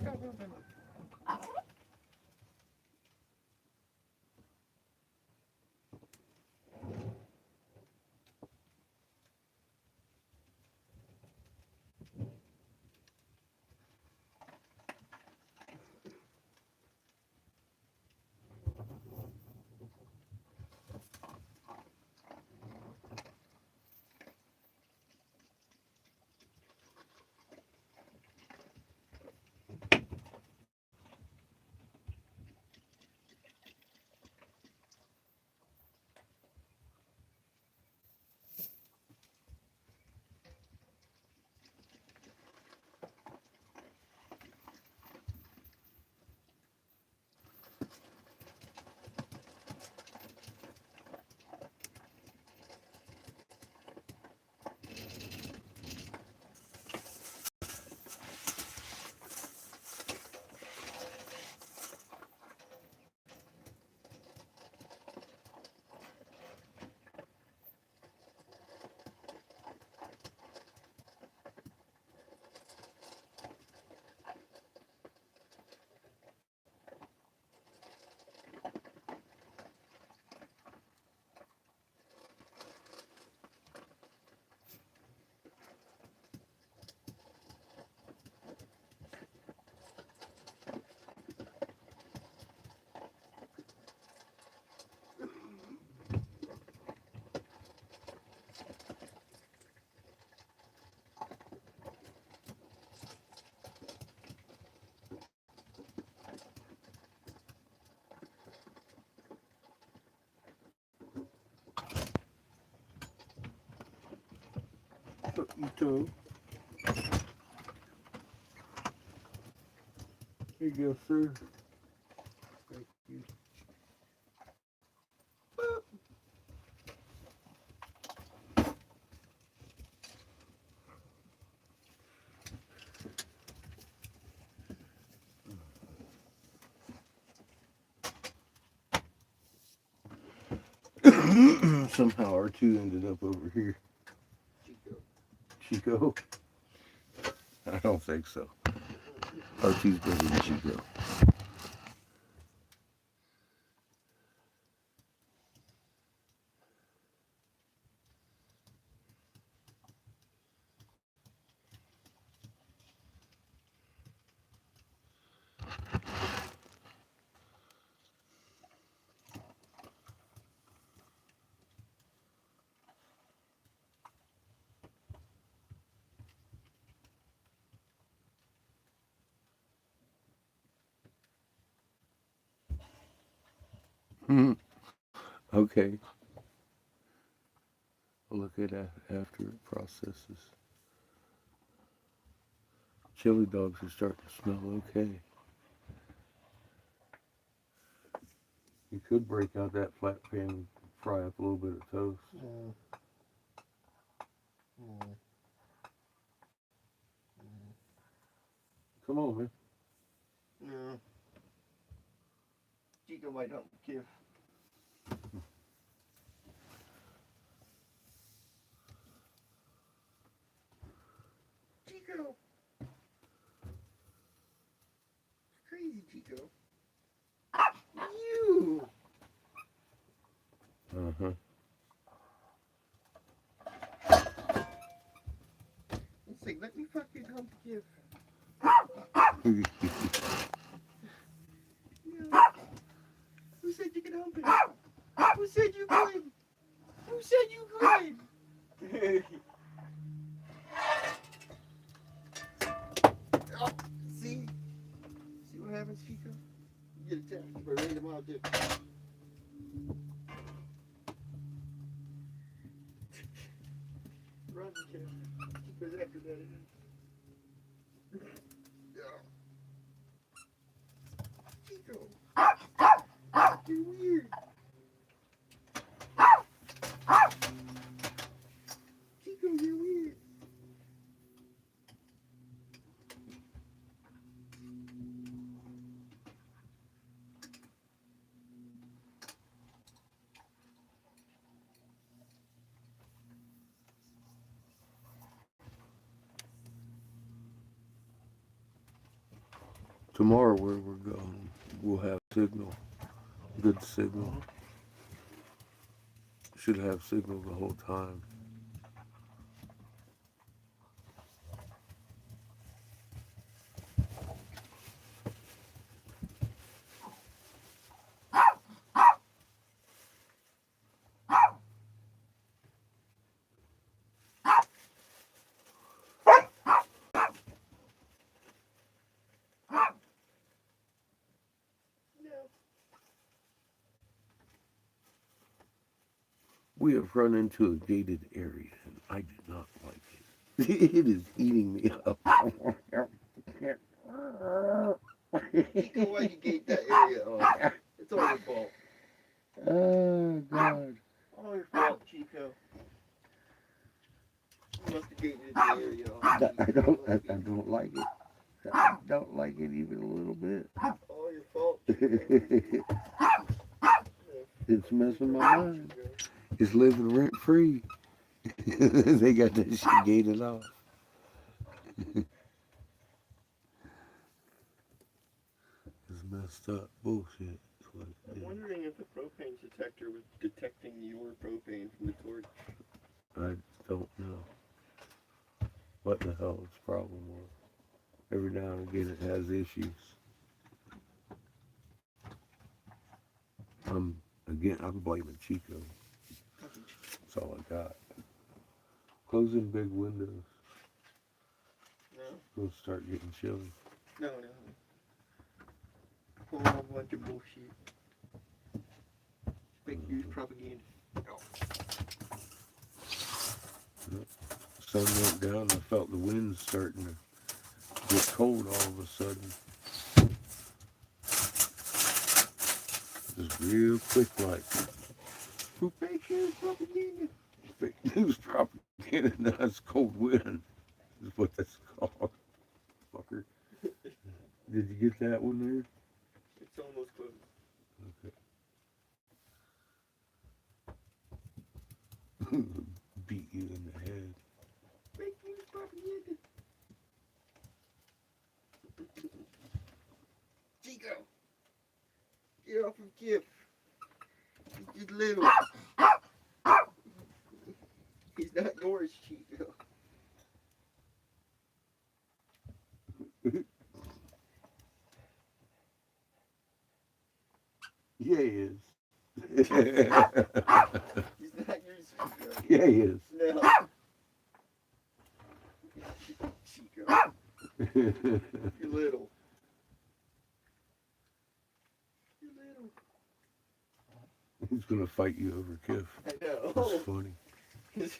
Stop moving. You too. Here you go, sir. Thank you. Somehow R2 ended up over here. Chico? I don't think so. R2's better than Chico. Okay. I'll look at that after it processes. Chili dogs are starting to smell okay. You could break out that flat pan and fry up a little bit of toast. Come on, man. No. Chico might not give. Chico! Crazy Chico. You! Uh-huh. It's like, let me fucking hump give. No. Who said you could hump it? Who said you could? Who said you could? Oh, see? See what happens, Chico? You get attacked by a random object. Run, Chico. Chico's after that. Chico. You're weird. Chico, you're weird. Tomorrow where we're going, we'll have signal. Good signal. Should have signal the whole time. We have run into a gated area, and I do not like it. It is eating me up. Chico, why'd you gate that area off? It's all your fault. Oh, God. All your fault, Chico. You must have gated the area off. I don't like it. I don't like it even a little bit. All your fault, Chico. It's messing my mind. It's living rent free. They got that shit gated off. It's messed up bullshit. I'm wondering if the propane detector was detecting your propane from the torch. I don't know what the hell its problem was. Every now and again it has issues. I'm blaming Chico. That's all I got. Closing big windows. No, It'll start getting chilly. no. Whole bunch of bullshit. Fake news propaganda. sun went down, I felt the wind starting to get cold all of a sudden. Just real quick like. Fake news propaganda. Fake news propaganda. That's cold wind. Is what that's called. Fucker. Did you get that one there? It's almost close. Okay. Beat you in the head. Fake news propaganda. Chico, get off of Kip. He's just little. He's not yours, Chico. Yeah, he is. He's not yours, Chico. Yeah, he is. No. Chico, you're little. You're little. He's gonna fight you over Kiff. I know. That's funny. He's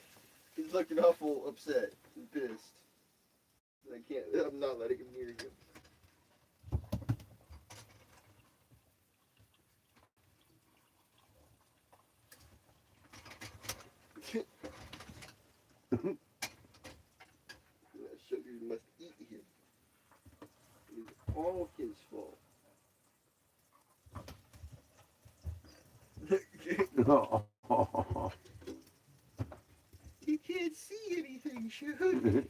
looking awful upset and pissed. I'm not letting him near you. That sugar must eat him. It's all his fault. Oh. You can't see anything, Shug.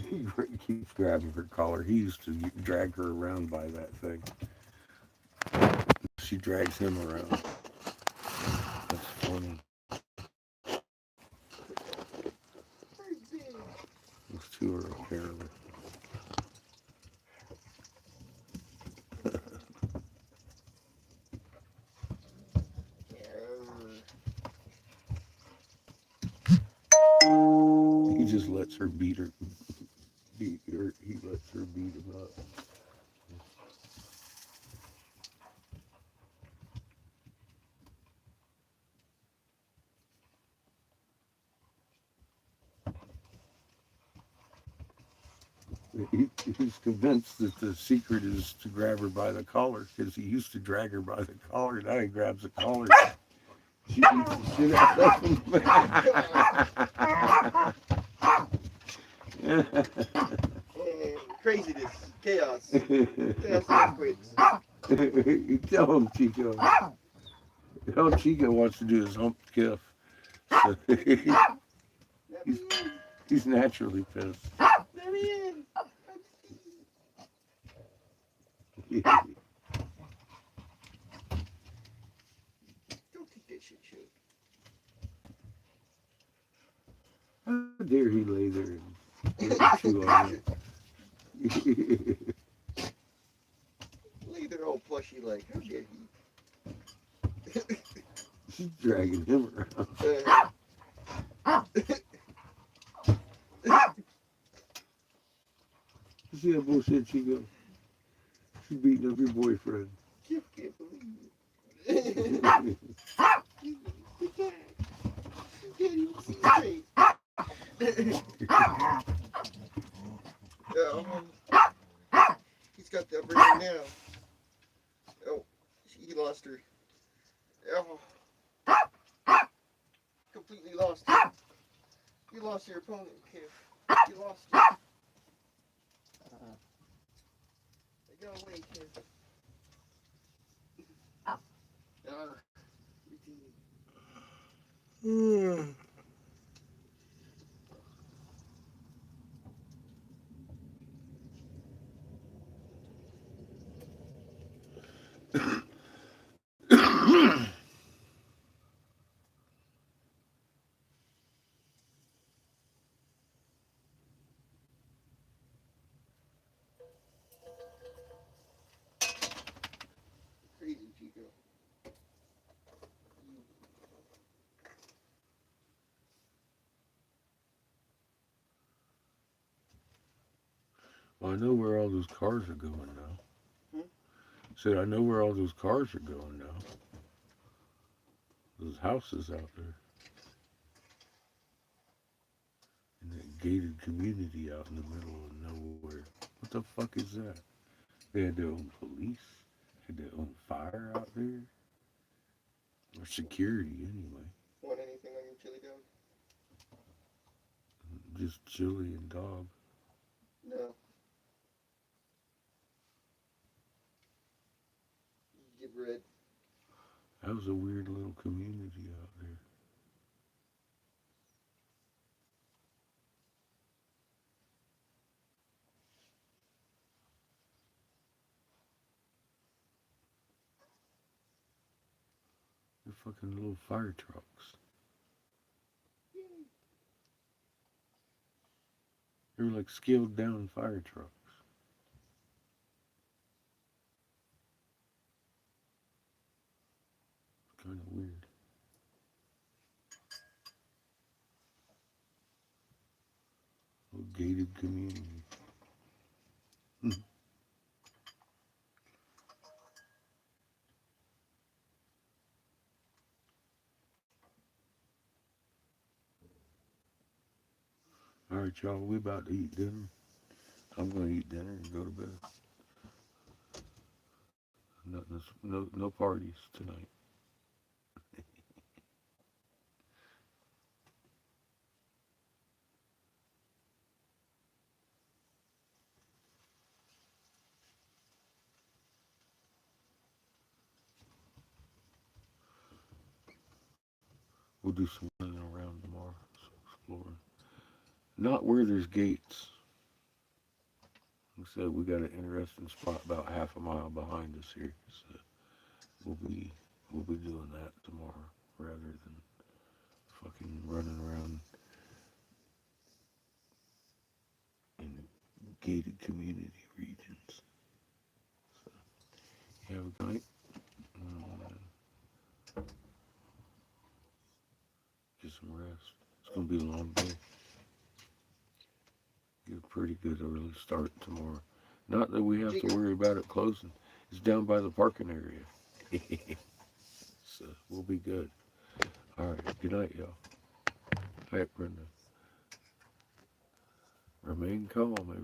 He keeps grabbing her collar. He used to drag her around by that thing. She drags him around. That's funny. Those two are apparently. He just lets her beat her. He lets her beat him up. He's convinced that the secret is to grab her by the collar because he used to drag her by the collar. Now he grabs the collar. She beats the shit out of him. Craziness, chaos, chaos earthquakes. Tell him, Chico. All Chico wants to do is hump Kiff. So he's naturally pissed. Let me in. Don't take that shit, Shug. How dare he lay there and chew on it? Lay there all plushy like, how dare he? She's dragging him around. You see that bullshit, Chico? She's beating up your boyfriend. Kip can't believe it. He can't even see his face. He's got the upper hand now. Oh, he lost her. Oh. Completely lost her. You lost your opponent, Kip. You lost her. They got away, Kip. Crazy, Chico. Well, I know where all those cars are going now. Hmm? Said I know where all those cars are going now. Those houses out there. In that gated community out in the middle of nowhere. What the fuck is that? They had their own police, had their own fire out there. Or security anyway. Want anything on your chili dog? Just chili and dog. No. Give bread. That was a weird little community out there. They're fucking little fire trucks. They were like scaled down fire trucks. Kind of weird. Little gated community. All right, y'all, we about to eat dinner. I'm gonna eat dinner and go to bed. Nothing, no parties tonight. We'll do some running around tomorrow, some exploring. Not where there's gates. Like I said, we got an interesting spot about half a mile behind us here. So we'll be doing that tomorrow rather than fucking running around in gated community regions. So you have a good night. Get some rest. It's gonna be a long day. Get a pretty good early start tomorrow. Not that we have to worry about it closing. It's down by the parking area. So we'll be good. All right. Good night, y'all. All right, Brenda. Remain calm, everybody.